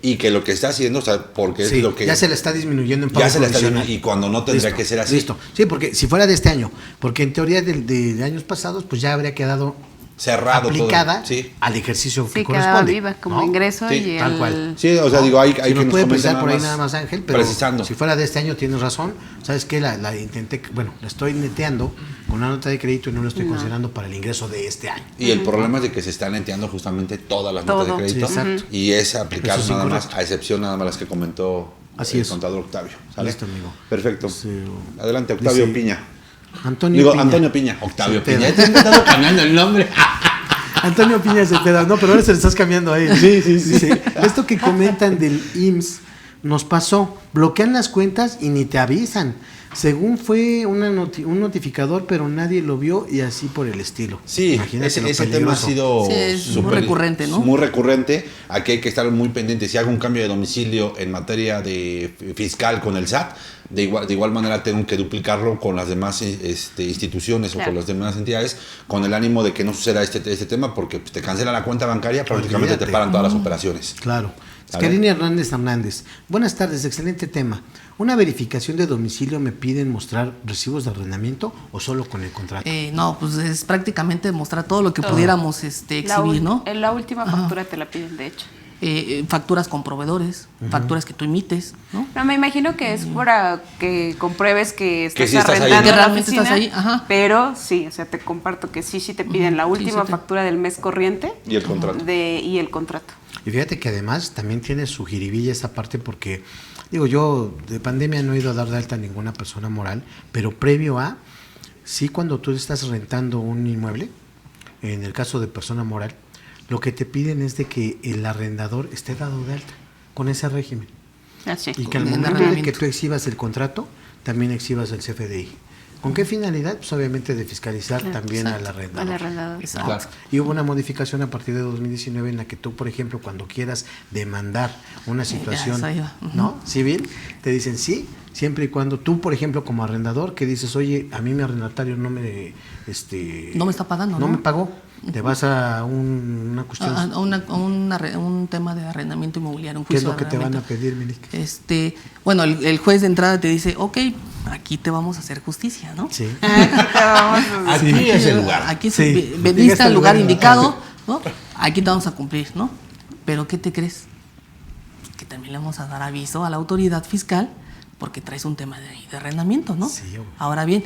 Y que lo que está haciendo, o sea, porque es lo que... ya se le está disminuyendo en pago ya se le está disminuyendo, y cuando no tendría que ser así. Listo. Sí, porque si fuera de este año, porque en teoría de años pasados, pues ya habría quedado cerrado aplicada todo. al ejercicio que corresponde. quedaba viva como ingreso y tal cual. Sí, o sea, digo, hay si que nos nos puede comenten pensar por ahí nada más, Ángel, pero precisando. Si fuera de este año tienes razón. ¿Sabes qué? La intenté, bueno, la estoy neteando con una nota de crédito y no lo estoy considerando para el ingreso de este año. Y el problema es de que se están neteando justamente todas las notas de crédito. Y es aplicar nada más, a excepción nada más las que comentó el contador Octavio. ¿Sale? Listo, amigo. Perfecto. Adelante, Octavio Piña. Antonio Piña. Octavio Piña. Te he estado cambiando el nombre. Antonio Piña Cepeda, no, pero ahora se le estás cambiando ahí. Sí. Dice, esto que comentan del IMSS nos pasó, bloquean las cuentas y ni te avisan. Según fue un notificador, pero nadie lo vio y así por el estilo. Sí, ese tema ha sido muy recurrente, ¿no? Muy recurrente. Aquí hay que estar muy pendientes. Si hago un cambio de domicilio en materia de fiscal con el SAT, de igual manera tengo que duplicarlo con las demás instituciones o con las demás entidades, con el ánimo de que no suceda este tema, porque pues, te cancela la cuenta bancaria, prácticamente te paran todas las operaciones. Claro. Karina Hernández. Buenas tardes, excelente tema. ¿Una verificación de domicilio me piden mostrar recibos de arrendamiento o solo con el contrato? No, pues es prácticamente mostrar todo lo que pudiéramos exhibir, ¿no? En la última factura te la piden, de hecho. facturas con proveedores, facturas que tú emites, ¿no? No, me imagino que es para que compruebes que estás sí estás ahí, arrendando ¿no? Que la realmente oficina, estás ahí, ajá. pero sí, o sea, te comparto que sí te piden la última factura del mes corriente Y el contrato. y el contrato. Y fíjate que además también tiene su jiribilla esa parte porque, digo, yo de pandemia no he ido a dar de alta a ninguna persona moral, pero previo a, sí, cuando tú estás rentando un inmueble, en el caso de persona moral, lo que te piden es de que el arrendador esté dado de alta con ese régimen. Así. Y que al Con el momento de que arrendamiento. tú exhibas el contrato, también exhibas el CFDI. ¿Con qué finalidad? Pues obviamente de fiscalizar también al arrendador. Al arrendador. Exacto. Claro. Y hubo una modificación a partir de 2019 en la que tú, por ejemplo, cuando quieras demandar una situación, eso iba. Ujú. ¿no? Civil, te dicen sí, siempre y cuando tú, por ejemplo, como arrendador, que dices, oye, a mí mi arrendatario no me está pagando, no ¿no? me pagó, te vas a una cuestión. Un tema de arrendamiento inmobiliario, un ¿Qué es juicio lo que de te van a arrendamiento. pedir, Milik? Bueno, el juez de entrada te dice, ok, aquí te vamos a hacer justicia, ¿no? Sí. Aquí es el lugar. Aquí Sí. veniste Llegaste al al lugar lugar indicado, ¿no? Aquí te vamos a cumplir, ¿no? Pero ¿qué te crees? Que también le vamos a dar aviso a la autoridad fiscal porque traes un tema de arrendamiento, ¿no? Sí, hombre. Ahora bien,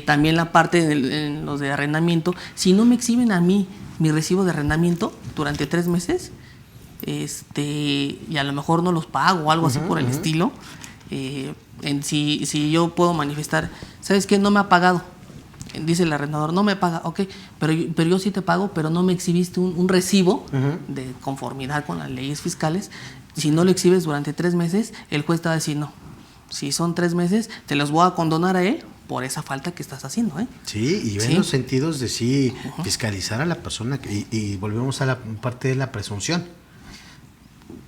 también la parte en los de arrendamiento, si no me exhiben a mí mi recibo de arrendamiento durante 3 meses, y a lo mejor no los pago o algo así por el estilo, si yo puedo manifestar, ¿sabes qué? No me ha pagado. Dice el arrendador, no me paga, ok, pero yo sí te pago, pero no me exhibiste un recibo de conformidad con las leyes fiscales. Si no lo exhibes durante 3 meses, el juez te va a decir, no, si son 3 meses, te los voy a condonar a él por esa falta que estás haciendo, ¿eh? Sí, y ven Sí. los sentidos de sí fiscalizar a la persona y volvemos a la parte de la presunción.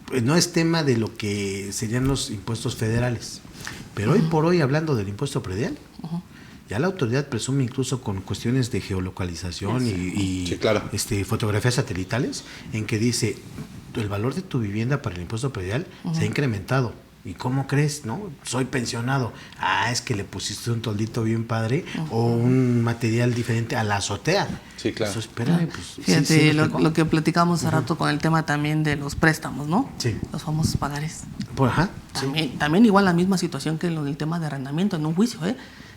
Pues no es tema de lo que serían los impuestos federales, pero hoy por hoy, hablando del impuesto predial, ya la autoridad presume incluso con cuestiones de geolocalización y Sí, claro. fotografías satelitales, en que dice, el valor de tu vivienda para el impuesto predial se ha incrementado. ¿Y cómo crees? ¿No? Soy pensionado. Ah, es que le pusiste un toldito bien padre o un material diferente a la azotea. Sí, claro. Eso, espérame, pues, Fíjate, ¿sí me lo explicó? que platicamos hace rato con el tema también de los préstamos, ¿no? Sí. Los famosos pagares. Ajá, sí. También igual la misma situación que lo del tema de arrendamiento en un juicio, ¿eh?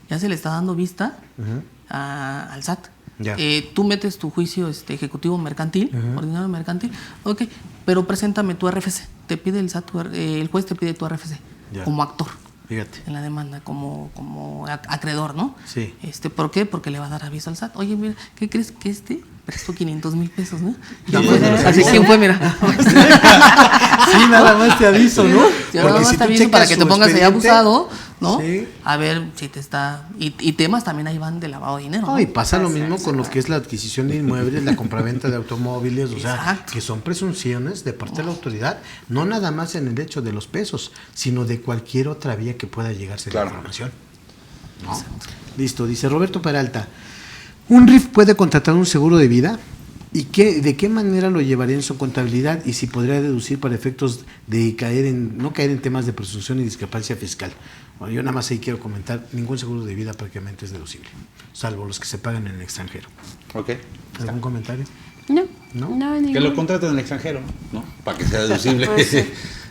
Ya se le está dando vista al SAT. Ya. Tú metes tu juicio ejecutivo mercantil, ordinario mercantil, ok, pero preséntame tu RFC. Te pide el SAT, el juez te pide tu RFC Ya. como actor Fíjate. en la demanda, como acreedor, ¿no? Sí. ¿Por qué? Porque le va a dar aviso al SAT. Oye, mira, ¿qué crees que prestó 500 mil pesos, ¿no? Así, ¿quién fue? Mira. Sí, nada más te aviso, ¿no? Yo nada más te aviso para que te pongas ahí abusado, ¿no? Sí. A ver si te está... Y temas también ahí van de lavado de dinero, ¿no? No, y pasa lo mismo con lo que es la adquisición de inmuebles, la compraventa de automóviles, o sea, Exacto. que son presunciones de parte de la autoridad, no nada más en el hecho de los pesos, sino de cualquier otra vía que pueda llegarse Claro. la información. ¿No? Listo, dice Roberto Peralta. ¿Un RIF puede contratar un seguro de vida? ¿Y de qué manera lo llevaría en su contabilidad? Y si podría deducir para efectos de no caer en temas de presunción y discrepancia fiscal. Bueno, yo nada más ahí quiero comentar, ningún seguro de vida prácticamente es deducible, salvo los que se pagan en el extranjero. Ok. ¿Algún comentario? No, ¿No? no, Que ninguno. lo contraten en el extranjero, ¿no? Para que sea deducible. Pues sí.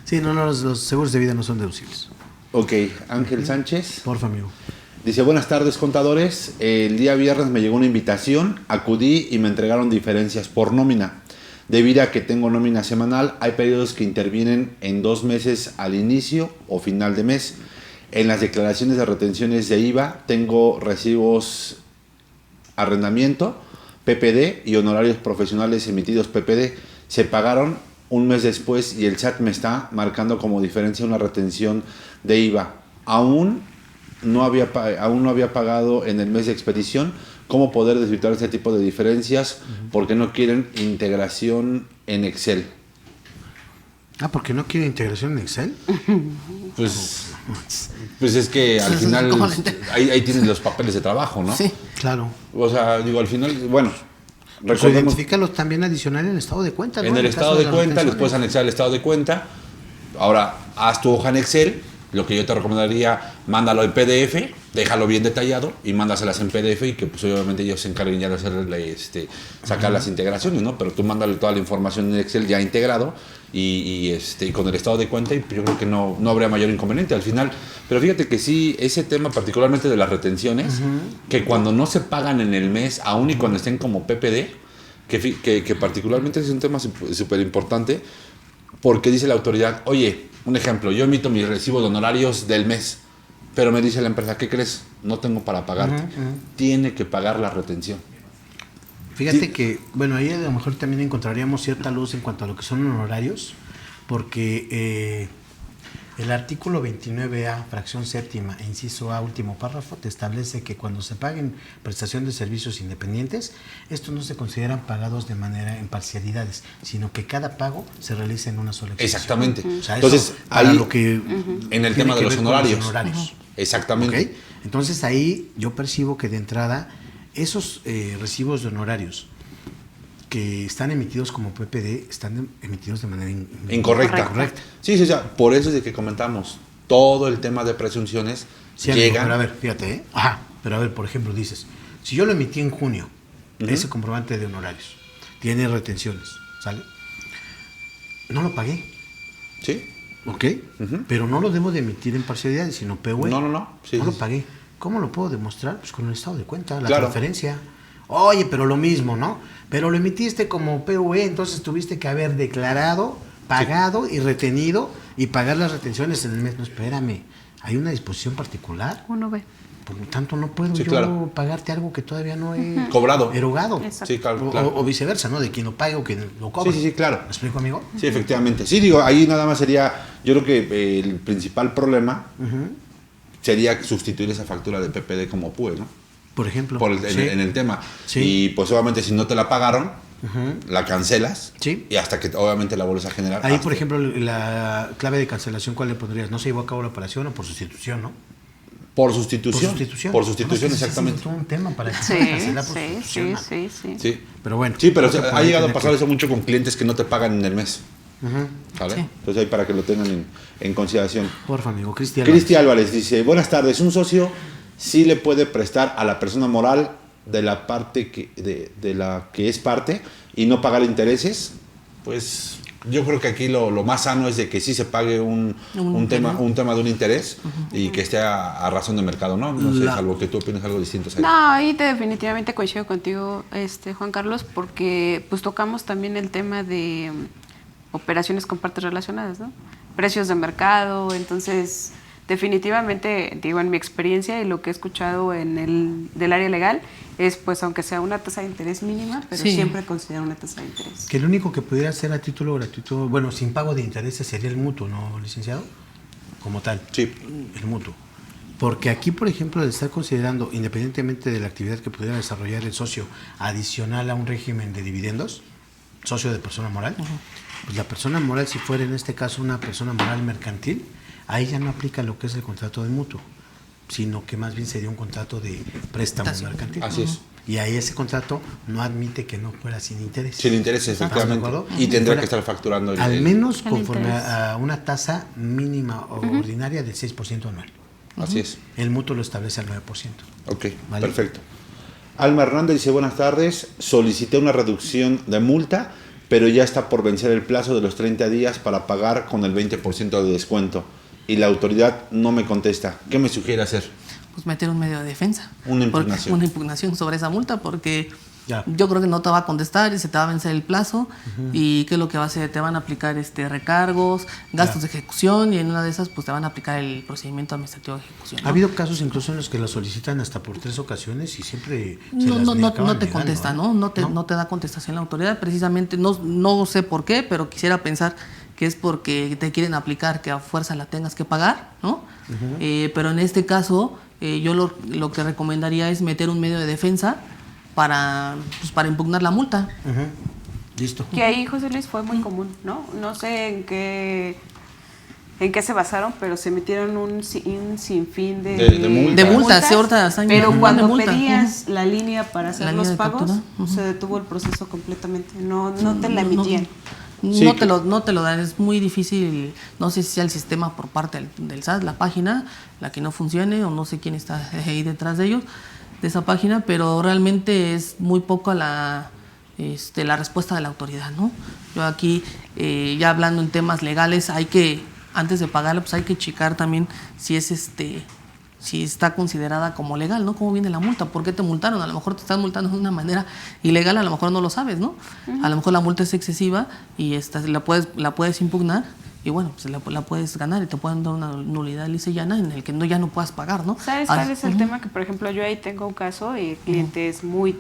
Sí, no, los seguros de vida no son deducibles. Ok, Ángel Sánchez. Porfa, amigo. Dice, buenas tardes, contadores. El día viernes me llegó una invitación, acudí y me entregaron diferencias por nómina. Debido a que tengo nómina semanal, hay periodos que intervienen en 2 meses al inicio o final de mes. En las declaraciones de retenciones de IVA tengo recibos arrendamiento, PPD y honorarios profesionales emitidos PPD. Se pagaron un mes después y el SAT me está marcando como diferencia una retención de IVA. Aún no había pagado en el mes de expedición. ¿Cómo poder desvirtuar este tipo de diferencias? Porque no quieren integración en Excel. Ah, ¿porque no quiere integración en Excel? Pues es que al final ¿Cómo lo entiendes? ahí tienen los papeles de trabajo, ¿no? Sí. Claro. O sea, digo, al final, bueno, Pues recordemos, identifícalos también adicional en el estado de cuenta, ¿no? en el caso estado de las cuenta les retenciones. puedes anexar el estado de cuenta. Ahora, haz tu hoja en Excel Lo que yo te recomendaría, mándalo en PDF, déjalo bien detallado y mándaselas en PDF y que pues obviamente ellos se encarguen ya de hacerle, sacar las integraciones, ¿no? Pero tú mándale toda la información en Excel ya integrado y con el estado de cuenta, y yo creo que no habría mayor inconveniente al final. Pero fíjate que sí, ese tema particularmente de las retenciones, que cuando no se pagan en el mes, aún y cuando estén como PPD, que particularmente es un tema súper importante, porque dice la autoridad, oye, un ejemplo, yo emito mi recibo de honorarios del mes, pero me dice la empresa, ¿qué crees? No tengo para pagarte. Tiene que pagar la retención. Fíjate que, bueno, ahí a lo mejor también encontraríamos cierta luz en cuanto a lo que son honorarios, porque el artículo 29A, fracción séptima, inciso A, último párrafo, te establece que cuando se paguen prestación de servicios independientes, estos no se consideran pagados de manera en parcialidades, sino que cada pago se realiza en una sola ejecución. Exactamente. O sea, entonces, eso para ahí, lo que en el tema de los honorarios. Exactamente. ¿Okay? Entonces ahí yo percibo que de entrada esos recibos de honorarios que están emitidos como PPD están emitidos de manera incorrecta. Sí, o sea, por eso es de que comentamos todo el tema de presunciones. Sí, llegan. Pero a ver, fíjate, pero a ver, por ejemplo, dices, si yo lo emití en junio, ese comprobante de honorarios tiene retenciones, ¿sale? No lo pagué. Sí. ¿Ok? Pero no lo debo de emitir en parcialidades, sino PUE. No. Sí, no lo pagué. ¿Cómo lo puedo demostrar? Pues con el estado de cuenta, la transferencia. Oye, pero lo mismo, ¿no? Pero lo emitiste como PUE, entonces tuviste que haber declarado, pagado y retenido y pagar las retenciones en el mes. No, espérame, hay una disposición particular. Uno ve. Por lo tanto, no puedo pagarte algo que todavía no he cobrado. Erogado. Sí, claro. O viceversa, ¿no? De quien lo pague o quien lo cobre. Sí, claro. ¿Me explico, amigo? Sí, efectivamente. Sí, digo, ahí nada más sería, yo creo que el principal problema sería sustituir esa factura de PPD como PUE, ¿no? Por ejemplo. En el tema. Sí. Y pues obviamente si no te la pagaron, la cancelas. Sí. Y hasta que obviamente la vuelves a generar. Ahí, por ejemplo, la clave de cancelación, ¿cuál le pondrías? ¿No se llevó a cabo la operación o por sustitución, no? Por sustitución. Por sustitución, exactamente. Es un tema para que Sí, se cancelar por sustitución. Sí. Pero bueno. Sí, pero ha llegado a pasar eso mucho con clientes que no te pagan en el mes. ¿Vale? Sí. Entonces ahí para que lo tengan en consideración. Porfa, amigo. Cristian Álvarez dice, buenas tardes, un socio sí le puede prestar a la persona moral de la parte de la que es parte y no pagar intereses. Pues yo creo que aquí lo más sano es de que sí se pague un tema de un interés y que esté a razón de mercado, ¿no? No sé, algo que tú opines algo distinto. No, ahí definitivamente coincido contigo, Juan Carlos, porque pues tocamos también el tema de operaciones con partes relacionadas, ¿no? Precios de mercado, entonces definitivamente, digo, en mi experiencia y lo que he escuchado del área legal es, pues, aunque sea una tasa de interés mínima, pero siempre considera una tasa de interés. Que el único que pudiera hacer a título gratuito, bueno, sin pago de intereses sería el mutuo, ¿no, licenciado? Como tal. Sí. El mutuo. Porque aquí, por ejemplo, de estar considerando, independientemente de la actividad que pudiera desarrollar el socio, adicional a un régimen de dividendos, socio de persona moral, pues la persona moral, si fuera en este caso una persona moral mercantil, ahí ya no aplica lo que es el contrato de mutuo, sino que más bien sería un contrato de préstamo mercantil. Así es. Y ahí ese contrato no admite que no fuera sin interés. Sin interés, efectivamente. Y tendrá que estar facturando al menos conforme a una tasa mínima o ordinaria del 6% anual. Así es. El mutuo lo establece al 9%. Ok, ¿vale? Perfecto. Alma Hernández dice, buenas tardes, solicité una reducción de multa, pero ya está por vencer el plazo de los 30 días para pagar con el 20% de descuento. Y la autoridad no me contesta. ¿Qué me sugiere hacer? Pues meter un medio de defensa. Una impugnación. Una impugnación sobre esa multa, porque yo creo que no te va a contestar y se te va a vencer el plazo. Y ¿qué es lo que va a hacer? Te van a aplicar recargos, gastos de ejecución, y en una de esas pues te van a aplicar el procedimiento administrativo de ejecución, ¿no? Ha habido casos incluso en los que lo solicitan hasta por 3 ocasiones y siempre no te contesta, ¿no? No te da contestación la autoridad. Precisamente, no sé por qué, pero quisiera pensar que es porque te quieren aplicar que a fuerza la tengas que pagar, ¿no? Pero en este caso, yo lo que recomendaría es meter un medio de defensa para impugnar la multa. Listo. Que ahí, José Luis, fue muy común, ¿no? No sé en qué se basaron, pero se metieron un sinfín de multas. Pero cuando pedías la línea para hacer los pagos, se detuvo el proceso completamente. No te la emitían. Sí, no te lo dan, es muy difícil, no sé si sea el sistema por parte del SAT, la página, la que no funcione, o no sé quién está ahí detrás de ellos, de esa página, pero realmente es muy poco la respuesta de la autoridad, ¿no? Yo aquí, ya hablando en temas legales, antes de pagarlo, pues hay que checar también si si está considerada como legal, ¿no? ¿Cómo viene la multa? ¿Por qué te multaron? A lo mejor te están multando de una manera ilegal, a lo mejor no lo sabes, ¿no? A lo mejor la multa es excesiva y la puedes impugnar y bueno, pues la puedes ganar y te pueden dar una nulidad lisa y llana en el que ya no puedas pagar, ¿no? ¿Sabes cuál es el tema? Que, por ejemplo, yo ahí tengo un caso y el cliente es muy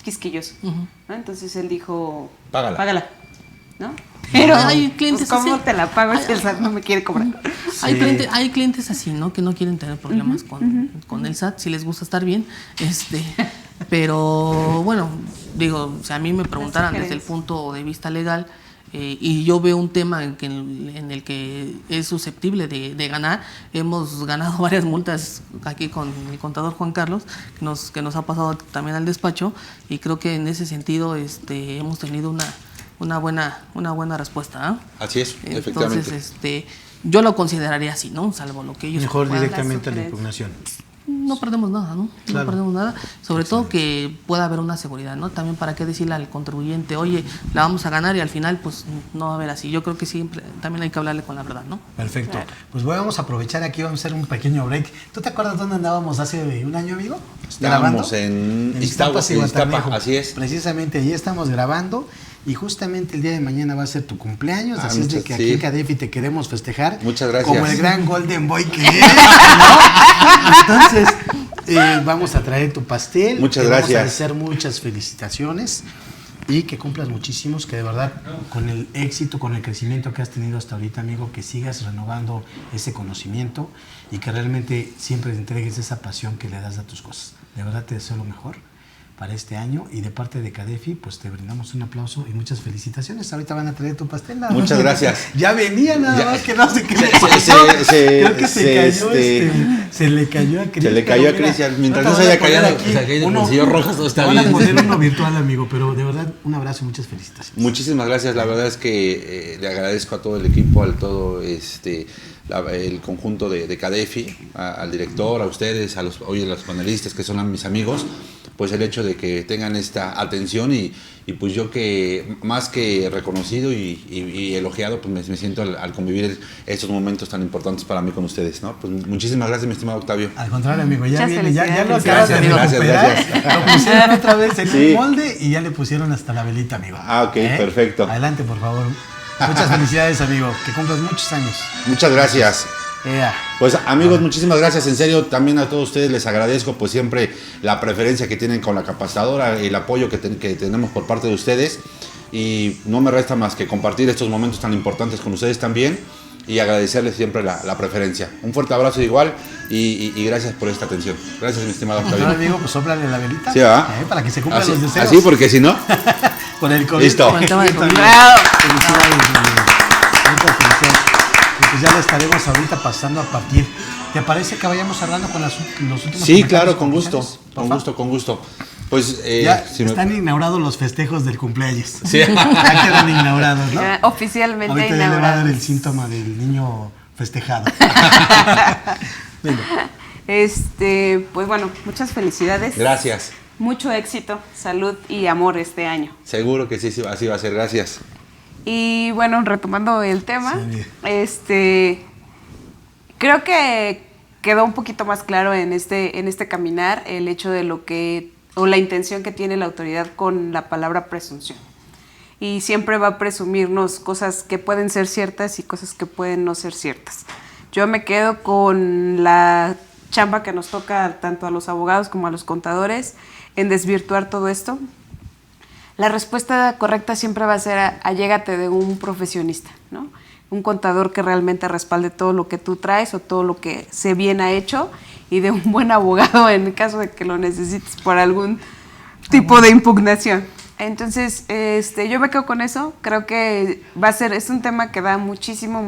quisquilloso, ¿no? Entonces él dijo, págala, ¿no? Pero hay clientes pues, ¿cómo así? Te la pago si el SAT no me quiere cobrar? Sí. Hay clientes así, ¿no? Que no quieren tener problemas con el SAT, si les gusta estar bien, pero bueno, digo, si a mí me preguntaran desde el punto de vista legal, y yo veo un tema en el que es susceptible de ganar. Hemos ganado varias multas aquí con mi contador Juan Carlos, que nos ha pasado también al despacho, y creo que en ese sentido hemos tenido una buena respuesta, ¿eh? Así es, efectivamente. Entonces, yo lo consideraría así, ¿no? Salvo lo que ellos Mejor puedan. directamente a la impugnación. No perdemos nada, ¿no? Claro. No perdemos nada. Sobre todo que pueda haber una seguridad, ¿no? También para qué decirle al contribuyente, oye, la vamos a ganar y al final, pues, no va a haber así. Yo creo que siempre también hay que hablarle con la verdad, ¿no? Perfecto. Claro. Pues vamos a aprovechar aquí, vamos a hacer un pequeño break. ¿Tú te acuerdas dónde andábamos hace un año, amigo? Estábamos en Iztapas y Iztapa, Guatanejo. así es. Precisamente allí estamos grabando y justamente el día de mañana va a ser tu cumpleaños, así es de que aquí en Cadefi te queremos festejar. Muchas gracias. Como el gran Golden Boy que eres, ¿no? Entonces, vamos a traer tu pastel. Muchas te gracias. Vamos a hacer muchas felicitaciones y que cumplas muchísimos, que de verdad con el éxito, con el crecimiento que has tenido hasta ahorita, amigo, que sigas renovando ese conocimiento y que realmente siempre te entregues esa pasión que le das a tus cosas. De verdad te deseo lo mejor para este año y de parte de Cadefi pues te brindamos un aplauso y muchas felicitaciones. Ahorita van a traer tu pastel. Muchas gracias. Ya venía nada más que no sé qué le pasó. Creo que se le cayó a Cristian. Se le cayó a Cristian. Mientras no se haya callado, aquí, o sea, que hay de uno, bolsillo rojo, todo está van a bien. poner uno virtual, amigo, pero de verdad un abrazo y muchas felicitaciones. Muchísimas gracias. La verdad es que le agradezco a todo el equipo, al todo el conjunto de Cadefi, al director, a ustedes, a los panelistas que son mis amigos, pues el hecho de que tengan esta atención y pues yo que más que reconocido y elogiado, pues me siento al convivir estos momentos tan importantes para mí con ustedes, ¿no? Pues muchísimas gracias, mi estimado Octavio. Al contrario, amigo, ya Muchas viene, ya lo felicidades. acabas de recuperar. Gracias. Lo pusieron otra vez en un molde y ya le pusieron hasta la velita, amigo. Ah, ok, perfecto. Adelante, por favor. Muchas felicidades, amigo. Que cumplas muchos años. Muchas gracias. Yeah. Pues amigos, muchísimas gracias, en serio, también a todos ustedes les agradezco pues siempre la preferencia que tienen con la capacitadora, el apoyo que tenemos por parte de ustedes y no me resta más que compartir estos momentos tan importantes con ustedes también y agradecerles siempre la preferencia. Un fuerte abrazo igual y gracias por esta atención. Gracias, mi estimado Octavio. Ahora, amigo, pues sóplale la velita. Sí, ¿verdad? Para que se cumplan Así, los deseos. así porque si no... Por el COVID. Listo. Por el Con el tema de COVID. COVID. Felicidades, amigo. Muchas felicidades. Y pues ya le estaremos ahorita pasando a partir. ¿Te parece que vayamos cerrando con los últimos Sí, comentarios claro, con gusto, comerciales? con gusto. Pues Ya si me- están inaugurados los festejos del cumpleaños. Sí. Ya quedan inaugurados, ¿no? Ya, oficialmente Ahorita ya le va a dar inaugurados. el síntoma del niño festejado. Venga. Pues bueno, muchas felicidades. Gracias. Mucho éxito, salud y amor este año. Seguro que sí, así va a ser. Gracias. Y bueno, retomando el tema, creo que quedó un poquito más claro en este caminar el hecho de lo que, o la intención que tiene la autoridad con la palabra presunción. Y siempre va a presumirnos cosas que pueden ser ciertas y cosas que pueden no ser ciertas. Yo me quedo con la chamba que nos toca tanto a los abogados como a los contadores en desvirtuar todo esto. La respuesta correcta siempre va a ser allégate de un profesionista, ¿no? Un contador que realmente respalde todo lo que tú traes o todo lo que se bien ha hecho y de un buen abogado en el caso de que lo necesites por algún tipo de impugnación. Entonces, yo me quedo con eso. Creo que es un tema que da muchísimo,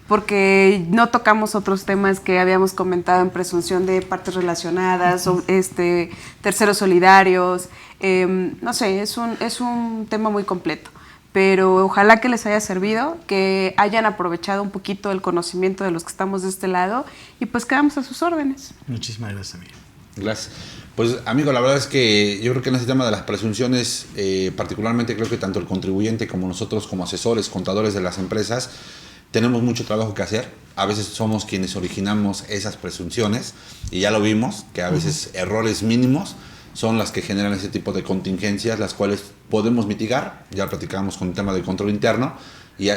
porque no tocamos otros temas que habíamos comentado en presunción de partes relacionadas, o terceros solidarios, no sé, es un tema muy completo. pero ojalá que les haya servido, que hayan aprovechado un poquito el conocimiento de los que estamos de este lado y pues quedamos a sus órdenes. Muchísimas gracias, amigo. Gracias. Pues, amigo, la verdad es que yo creo que en este tema de las presunciones, particularmente creo que tanto el contribuyente como nosotros como asesores, contadores de las empresas, tenemos mucho trabajo que hacer. A veces somos quienes originamos esas presunciones y ya lo vimos, que a veces errores mínimos son las que generan ese tipo de contingencias, las cuales podemos mitigar. Ya platicábamos con el tema del control interno y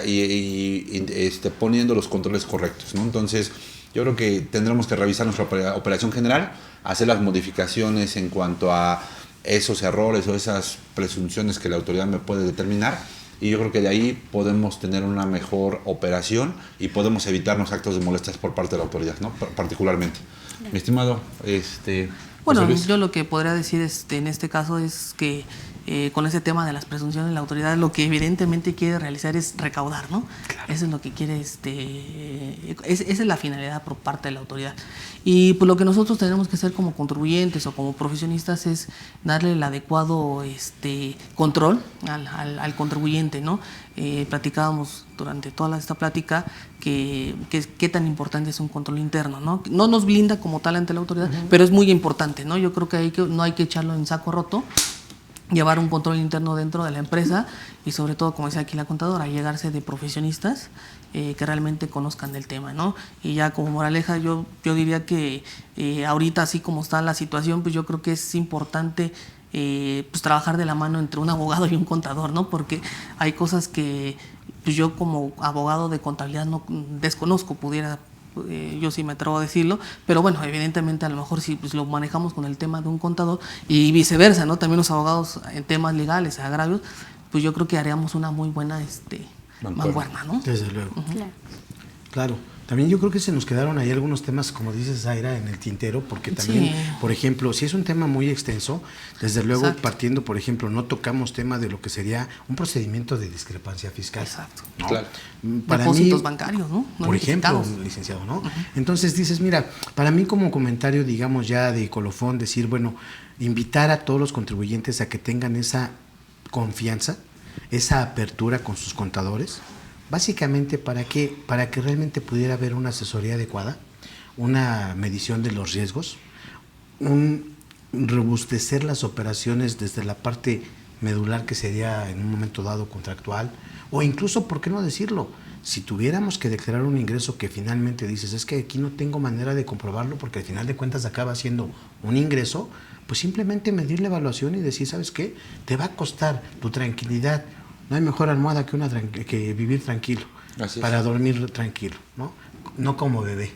poniendo los controles correctos, ¿no? Entonces, yo creo que tendremos que revisar nuestra operación general, hacer las modificaciones en cuanto a esos errores o esas presunciones que la autoridad me puede determinar, y yo creo que de ahí podemos tener una mejor operación y podemos evitarnos actos de molestias por parte de la autoridad, ¿no? Particularmente. Mi estimado, Bueno, José Luis. yo lo que podría decir en este caso es que con ese tema de las presunciones, la autoridad lo que evidentemente quiere realizar es recaudar, ¿no? Claro. Eso es lo que quiere, esa es la finalidad por parte de la autoridad. Y pues lo que nosotros tenemos que hacer como contribuyentes o como profesionistas es darle el adecuado control al contribuyente, ¿no? Platicábamos durante toda esta plática que qué tan importante es un control interno, ¿no? No nos blinda como tal ante la autoridad, pero es muy importante, ¿no? Yo creo que no hay que echarlo en saco roto, llevar un control interno dentro de la empresa y sobre todo, como decía aquí la contadora, llegarse de profesionistas que realmente conozcan del tema, ¿no? Y ya como moraleja yo diría que ahorita así como está la situación, pues yo creo que es importante pues trabajar de la mano entre un abogado y un contador, ¿no? Porque hay cosas que pues yo como abogado de contabilidad no desconozco, yo sí me atrevo a decirlo, pero bueno, evidentemente a lo mejor si pues lo manejamos con el tema de un contador y viceversa, ¿no? También los abogados en temas legales, agravios, pues yo creo que haríamos una muy buena mancuerna, ¿no? Desde luego. Claro. También yo creo que se nos quedaron ahí algunos temas, como dices, Zaira, en el tintero, porque también, sí, por ejemplo, si es un tema muy extenso, desde luego, exacto, partiendo, por ejemplo, no tocamos tema de lo que sería un procedimiento de discrepancia fiscal. Exacto. ¿No? Claro. Para depósitos mí, bancarios, ¿no? Por ejemplo, licenciado, ¿no? Entonces dices, mira, para mí como comentario, digamos ya de colofón, decir, bueno, invitar a todos los contribuyentes a que tengan esa confianza, esa apertura con sus contadores. Básicamente, ¿para qué? Para que realmente pudiera haber una asesoría adecuada, una medición de los riesgos, un robustecer las operaciones desde la parte medular que sería en un momento dado contractual, o incluso, ¿por qué no decirlo? Si tuviéramos que declarar un ingreso que finalmente dices, es que aquí no tengo manera de comprobarlo porque al final de cuentas acaba siendo un ingreso, pues simplemente medir la evaluación y decir, ¿sabes qué? Te va a costar tu tranquilidad. No hay mejor almohada que vivir tranquilo, para dormir tranquilo, ¿no? No como bebé,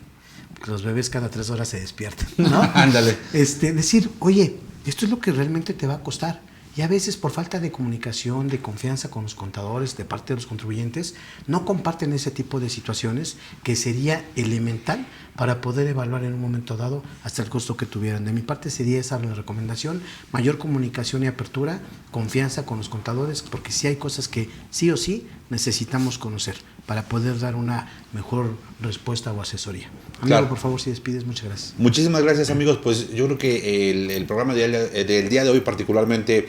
porque los bebés cada 3 horas se despiertan, ¿no? Ándale. Decir, oye, esto es lo que realmente te va a costar. Y a veces por falta de comunicación, de confianza con los contadores, de parte de los contribuyentes, no comparten ese tipo de situaciones que sería elemental para poder evaluar en un momento dado hasta el costo que tuvieran. De mi parte sería esa la recomendación, mayor comunicación y apertura, confianza con los contadores, porque sí hay cosas que sí o sí necesitamos conocer para poder dar una mejor respuesta o asesoría. Amigo, claro, por favor, si despides, muchas gracias. Muchísimas gracias, amigos. Pues yo creo que el programa del día de hoy particularmente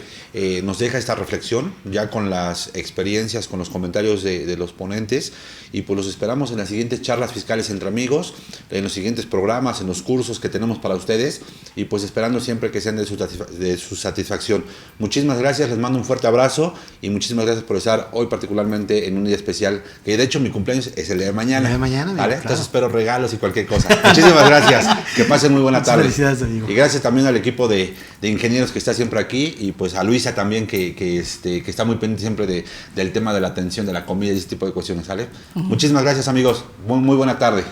nos deja esta reflexión, ya con las experiencias, con los comentarios de los ponentes, y pues los esperamos en las siguientes charlas fiscales entre amigos, en los siguientes programas, en los cursos que tenemos para ustedes, y pues esperando siempre que sean de su satisfacción. Muchísimas gracias, les mando un fuerte abrazo y muchísimas gracias por estar hoy particularmente en un día especial, que de hecho mi cumpleaños es el de mañana. El de mañana, ¿vale? Claro. Entonces espero regalos y cualquier cosa. Muchísimas gracias, que pasen muy buena tarde. Felicidades, amigo. Y gracias también al equipo de ingenieros que está siempre aquí, y pues a Luisa también que está muy pendiente siempre del tema de la atención de la comida y ese tipo de cuestiones, ¿sale? Muchísimas gracias, amigos. Muy buena tarde.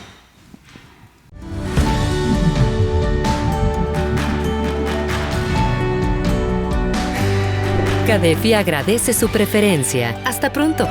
CADEFI agradece su preferencia. Hasta pronto.